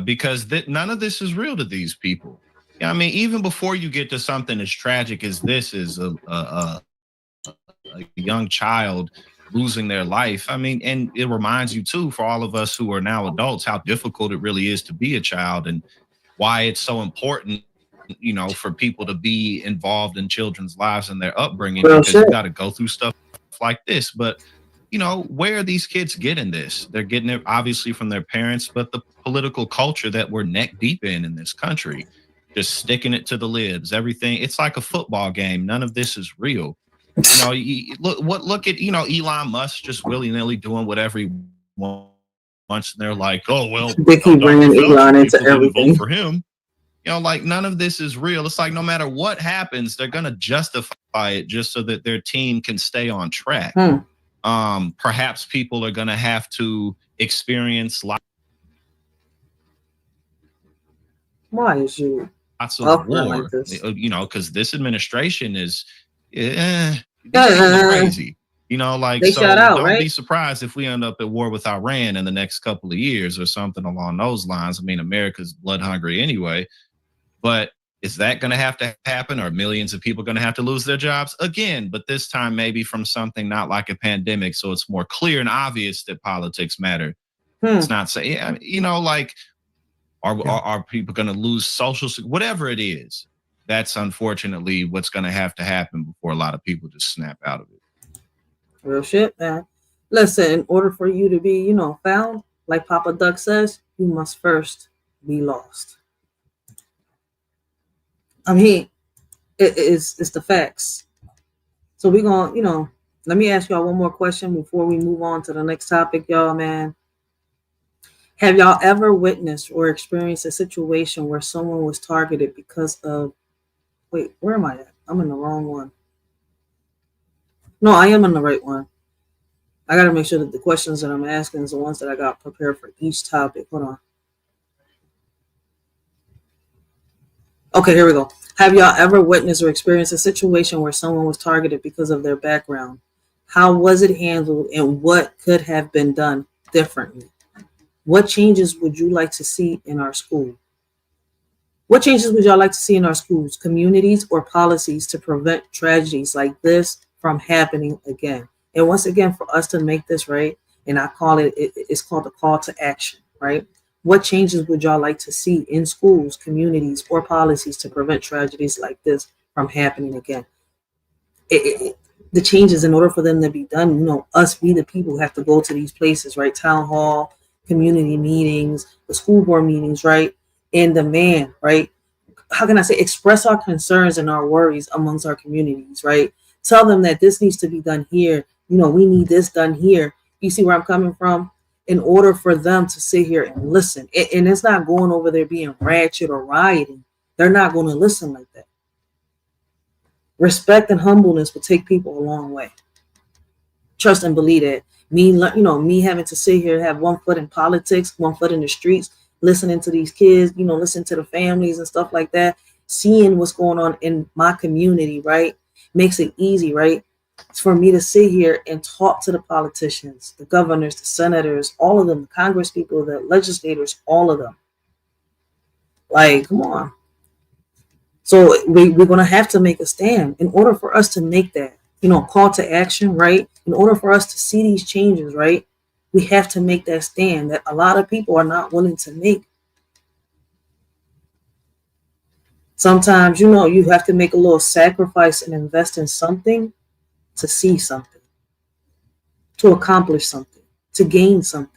because none of this is real to these people. I mean, even before you get to something as tragic as this is a young child losing their life. I mean, and it reminds you too, for all of us who are now adults, how difficult it really is to be a child and why it's so important, for people to be involved in children's lives and their upbringing, because you got to go through stuff like this. But, where are these kids getting this? They're getting it obviously from their parents, but the political culture that we're neck deep in this country, just sticking it to the libs, everything. It's like a football game. None of this is real. Look at Elon Musk just willy-nilly doing whatever he wants, and they're like, oh well, They keep bringing Elon into everything. Vote for him. None of this is real. It's like no matter what happens, they're gonna justify it just so that their team can stay on track. Perhaps people are gonna have to experience Why is you lots of war, like this? because this administration is crazy. They shut out, don't right? be surprised if we end up at war with Iran in the next couple of years or something along those lines. I mean, America's blood hungry anyway, but is that going to have to happen? Or millions of people going to have to lose their jobs again? But this time, maybe from something not like a pandemic, so it's more clear and obvious that politics matter. It's not saying, are people going to lose social, whatever it is? That's unfortunately what's going to happen before a lot of people just snap out of it. Real shit, man. Listen, in order for you to be, found, like Papa Duck says, you must first be lost. I mean, it's the facts. So we're going to, let me ask y'all one more question before we move on to the next topic, y'all, man. Have y'all ever witnessed or experienced a situation where someone was targeted because of, wait, where am I at? I'm in the wrong one. No, I am in the right one. I got to make sure that the questions that I'm asking is the ones that I got prepared for each topic. Hold on. Okay, here we go. Have y'all ever witnessed or experienced a situation where someone was targeted because of their background? How was it handled and what could have been done differently? What changes would you like to see in our school? What changes would y'all like to see in our schools, communities, or policies to prevent tragedies like this from happening again? And once again, for us to make this right, and I call it's called a call to action, right? What changes would y'all like to see in schools, communities, or policies to prevent tragedies like this from happening again. The changes, in order for them to be done, you know, we the people have to go to these places, right? Town hall, community meetings, the school board meetings, right? And demand, right? How can I say, express our concerns and our worries amongst our communities, right? Tell them that this needs to be done here. You know, we need this done here. You see where I'm coming from? In order for them to sit here and listen. And it's not going over there being ratchet or rioting. They're not going to listen like that. Respect and humbleness will take people a long way. Trust and believe that. Me having to sit here, have one foot in politics, one foot in the streets, listening to these kids, you know, listening to the families and stuff like that, seeing what's going on in my community, right, makes it easy, right? It's for me to sit here and talk to the politicians, the governors, the senators, all of them, the Congress people, the legislators, all of them. Like, come on. So we're going to have to make a stand in order for us to make that, you know, call to action, right? In order for us to see these changes, right? We have to make that stand that a lot of people are not willing to make. Sometimes, you know, you have to make a little sacrifice and invest in something to see something, to accomplish something, to gain something.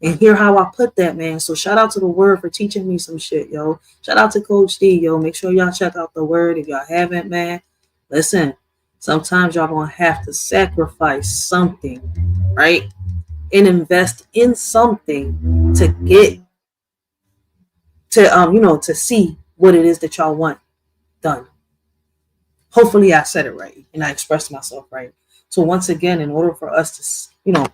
And hear how I put that, man. So shout out to the Word for teaching me some shit, yo. Shout out to Coach D, yo. Make sure y'all check out the Word if y'all haven't, man. Listen, sometimes y'all gonna have to sacrifice something, right? And invest in something to get to see what it is that y'all want done. Hopefully I said it right and I expressed myself right. So once again, in order for us to,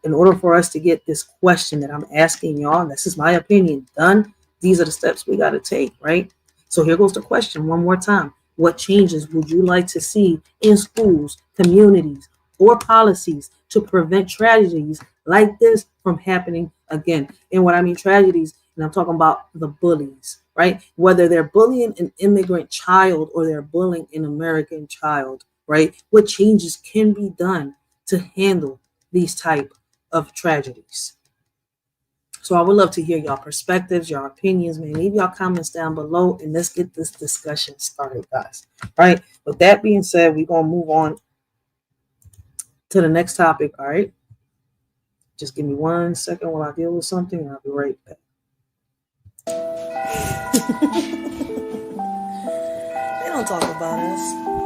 in order for us to get this question that I'm asking y'all, this is my opinion, done, these are the steps we got to take, right? So here goes the question one more time. What changes would you like to see in schools, communities, or policies to prevent tragedies like this from happening again? And what I mean tragedies, and I'm talking about the bullies, right? Whether they're bullying an immigrant child or they're bullying an American child, right? What changes can be done to handle these type of tragedies? So I would love to hear y'all perspectives, y'all opinions, man. Leave y'all comments down below and let's get this discussion started, guys. All right. With that being said, we're going to move on to the next topic. All right. Just give me 1 second while I deal with something and I'll be right back. They don't talk about us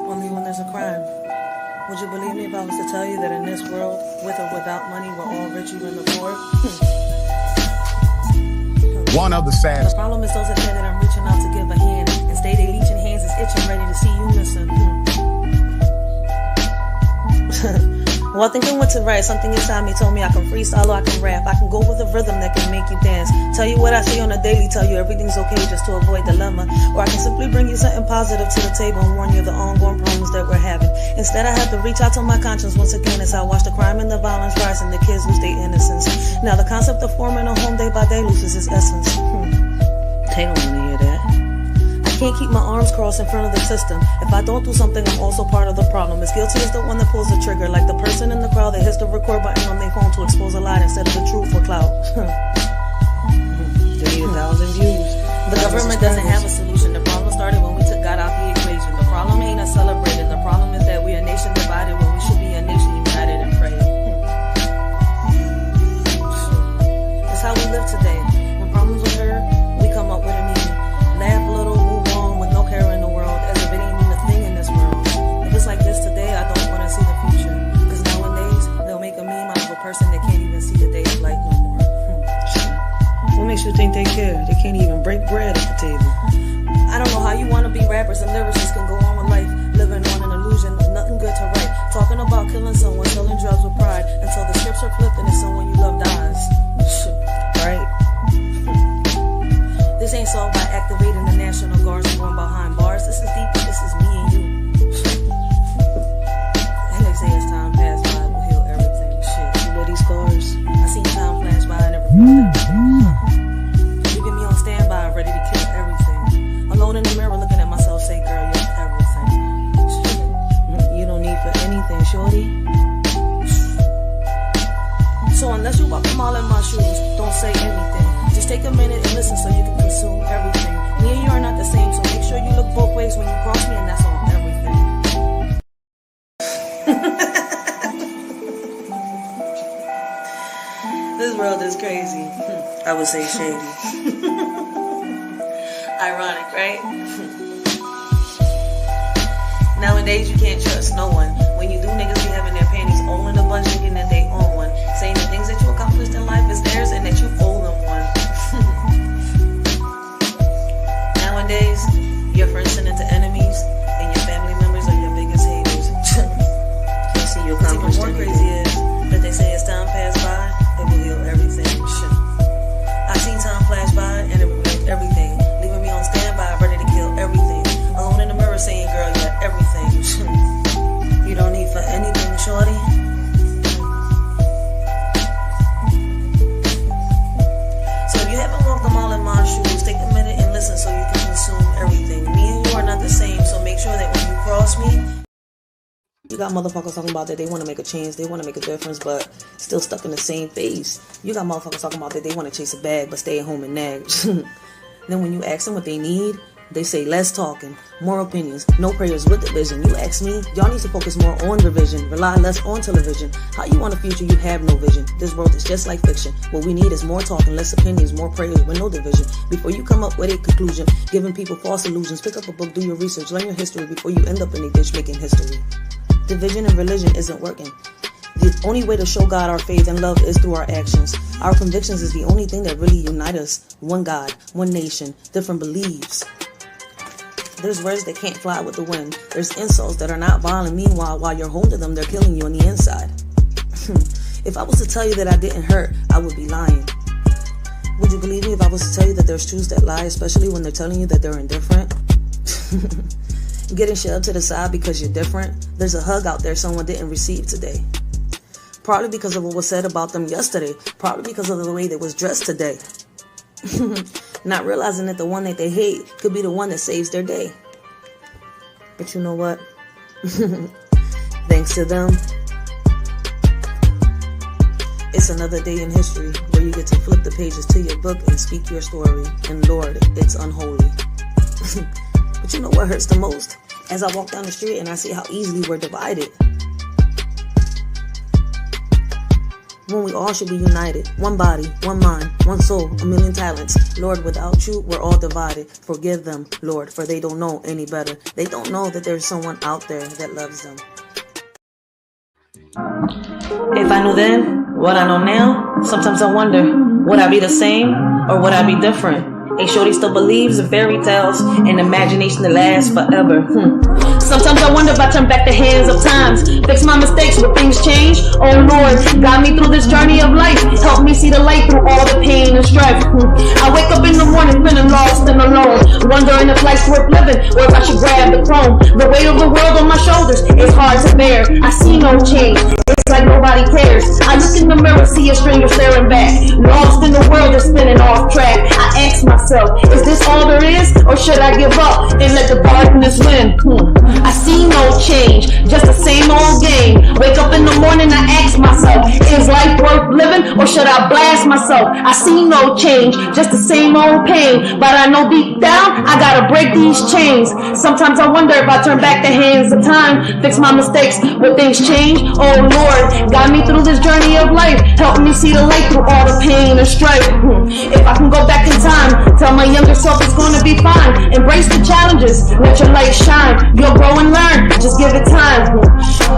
only when there's a crime. Would you believe me if I was to tell you that in this world, with or without money, we're all rich even the poor? One of the saddest. The problem is those that say that I'm reaching out to give a hand and stay they leeching hands is itching, ready to see you missing. Well, I think I went to write. Something inside me told me I can freestyle or I can rap. I can go with a rhythm that can make you dance. Tell you what I see on a daily, tell you everything's okay just to avoid dilemma. Or I can simply bring you something positive to the table and warn you of the ongoing problems that we're having. Instead, I have to reach out to my conscience once again as I watch the crime and the violence rise and the kids lose their innocence. Now the concept of forming a home day by day loses its essence. They don't want to hear that. Can't keep my arms crossed in front of the system. If I don't do something, I'm also part of the problem. As guilty as the one that pulls the trigger, like the person in the crowd that hits the record button on their phone to expose a lie instead of the truth for clout. They need 1,000 views. The government doesn't have a solution. The problem started when we took God out the equation. The problem ain't us celebrating. The problem is that we're a nation divided when we should be a nation united and praying. That's how we live today. When problems occur, we come up with a meaning. Laugh a little, care in the world as if it ain't even a thing in this world. If it's like this today, I don't want to see the future. Because nowadays, they'll make a meme out of a person that can't even see the day of light no more. What makes you think they care? They can't even break bread at the table. I don't know how you want to be rappers and lyricists can go on with life, living on an illusion with nothing good to write. Talking about killing someone, selling drugs with pride, until the scripts are flipped and it's someone you love dies. Right? This ain't solved by activating the National Guards and going behind bars. This is deeper. This is me and you. And they say as time pass by, we'll heal everything. Shit, you wear these scars. I seen time flash by and never feel everything. You get me on standby, ready to kill everything. Alone in the mirror, looking at myself, say, girl, you're everything. You don't need for anything, shorty. So unless you walk a mile in my shoes, don't say anything. Just take a minute and listen so you can consume everything. Me and you are not the same, so make sure you look both ways when you cross me, and that's on everything. This world is crazy. I would say shady. Ironic, right? Nowadays, you can't trust no one. When you do, niggas be having their panties all in a bunch, thinking that they own one. Saying the things that you accomplished in life is theirs and that you owe them one. Nowadays, your friends turn into enemies, and your family members are your biggest haters. Can't see you accomplish more crazy is that they say as time pass by, it will heal everything. I seen time flash by and it revealed everything, leaving me on standby, ready to kill everything. Alone in the mirror saying, girl, you're everything. You don't need for anything, shorty. So if you haven't walked them all in my shoes, take a minute and listen so you can consume everything. Me and you are not the same, so make sure that when you cross me, you got motherfuckers talking about that they want to make a change, they want to make a difference, but still stuck in the same phase. You got motherfuckers talking about that they want to chase a bag, but stay at home and nag. Then when you ask them what they need, they say less talking, more opinions, no prayers with division. You ask me, y'all need to focus more on revision, rely less on television. How you want a future you have no vision? This world is just like fiction. What we need is more talking, less opinions, more prayers with no division. Before you come up with a conclusion, giving people false illusions, pick up a book, do your research, learn your history before you end up in a ditch making history. Division and religion isn't working. The only way to show God our faith and love is through our actions. Our convictions is the only thing that really unite us. One God, one nation, different beliefs. There's words that can't fly with the wind. There's insults that are not violent. Meanwhile, while you're home to them, they're killing you on the inside. If I was to tell you that I didn't hurt, I would be lying. Would you believe me if I was to tell you that there's truths that lie, especially when they're telling you that they're indifferent? Getting shoved to the side because you're different. There's a hug out there someone didn't receive today. Probably because of what was said about them yesterday. Probably because of the way they was dressed today. Not realizing that the one that they hate could be the one that saves their day. But you know what? Thanks to them, it's another day in history where you get to flip the pages to your book and speak your story. And Lord, it's unholy. But you know what hurts the most? As I walk down the street and I see how easily we're divided. When we all should be united. One body, one mind, one soul, a million talents. Lord, without you, we're all divided. Forgive them, Lord, for they don't know any better. They don't know that there's someone out there that loves them. If I knew then what I know now, sometimes I wonder, would I be the same or would I be different? A shorty still believes in fairy tales and imagination that lasts forever. Sometimes I wonder if I turn back the hands of times, fix my mistakes, will things change? Oh Lord, guide me through this journey of life, help me see the light through all the pain and strife. I wake up in the morning feeling lost and alone, wondering if life's worth living or if I should grab the throne. The weight of the world on my shoulders is hard to bear. I see no change. It's like nobody cares. I look in the mirror, see a stranger staring back, lost in the world that's spinning off track. I ask myself, is this all there is, or should I give up and let the darkness win? I see no change, just the same old game. Wake up in the morning, I ask myself, is life worth living, or should I blast myself? I see no change, just the same old pain, but I know deep down I gotta break these chains. Sometimes I wonder if I turn back the hands of time, fix my mistakes, will things change? Oh Lord, guide me through this journey of life, help me see the light through all the pain and strife. If I can go back in time, tell my younger self it's gonna be fine. Embrace the challenges, let your light shine. You'll grow and learn, just give it time.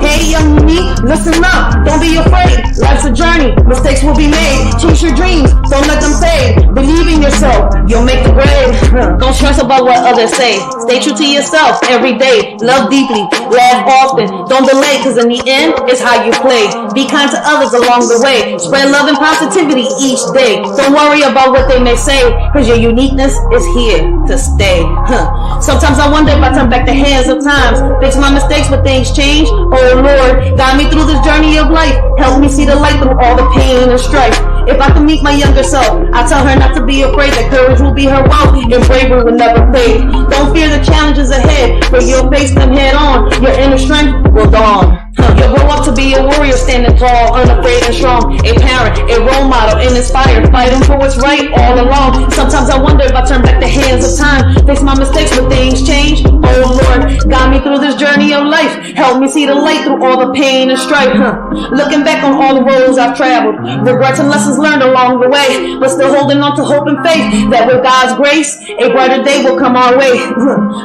Hey young me, listen up, don't be afraid. Life's a journey, mistakes will be made. Chase your dreams, don't let them fade. Believe in yourself, you'll make the grade. Don't stress about what others say. Stay true to yourself every day. Love deeply, laugh often. Don't delay, cause in the end, it's how you play. Be kind to others along the way. Spread love and positivity each day. Don't worry about what they may say, cause your uniqueness is here to stay. Sometimes I wonder if I turn back the hands of times, fix my mistakes, will things change? Oh Lord, guide me through this journey of life, help me see the light through all the pain and strife. If I can meet my younger self, I tell her not to be afraid, that courage will be her wealth and bravery will never fade. Don't fear the challenges ahead, for you'll face them head on. Your inner strength will dawn. You'll grow up to be a warrior, standing tall, unafraid and strong. A parent, a role model, in this fire, fighting for what's right all along. Sometimes I wonder if I turn back the hands of time, face my mistakes, will things change? Oh Lord, guide me through this journey of life. Help me see the light through all the pain and strife. Looking back on all the roads I've traveled, regrets and lessons learned along the way, but still holding on to hope and faith that with God's grace, a brighter day will come our way.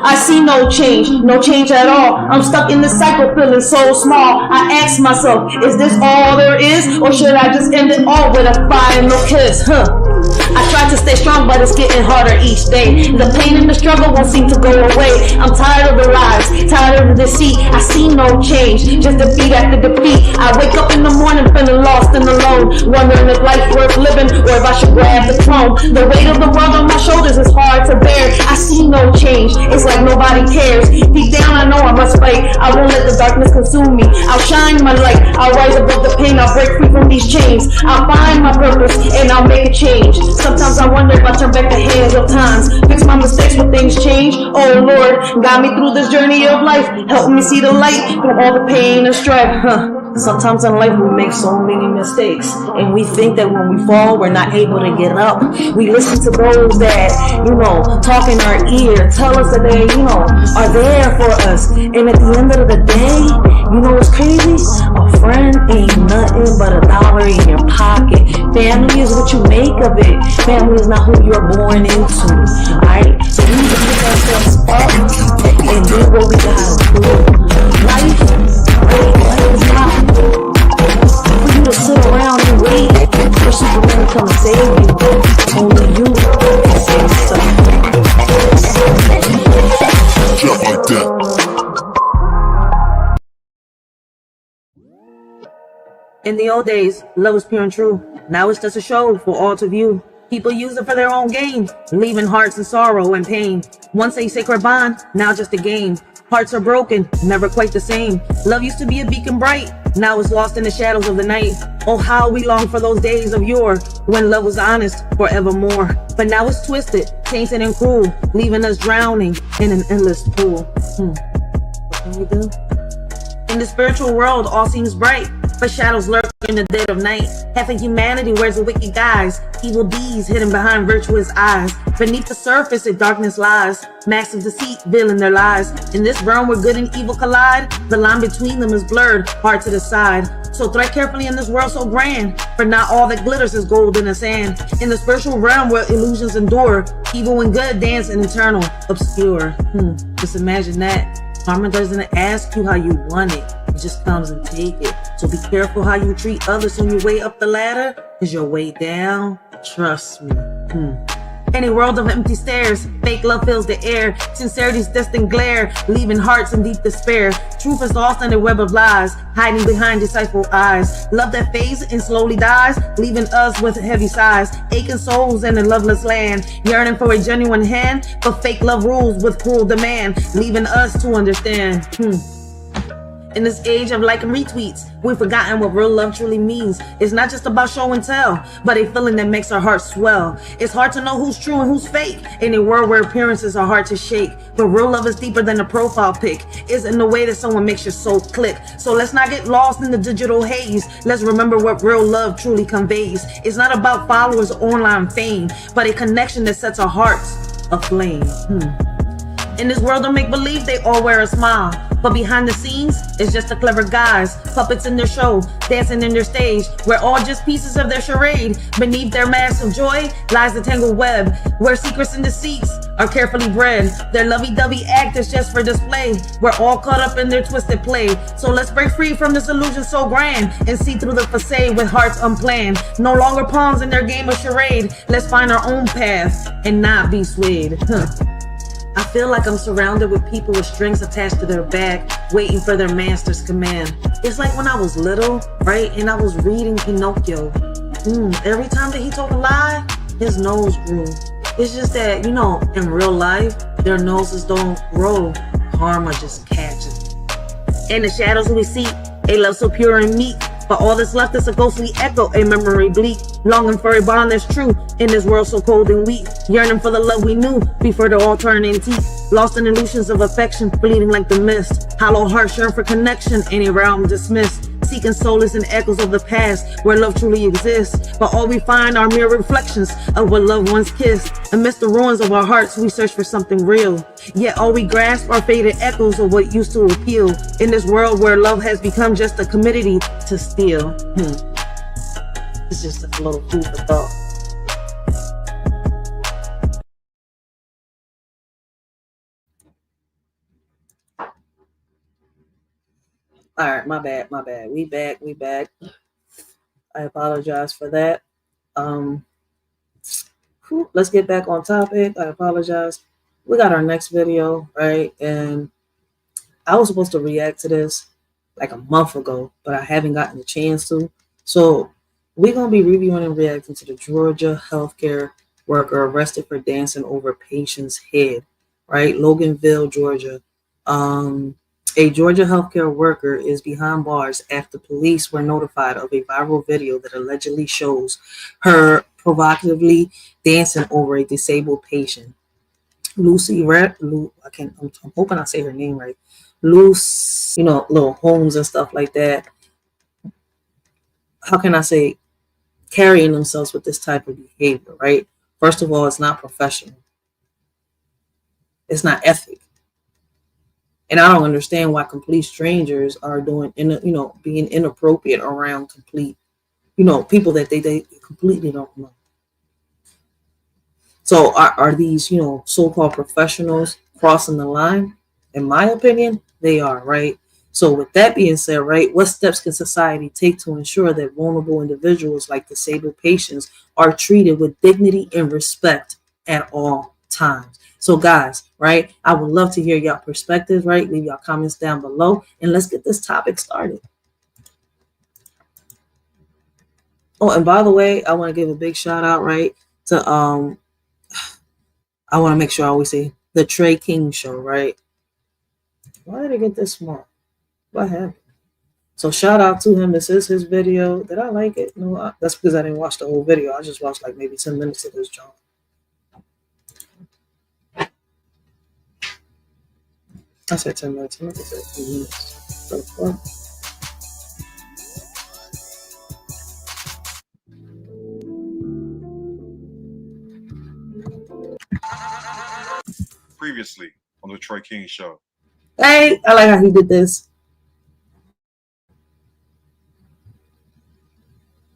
I see no change at all. I'm stuck in this cycle, feeling so small. I ask myself, is this all there is, or should I just end it all with a final kiss? I try to stay strong, but it's getting harder each day. The pain and the struggle won't seem to go away. I'm tired of the lies, tired of the deceit. I see no change, just defeat after defeat. I wake up in the morning feeling lost and alone, wondering if life's worth living or if I should grab the throne. The weight of the world on my shoulders is hard to bear. I see no change, it's like nobody cares. Deep down I know I must fight. I won't let the darkness consume me. I'll shine my light, I'll rise above the pain. I'll break free from these chains. I'll find my purpose and I'll make a change. Sometimes I wonder if I turn back the hands of times, fix my mistakes, will things change? Oh Lord, guide me through this journey of life. Help me see the light through all the pain and strife. Sometimes in life we make so many mistakes, and we think that when we fall, we're not able to get up. We listen to those that, talk in our ear, tell us that they, are there for us. And at the end of the day, what's crazy? A friend ain't nothing but $1 in your pocket. Family is what you make of it. Family is not who you're born into. Alright? So we need to pick ourselves up and do what we gotta do. Life is not for you to sit around and wait for Superman to come and save you. Only you can save yourself. Just like that. In the old days, love was pure and true. Now it's just a show for all to view. People use it for their own gain, leaving hearts in sorrow and pain. Once a sacred bond, now just a game. Hearts are broken, never quite the same. Love used to be a beacon bright, now it's lost in the shadows of the night. Oh, how we long for those days of yore, when love was honest forevermore. But now it's twisted, tainted and cruel, leaving us drowning in an endless pool. What can we do? In the spiritual world, all seems bright, but shadows lurk in the dead of night. Half of humanity wears a wicked guise, evil deeds hidden behind virtuous eyes. Beneath the surface, in darkness lies, massive deceit veiling their lies. In this realm where good and evil collide, the line between them is blurred, hard to decide. So tread carefully in this world so grand, for not all that glitters is gold in the sand. In the spiritual realm where illusions endure, evil and good dance in eternal obscure. Just imagine that. Karma doesn't ask you how you want it, it just comes and take it. So be careful how you treat others on your way up the ladder, cause your way down, trust me. In a world of empty stares, fake love fills the air. Sincerity's distant glare, leaving hearts in deep despair. Truth is lost in a web of lies, hiding behind deceitful eyes. Love that fades and slowly dies, leaving us with heavy sighs. Aching souls in a loveless land, yearning for a genuine hand, but fake love rules with cruel demand, leaving us to understand. In this age of like and retweets, we've forgotten what real love truly means. It's not just about show and tell, but a feeling that makes our hearts swell. It's hard to know who's true and who's fake in a world where appearances are hard to shake. But real love is deeper than a profile pic. It's in the way that someone makes your soul click. So let's not get lost in the digital haze. Let's remember what real love truly conveys. It's not about followers or online fame, but a connection that sets our hearts aflame. In this world of make-believe, they all wear a smile. But behind the scenes, it's just a clever guys, puppets in their show, dancing in their stage. We're all just pieces of their charade. Beneath their mask of joy lies the tangled web, where secrets and deceits are carefully bred. Their lovey-dovey act is just for display. We're all caught up in their twisted play. So let's break free from this illusion so grand and see through the facade with hearts unplanned. No longer pawns in their game of charade. Let's find our own path and not be swayed. I feel like I'm surrounded with people with strings attached to their back, waiting for their master's command. It's like when I was little, right, and I was reading Pinocchio. Every time that he told a lie, his nose grew. It's just that, in real life, their noses don't grow. Karma just catches. In the shadows we seek, a love so pure and meek, but all that's left is a ghostly echo, a memory bleak, longing for a bond that's true in this world so cold and weak, yearning for the love we knew before the all turned antique, lost in illusions of affection, bleeding like the mist, hollow hearts yearn for connection in a realm dismissed. seeking solace in echoes of the past where love truly exists. But all we find are mere reflections of what loved ones kissed. Amidst the ruins of our hearts, we search for something real. Yet all we grasp are faded echoes of what used to appeal. In this world where love has become just a commodity to steal. It's just a little food for thought. All right, my bad. We back. I apologize for that. Let's get back on topic. I apologize. We got our next video, right? And I was supposed to react to this like a month ago, but I haven't gotten the chance to. So we're going to be reviewing and reacting to the Georgia healthcare worker arrested for dancing over patient's head, right? Loganville, Georgia. A Georgia healthcare worker is behind bars after police were notified of a viral video that allegedly shows her provocatively dancing over a disabled patient. Lucy, I'm hoping I say her name right. Luce, little homes and stuff like that. How can I say, carrying themselves with this type of behavior, right? First of all, it's not professional. It's not ethic. And I don't understand why complete strangers are doing, being inappropriate around complete, people that they completely don't know. So are these, so-called professionals crossing the line? In my opinion, they are, right? So with that being said, right, what steps can society take to ensure that vulnerable individuals like disabled patients are treated with dignity and respect at all times? So guys, right, I would love to hear y'all perspectives, right? Leave y'all comments down below and let's get this topic started. Oh, and by the way, I want to give a big shout out, right, to I want to make sure I always say the Trey King show, right? Why did it get this small? What happened? So shout out to him. This is his video. Did I like it? No, that's because I didn't watch the whole video. I just watched like maybe 10 minutes of this job. I said 10 minutes. I said 10 minutes. So, what? Previously on the Troy King Show. Hey, I like how he did this.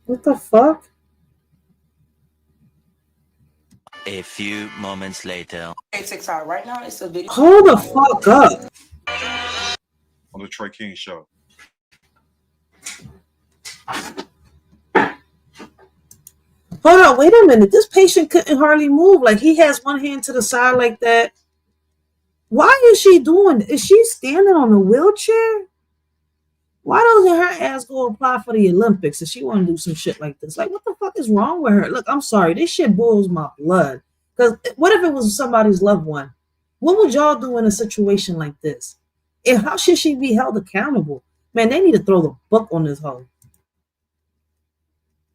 What the fuck? A few moments later. Right now, it's a video. Hold the fuck up. On the Troy King Show. Hold on, wait a minute. This patient couldn't hardly move. Like he has one hand to the side like that. Why is she doing? Is she standing on a wheelchair? Why doesn't her ass go apply for the Olympics if she want to do some shit like this? Like, what the fuck is wrong with her? Look, I'm sorry. This shit boils my blood. Because what if it was somebody's loved one? What would y'all do in a situation like this? And how should she be held accountable? Man, they need to throw the book on this hoe.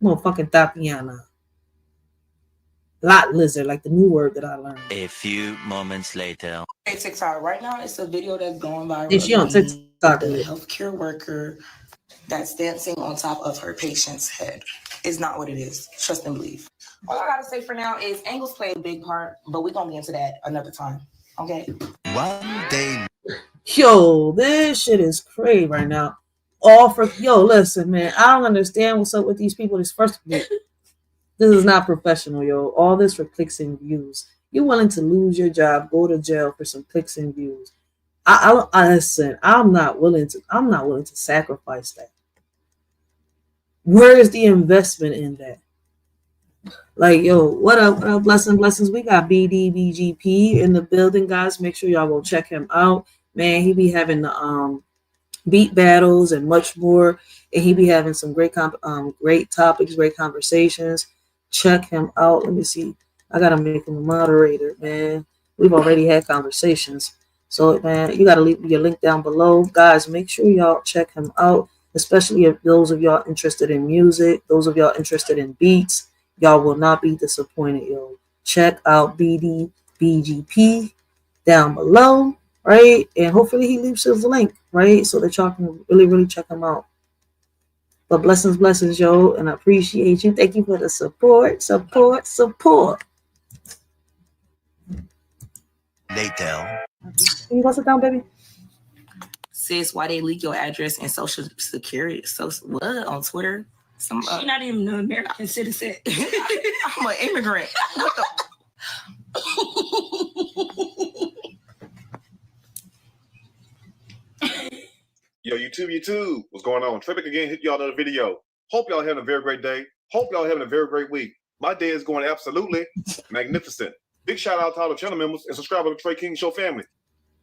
Motherfucking Tatiana. Lot lizard, like the new word that I learned. A few moments later. TikTok right now, it's a video that's going viral. And she on TikTok. The healthcare worker that's dancing on top of her patient's head is not what it is. Trust and believe. All I gotta say for now is angles play a big part, but we're gonna be into that another time. Okay. One day. Yo, this shit is crazy right now. Listen, man, I don't understand what's up with these people. This is not professional, yo. All this for clicks and views. You're willing to lose your job, go to jail for some clicks and views. I listen. I'm not willing to sacrifice that. Where is the investment in that? Like, yo, what up, blessings. We got BDBGP in the building, guys. Make sure y'all go check him out. Man, he be having the beat battles and much more, and he be having some great topics, great conversations. Check him out. Let me see. I gotta make him a moderator, man. We've already had conversations, so man, you gotta leave your link down below, guys. Make sure y'all check him out, especially if those of y'all interested in music, those of y'all interested in beats. Y'all will not be disappointed, yo. Check out BDBGP down below, right? And hopefully he leaves his link, right, so that y'all can really check him out. But blessings, yo, and I appreciate you. Thank you for the support. Later. Can you go sit down, baby? Sis, why they leak your address and social security? So what on Twitter? She's not even an American citizen. I'm an immigrant. What the? Yo, YouTube, what's going on? Tripic again, hit y'all another video. Hope y'all having a very great day. Hope y'all having a very great week. My day is going absolutely magnificent. Big shout out to all the channel members and subscribers to the Trey King Show family.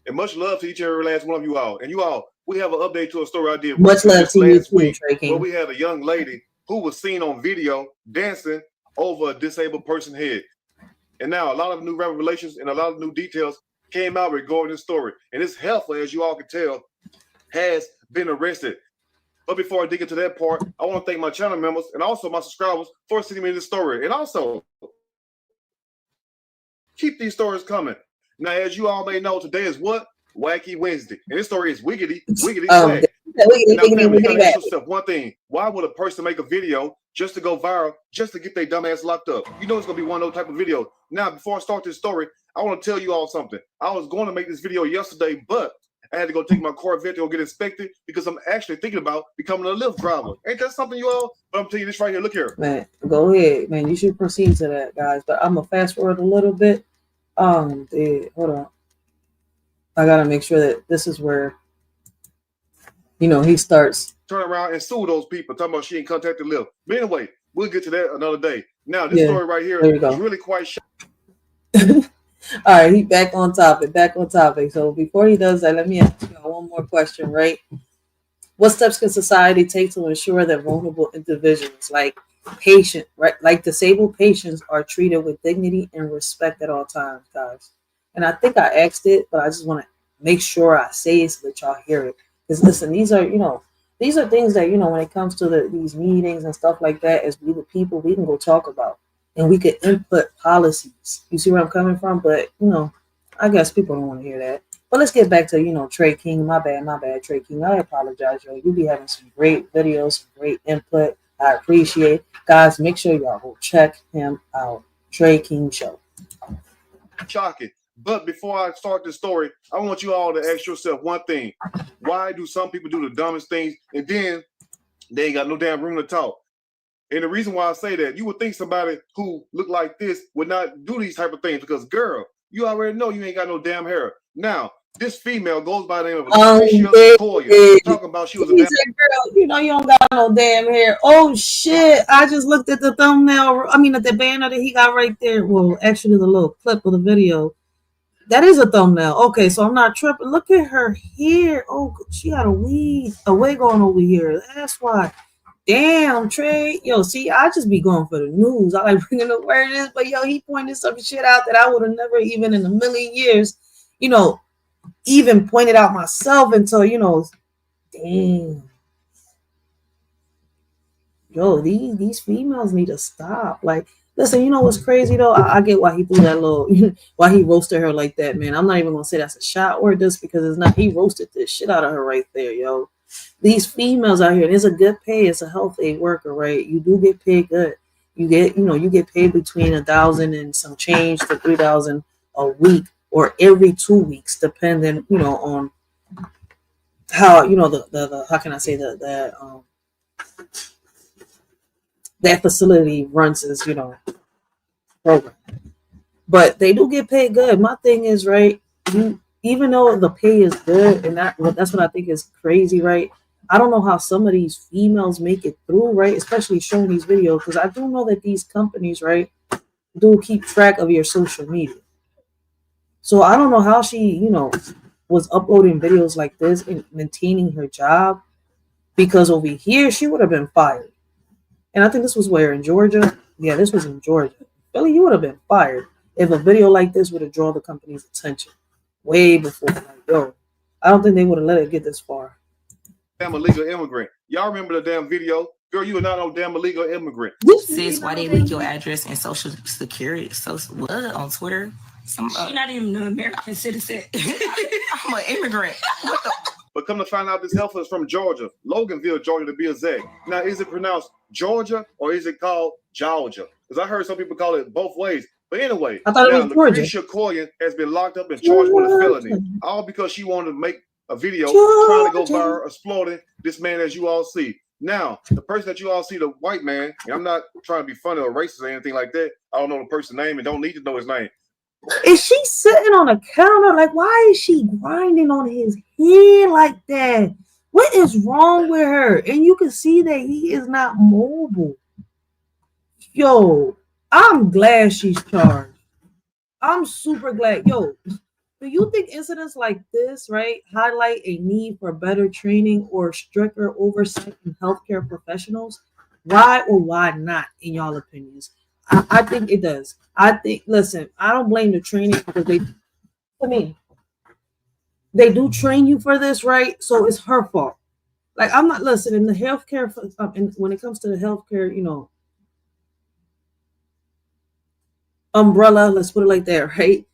And much love to each and every last one of you all. And you all, we have an update to a story I did Much love to you too, Trey King. where we had a young lady who was seen on video dancing over a disabled person's head. And now a lot of new revelations and a lot of new details came out regarding this story. And this heifer, as you all can tell, has been arrested. But before I dig into that part, I want to thank my channel members and also my subscribers for sending me this story. And also, keep these stories coming. Now, as you all may know, today is what? Wacky Wednesday. And this story is wiggity wag. Now, family, you gotta ask yourself one thing. Why would a person make a video just to go viral, just to get their dumb ass locked up? You know it's going to be one of those type of videos. Now, before I start this story, I want to tell you all something. I was going to make this video yesterday, but I had to go take my Corvette to go get inspected because I'm actually thinking about becoming a Lyft driver. Ain't that something, you all? But I'm telling you this right here. Look here. Man, go ahead, man. You should proceed to that, guys. But I'm going to fast forward a little bit. Hold on. I got to make sure that this is where, you know, he starts. Turn around and sue those people, talking about she ain't contacted Lyft. But anyway, we'll get to that another day. Now, this story right here is really quite shocking. All right, he back on topic. So before he does that, let me ask you one more question, right? What steps can society take to ensure that vulnerable individuals like disabled patients are treated with dignity and respect at all times, guys? And I think I asked it, but I just want to make sure I say it so that y'all hear it. Because listen, these are things that, when it comes to these meetings and stuff like that, as we the people, we can go talk about. And we could input policies. You see where I'm coming from? But, I guess people don't want to hear that. But let's get back to, Trey King. My bad, Trey King. I apologize, yo. You be having some great videos, some great input. I appreciate it. Guys, make sure y'all go check him out. Trey King Show. Shocking. But before I start this story, I want you all to ask yourself one thing. Why do some people do the dumbest things and then they ain't got no damn room to talk? And the reason why I say that, you would think somebody who looked like this would not do these type of things because, girl, you already know you ain't got no damn hair. Now, this female goes by the name of Alicia Collier. Talking about she was a damn girl, you don't got no damn hair. Oh, shit. I just looked at the thumbnail. At the banner that he got right there. Well, actually, the little clip of the video. That is a thumbnail. Okay, so I'm not tripping. Look at her hair. Oh, she got a wig on over here. That's why. Damn, Trey. Yo, see, I just be going for the news. I like bringing up where it is. But, yo, he pointed some shit out that I would have never even in a million years, even pointed out myself until, damn. Yo, these females need to stop. Like, listen, you know what's crazy, though? I get why he threw that little, why he roasted her like that, man. I'm not even going to say that's a shot word just because it's not. He roasted this shit out of her right there, yo. These females out here, there's a good pay. It's a health aid worker, right? You do get paid good. You get paid between $1,000 and some change to $3,000 a week or every 2 weeks, depending, on how, the how can I say that facility runs its, program. But they do get paid good. My thing is, right, even though the pay is good, and that's what I think is crazy, right? I don't know how some of these females make it through, right? Especially showing these videos, because I do know that these companies, right, do keep track of your social media. So I don't know how she, was uploading videos like this and maintaining her job, because over here she would have been fired. And I think this was where, in Georgia? Yeah, this was in Georgia. Billy, you would have been fired if a video like this would have drawn the company's attention way before. Like, yo, I don't think they would have let it get this far. Damn illegal immigrant. Y'all remember the damn video? Girl, you are not no damn illegal immigrant. Sis, why they leak your address and social security? What on Twitter? She's not even an American citizen. I'm an immigrant. What the? But come to find out, this heifer is from Georgia, Loganville, Georgia, to be exact. Now, is it pronounced Georgia or is it called Georgia? Because I heard some people call it both ways. But anyway, I thought it was Georgia. Lucretia Coyan has been locked up and charged with a felony, all because she wanted to make a video trying to go viral, exploiting this man, as you all see. Now, the person that you all see, the white man, and I'm not trying to be funny or racist or anything like that. I don't know the person's name and don't need to know his name. Is she sitting on a counter? Like, why is she grinding on his head like that? What is wrong with her? And you can see that he is not mobile. Yo, I'm glad she's charged. I'm super glad. Yo, do you think incidents like this, right, highlight a need for better training or stricter oversight in healthcare professionals? Why or why not, in y'all opinions? I think it does. I think, listen, I don't blame the training because they do train you for this, right? So it's her fault. Like, I'm not listening. The healthcare, and when it comes to the healthcare, umbrella, let's put it like that, right?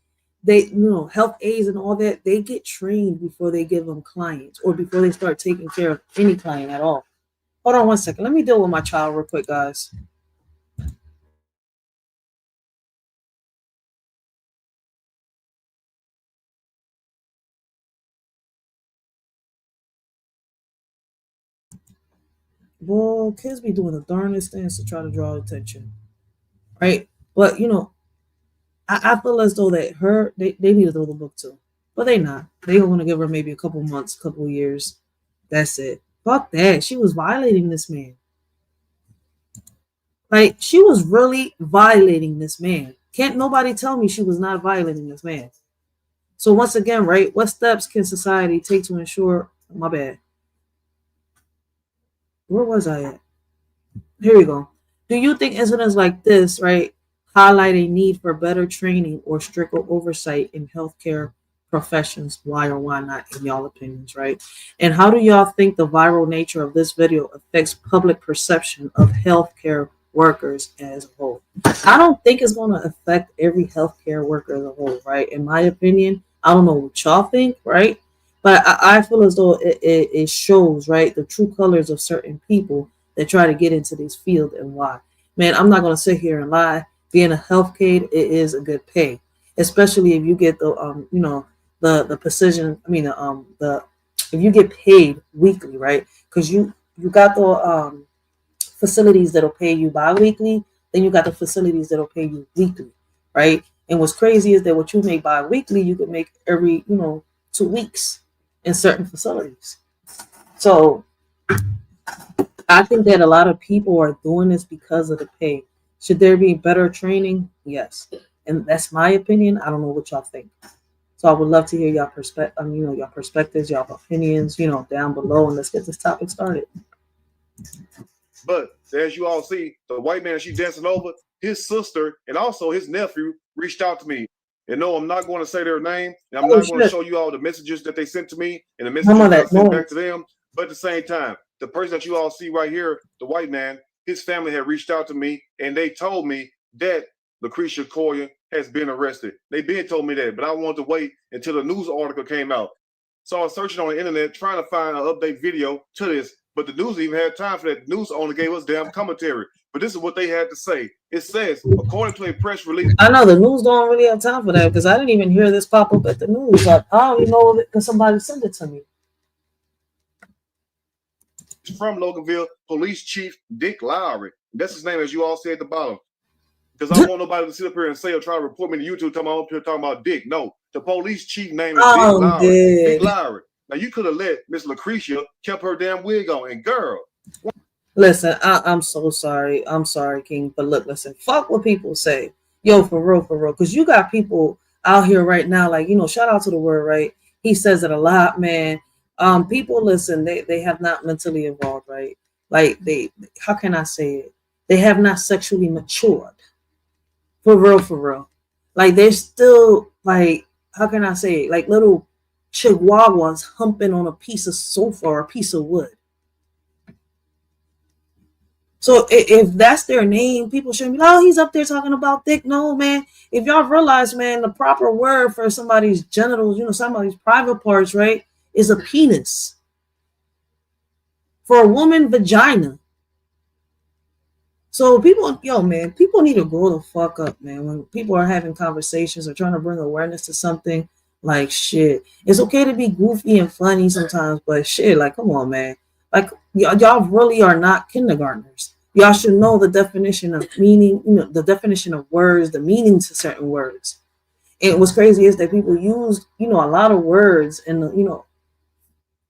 They, health aides and all that, they get trained before they give them clients or before they start taking care of any client at all. Hold on one second. Let me deal with my child real quick, guys. Well, kids be doing the darnest things to try to draw attention, right? But I feel as though that they need to throw the book too, but they not. They want to give her maybe a couple months, couple years. That's it. Fuck that. She was violating this man. Like, she was really violating this man. Can't nobody tell me she was not violating this man. So once again, right? What steps can society take to ensure? My bad. Where was I at? Here we go. Do you think incidents like this, right, highlight a need for better training or stricter oversight in healthcare professions? Why or why not, in y'all opinions, right? And how do y'all think the viral nature of this video affects public perception of healthcare workers as a whole? I don't think it's going to affect every healthcare worker as a whole, right? In my opinion, I don't know what y'all think, right? But I feel as though it shows, right, the true colors of certain people that try to get into this field and why. Man, I'm not going to sit here and lie. Being a health aide, it is a good pay, especially if you get the precision. I mean, if you get paid weekly, right? Because you got the facilities that'll pay you bi-weekly, then you got the facilities that'll pay you weekly, right? And what's crazy is that what you make bi-weekly, you could make every 2 weeks in certain facilities. So I think that a lot of people are doing this because of the pay. Should there be better training? Yes. And that's my opinion. I don't know what y'all think. So I would love to hear y'all your perspectives, y'all opinions, down below, and let's get this topic started. But as you all see, the white man she's dancing over, his sister and also his nephew reached out to me. And no, I'm not going to say their name. And I'm not going to show you all the messages that they sent to me and the messages that I sent back to them. But at the same time, the person that you all see right here, the white man, his family had reached out to me and they told me that Lucretia Coyan has been arrested. They been told me that, but I wanted to wait until the news article came out. So I was searching on the internet trying to find an update video to this, but the news even had time for that. The news only gave us damn commentary. But this is what they had to say. It says, according to a press release. I know the news don't really have time for that because I didn't even hear this pop up at the news. Like, I don't even know because somebody sent it to me. From Loganville, Police Chief Dick Lowry. That's his name, as you all say at the bottom. Because I don't want nobody to sit up here and say or try to report me to YouTube talking about Dick. No, the police chief name is Dick Lowry. Dick Lowry. Now, you could have let Miss Lucretia kept her damn wig on. And girl. Listen, I'm so sorry. I'm sorry, King. But look, listen, fuck what people say. Yo, for real. Because you got people out here right now, like, shout out to the word, right? He says it a lot, man. People, listen, they have not mentally evolved, right? Like, how can I say it? They have not sexually matured. For real. Like, they're still, like, how can I say it? Like little chihuahuas humping on a piece of sofa or a piece of wood. So if that's their name, people shouldn't be, oh, he's up there talking about Dick. No, man. If y'all realize, man, the proper word for somebody's genitals, somebody's private parts, right, is a penis. For a woman, vagina. So people, yo, man, people need to grow the fuck up, man. When people are having conversations or trying to bring awareness to something, like, shit, it's okay to be goofy and funny sometimes, but shit, like, come on, man. Like, y'all really are not kindergartners. Y'all should know the definition of meaning, the definition of words, the meaning to certain words. And what's crazy is that people use, a lot of words in the,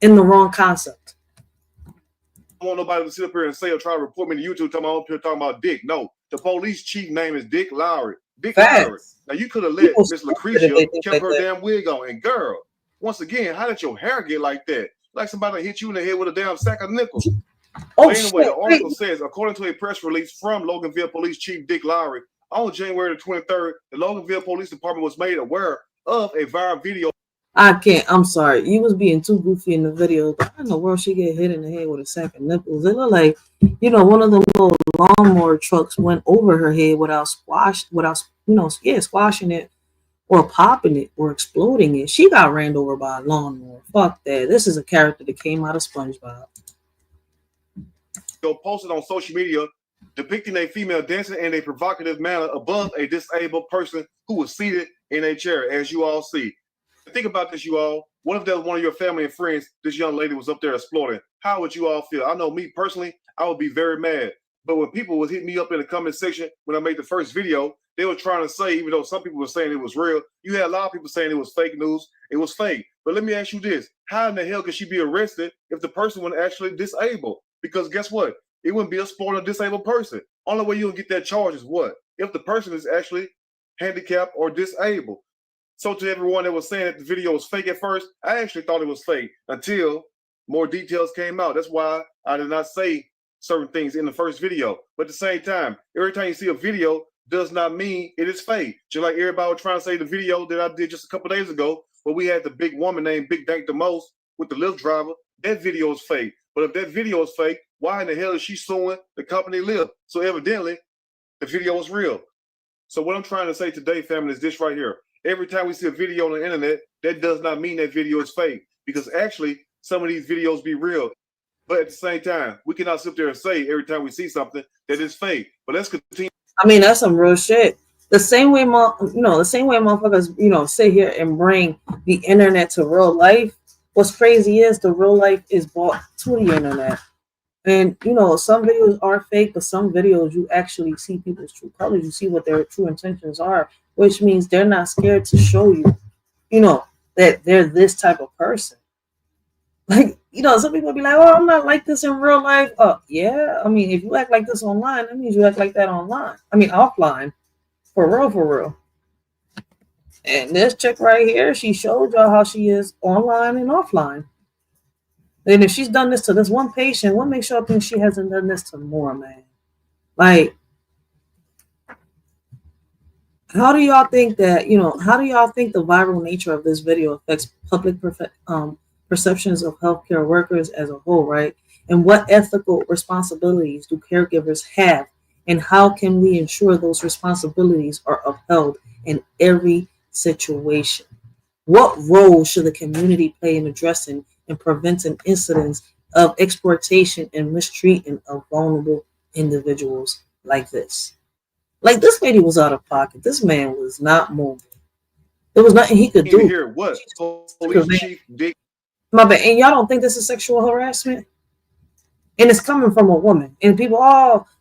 in the wrong concept. I don't want nobody to sit up here and say or try to report me to YouTube talking about Dick. No, the police chief name is Dick Lowry. Dick Lowry. Now you could have let Miss Lucretia kept her damn wig on. And girl, once again, how did your hair get like that? Like somebody hit you in the head with a damn sack of nickels. But anyway, the article says, according to a press release from Loganville Police Chief Dick Lowry, on January the 23rd, the Loganville Police Department was made aware of a viral video. I'm sorry. You was being too goofy in the video. How in the world she get hit in the head with a sack of nipples? It looked like, one of the little lawnmower trucks went over her head without squashing it or popping it or exploding it. She got ran over by a lawnmower. Fuck that. This is a character that came out of SpongeBob. Posted on social media depicting a female dancing in a provocative manner above a disabled person who was seated in a chair, as you all see. Think about this, you all. What if that was one of your family and friends, this young lady was up there exploiting? How would you all feel? I know me personally, I would be very mad. But when people would hit me up in the comment section when I made the first video, they were trying to say, even though some people were saying it was real, you had a lot of people saying it was fake news. It was fake. But let me ask you this. How in the hell could she be arrested if the person was actually disabled? Because guess what? It wouldn't be exploiting a disabled person. Only way you'll get that charge is what? If the person is actually handicapped or disabled. So to everyone that was saying that the video was fake at first, I actually thought it was fake until more details came out. That's why I did not say certain things in the first video. But at the same time, every time you see a video does not mean it is fake. Just like everybody was trying to say the video that I did just a couple days ago, where we had the big woman named Big Dank the Most with the Lyft driver, that video is fake. But if that video is fake, why in the hell is she suing the company Lyft? So evidently, the video was real. So what I'm trying to say today, family, is this right here. Every time we see a video on the internet, that does not mean that video is fake. Because actually, some of these videos be real. But at the same time, we cannot sit there and say every time we see something that it's fake. But let's continue. I mean, that's some real shit. The same way, motherfuckers, sit here and bring the internet to real life. What's crazy is the real life is brought to the internet. And, some videos are fake, but some videos you actually see people's true colors. You see what their true intentions are, which means they're not scared to show you, that they're this type of person. Like, some people be like, oh, I'm not like this in real life. Oh, yeah. I mean, if you act like this online, that means you act like that online. I mean, offline. For real. And this chick right here, she showed y'all how she is online and offline. And if she's done this to this one patient, what makes y'all think she hasn't done this to more, man? Like, how do y'all think that, how do y'all think the viral nature of this video affects public perceptions of healthcare workers as a whole, right? And what ethical responsibilities do caregivers have? And how can we ensure those responsibilities are upheld in every situation? What role should the community play in addressing and preventing incidents of exploitation and mistreatment of vulnerable individuals like this? Like, this lady was out of pocket. This man was not moving. There was nothing he could do. Hear what? Police Chief Dick. My bad. And y'all don't think this is sexual harassment? And it's coming from a woman. And people,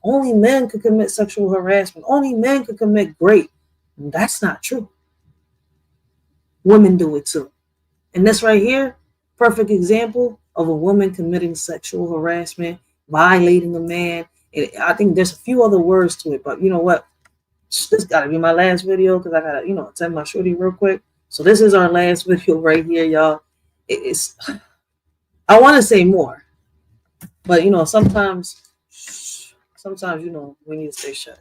only men could commit sexual harassment. Only men could commit rape. And that's not true. Women do it too. And this right here, perfect example of a woman committing sexual harassment, violating a man. And I think there's a few other words to it, but you know what? This got to be my last video because I got to, attend my shorty real quick. So this is our last video right here, y'all. I want to say more, but sometimes, we need to stay shut.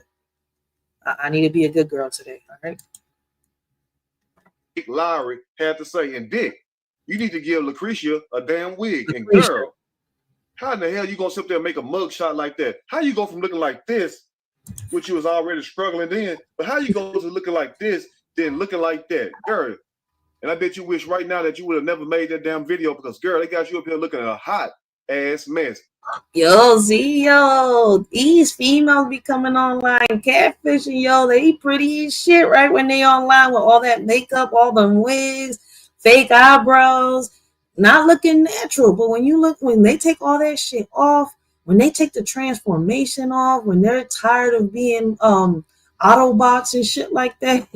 I need to be a good girl today, all right? Dick Lowry had to say, and Dick, you need to give Lucretia a damn wig. And girl, how in the hell you gonna sit there and make a mug shot like that? How you go from looking like this, which you was already struggling then, but how you go to looking like this, then looking like that? Girl, And I bet you wish right now that you would have never made that damn video because, girl, they got you up here looking a hot ass mess. Yo, see, yo, these females be coming online catfishing, yo. They pretty as shit, right? When they online with all that makeup, all them wigs, fake eyebrows, not looking natural. But when they take all that shit off, when they take the transformation off, when they're tired of being Autobots and shit like that,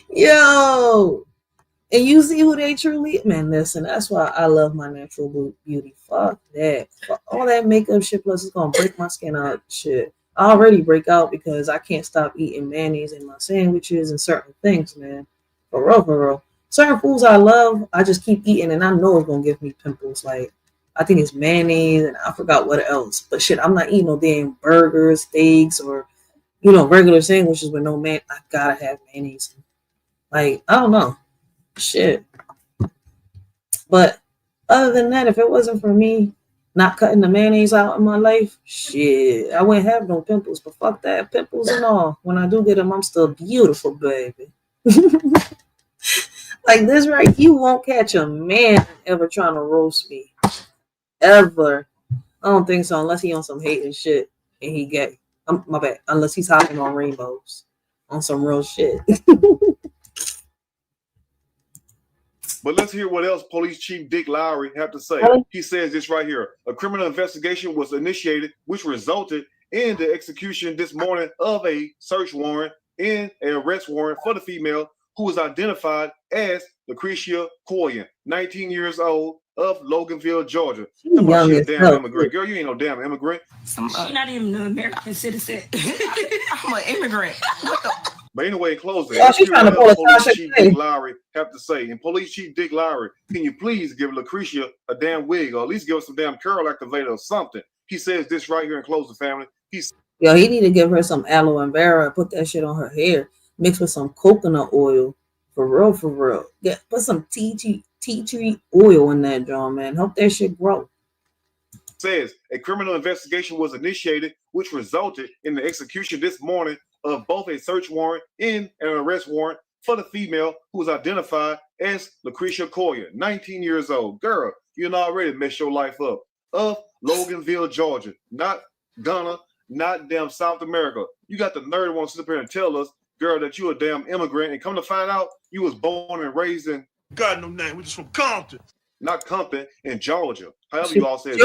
yo. And you see who they truly, man, listen, that's why I love my natural beauty. Fuck that. Fuck all that makeup shit, plus it's going to break my skin out. Shit. I already break out because I can't stop eating mayonnaise in my sandwiches and certain things, man. For real. Certain foods I love, I just keep eating and I know it's going to give me pimples. Like, I think it's mayonnaise and I forgot what else. But shit, I'm not eating no damn burgers, steaks, or, regular sandwiches with no man. I gotta have mayonnaise. Like, I don't know. Shit. But other than that, if it wasn't for me not cutting the mayonnaise out in my life, shit, I wouldn't have no pimples. But fuck that, pimples and all. When I do get them, I'm still beautiful, baby. Like this, right? You won't catch a man ever trying to roast me. Ever. I don't think so, unless he on some hating shit and he gay. My bad. Unless he's hopping on rainbows. On some real shit. But let's hear what else Police Chief Dick Lowry had to say. He says this right here. A criminal investigation was initiated, which resulted in the execution this morning of a search warrant and an arrest warrant for the female who was identified as Lucretia Coyan, 19 years old, of Loganville, Georgia. Come on, she a damn immigrant. Girl, you ain't no damn immigrant. She's not even an American citizen. I'm an immigrant. What the? But anyway, in closing, she's trying to pull a Police Chief Dick Lowry have to say. And Police Chief Dick Lowry, can you please give Lucretia a damn wig or at least give her some damn curl activator or something? He says this right here in closing, family. He need to give her some aloe vera, put that shit on her hair, mixed with some coconut oil. For real. Yeah, put some tea tree oil in that jar, man. Help that shit grow. Says a criminal investigation was initiated, which resulted in the execution this morning of both a search warrant and an arrest warrant for the female who was identified as Lucretia Coyan, 19 years old. Girl, you done already messed your life up. Of Loganville, Georgia, not Ghana, not damn South America. You got the nerve to want to sit up here and tell us, girl, that you a damn immigrant, and come to find out you was born and raised in God no name, we're just from Compton. Not Compton, in Georgia. However you all say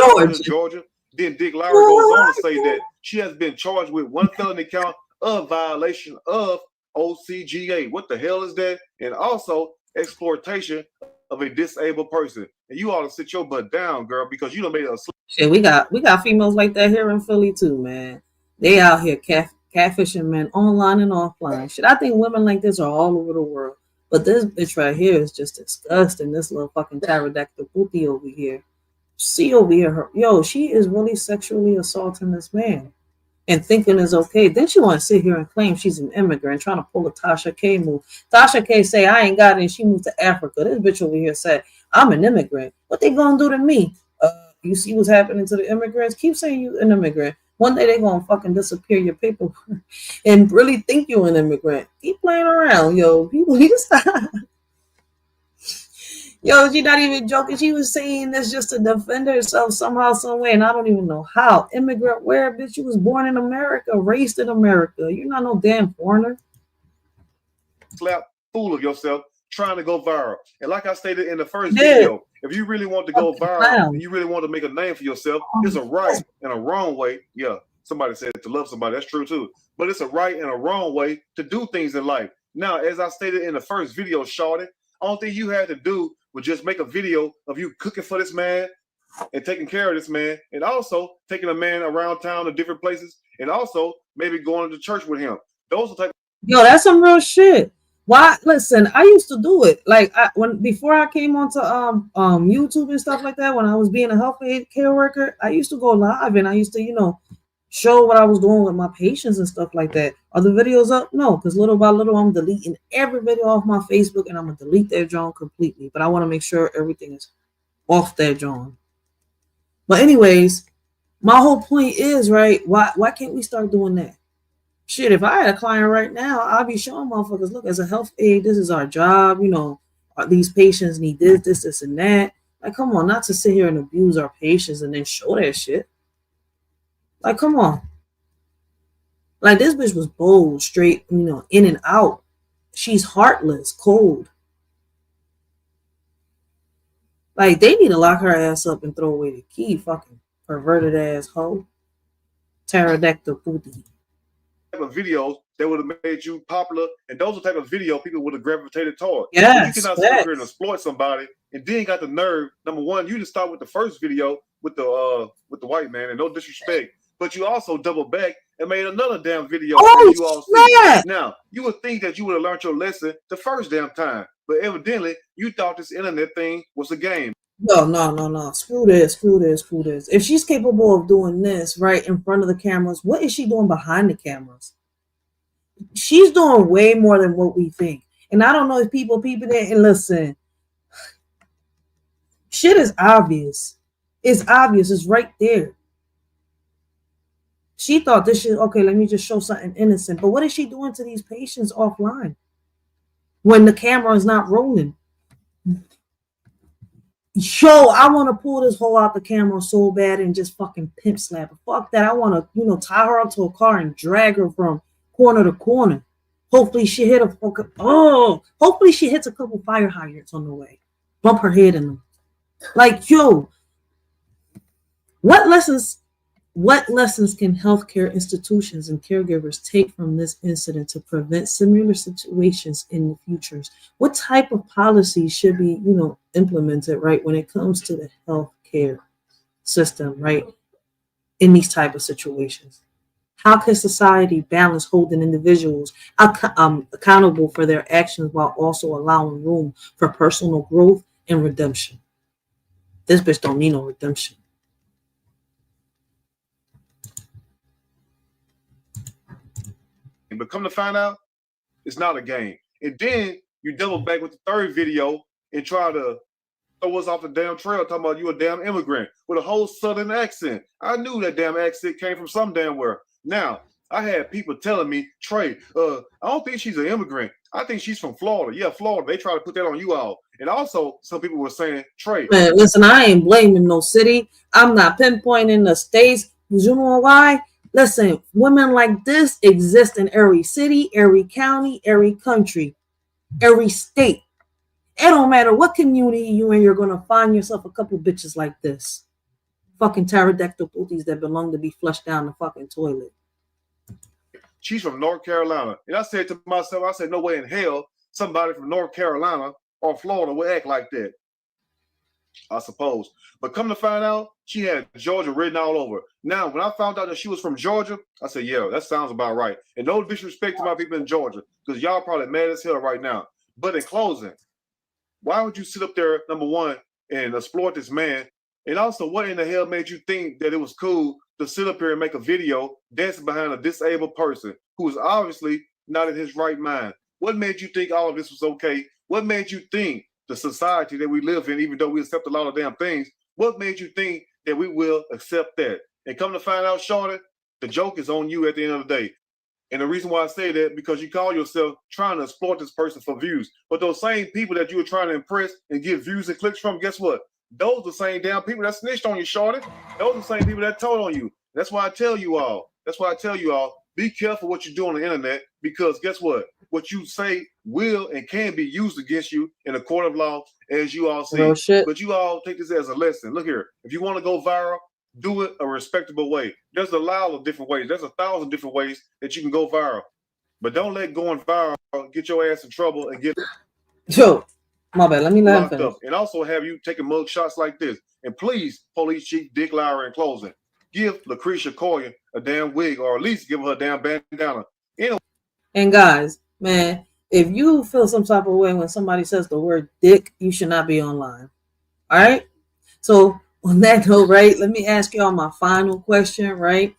Georgia. Then Dick Lowry goes on to say that she has been charged with one felony count of violation of OCGA. What the hell is that? And also exploitation of a disabled person. And you ought to sit your butt down, girl, because you done made a shit. We got females like that here in Philly too, man. They out here catfishing men online and offline. Shit, I think women like this are all over the world. But this bitch right here is just disgusting. This little fucking pterodactyl booty over here. See over here, she is really sexually assaulting this man and thinking it's okay. Then she want to sit here and claim she's an immigrant, trying to pull a Tasha K move. Tasha K say, I ain't got it, and she moved to Africa. This bitch over here said, I'm an immigrant. What they gonna do to me? You see what's happening to the immigrants? Keep saying you an immigrant. One day they gonna fucking disappear your paperwork and really think you an immigrant. Keep playing around, yo. People need to stop. Yo, she not even joking. She was saying this just to defend herself somehow, some way, and I don't even know how. Immigrant where, bitch? You was born in America, raised in America. You're not no damn foreigner. Slap fool of yourself trying to go viral. And like I stated in the first video, if you really want to go viral and you really want to make a name for yourself, there's a right and a wrong way. Yeah, somebody said to love somebody. That's true too. But it's a right and a wrong way to do things in life. Now, as I stated in the first video, shorty, only thing you had to do was just make a video of you cooking for this man and taking care of this man, and also taking a man around town to different places, and also maybe going to church with him. Those are type. Yo, that's some real shit. Why? Listen, I used to do it. Like before I came onto YouTube and stuff like that. When I was being a health care worker, I used to go live and I used to, show what I was doing with my patients and stuff like that. Are the videos up? No, because little by little, I'm deleting every video off my Facebook and I'm gonna delete that John completely. But I want to make sure everything is off that John. But anyways, my whole point is, right, why can't we start doing that? Shit, if I had a client right now, I'd be showing motherfuckers, look, as a health aide, this is our job. You know, these patients need this, and that. Like, come on, not to sit here and abuse our patients and then show that shit. Like, come on. Like, this bitch was bold, straight, you know, in and out. She's heartless, cold. Like, they need to lock her ass up and throw away the key, fucking perverted ass hoe. Pterodactyl booty. Type of videos that would have made you popular, and those are the type of video people would have gravitated toward. Yes, you cannot sit up here and exploit somebody, and then got the nerve. Number one, you just start with the first video with the white man, and no disrespect, but you also double back and made another damn video. Oh, you all snap. see. Now you would think that you would have learned your lesson the first damn time, but evidently you thought this internet thing was a game. No. Screw this. If she's capable of doing this right in front of the cameras, what is she doing behind the cameras? She's doing way more than what we think. And I don't know if people it. And listen, shit is obvious. It's obvious. It's right there. She thought this shit, okay, let me just show something innocent. But what is she doing to these patients offline when the camera is not rolling? Yo, I want to pull this hoe out the camera so bad and just fucking pimp slap her. Fuck that. I want to, you know, tie her up to a car and drag her from corner to corner. Hopefully she hit hopefully she hits a couple fire hydrants on the way. Bump her head in them. Like, yo, what lessons can healthcare institutions and caregivers take from this incident to prevent similar situations in the futures? What type of policies should be, you know, implemented, right, when it comes to the healthcare system, right, in these type of situations? How can society balance holding individuals accountable for their actions while also allowing room for personal growth and redemption? This bitch don't need no redemption. But come to find out, it's not a game. And then you double back with the third video and try to throw us off the damn trail talking about you a damn immigrant with a whole southern accent. I knew that damn accent came from some damn where. Now, I had people telling me, Trey, I don't think she's an immigrant. I think she's from Florida. Yeah, Florida. They try to put that on you all. And also, some people were saying, Trey. Man, listen, I ain't blaming no city. I'm not pinpointing the states. You know why? Listen, women like this exist in every city, every county, every country, every state. It don't matter what community you in, you're going to find yourself a couple bitches like this. Fucking pterodactyl booties that belong to be flushed down the fucking toilet. She's from North Carolina. And I said to myself, I said, no way in hell somebody from North Carolina or Florida would act like that. I suppose. But come to find out, she had Georgia written all over. Now, when I found out that she was from Georgia, I said, yeah, that sounds about right. And no disrespect to my people in Georgia, because y'all probably mad as hell right now. But in closing, why would you sit up there, number one, and exploit this man? And also, what in the hell made you think that it was cool to sit up here and make a video dancing behind a disabled person who is obviously not in his right mind? What made you think all of this was okay? What made you think the society that we live in, even though we accept a lot of damn things, what made you think that we will accept that? And come to find out, Shorty, the joke is on you at the end of the day. And the reason why I say that, because you call yourself trying to exploit this person for views. But those same people that you were trying to impress and get views and clicks from, guess what? Those are the same damn people that snitched on you, Shorty. Those are the same people that told on you. That's why I tell you all. Be careful what you do on the internet, because guess what? What you say will and can be used against you in a court of law, as you all see. But you all take this as a lesson. Look here. If you want to go viral, do it a respectable way. There's a lot of different ways. There's 1,000 different ways that you can go viral. But don't let going viral get your ass in trouble and get my bad. Let me locked up. And also have you taking mug shots like this. And please, Police Chief Dick Lowry, in closing, give Lucretia Collier a damn wig, or at least give her a damn bandana. And guys, man, if you feel some type of way when somebody says the word dick, you should not be online. All right? So on that note, right, let me ask y'all my final question, right?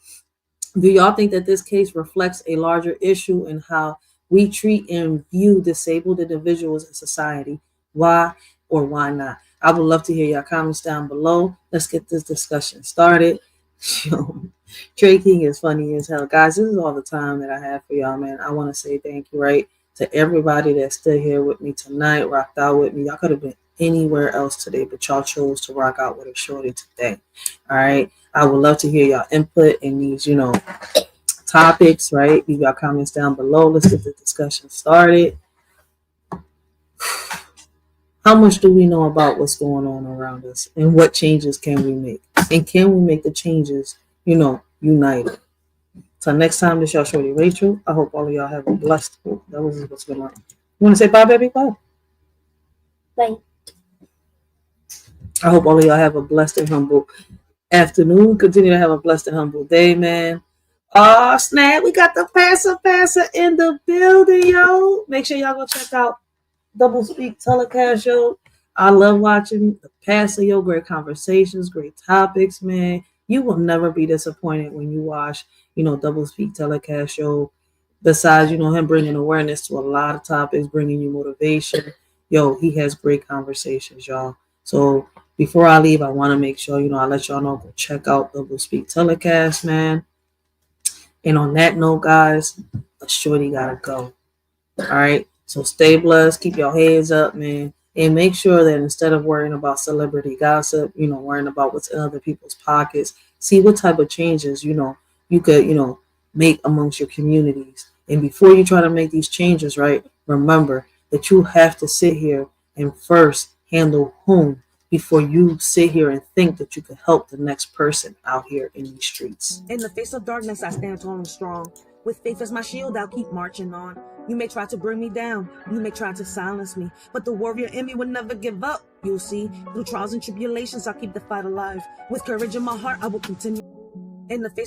Do y'all think that this case reflects a larger issue in how we treat and view disabled individuals in society? Why or why not? I would love to hear your comments down below. Let's get this discussion started. Trey King is funny as hell. Guys, this is all the time that I have for y'all, man. I want to say thank you, right, to everybody that's still here with me tonight, rocked out with me. Y'all could have been anywhere else today, but y'all chose to rock out with a shorty today. All right. I would love to hear y'all input in these, topics, right? Leave y'all comments down below. Let's get the discussion started. How much do we know about what's going on around us, and what changes can we make? And can we make the changes, united? Till next time, this y'all shorty Rachel. I hope all of y'all have a blessed. That was what's going on. You want to say bye, baby? Bye. Bye. I hope all of y'all have a blessed and humble afternoon. Continue to have a blessed and humble day, man. Oh, snap. We got the passer in the building, yo. Make sure y'all go check out Double Speak Telecast, yo. I love watching the passer, yo. Great conversations, great topics, man. You will never be disappointed when you watch, Double Speak Telecast, yo. Besides, him bringing awareness to a lot of topics, bringing you motivation. Yo, he has great conversations, y'all. So before I leave, I want to make sure, I let y'all know, go check out Double Speak Telecast, man. And on that note, guys, a shorty gotta go. All right. So stay blessed. Keep your heads up, man. And make sure that instead of worrying about celebrity gossip, worrying about what's in other people's pockets, see what type of changes, you could, make amongst your communities. And before you try to make these changes, right, remember that you have to sit here and first handle home before you sit here and think that you can help the next person out here in these streets. In the face of darkness, I stand tall and strong. With faith as my shield, I'll keep marching on. You may try to bring me down, you may try to silence me, but the warrior in me will never give up. You'll see, through trials and tribulations, I'll keep the fight alive. With courage in my heart, I will continue. In the face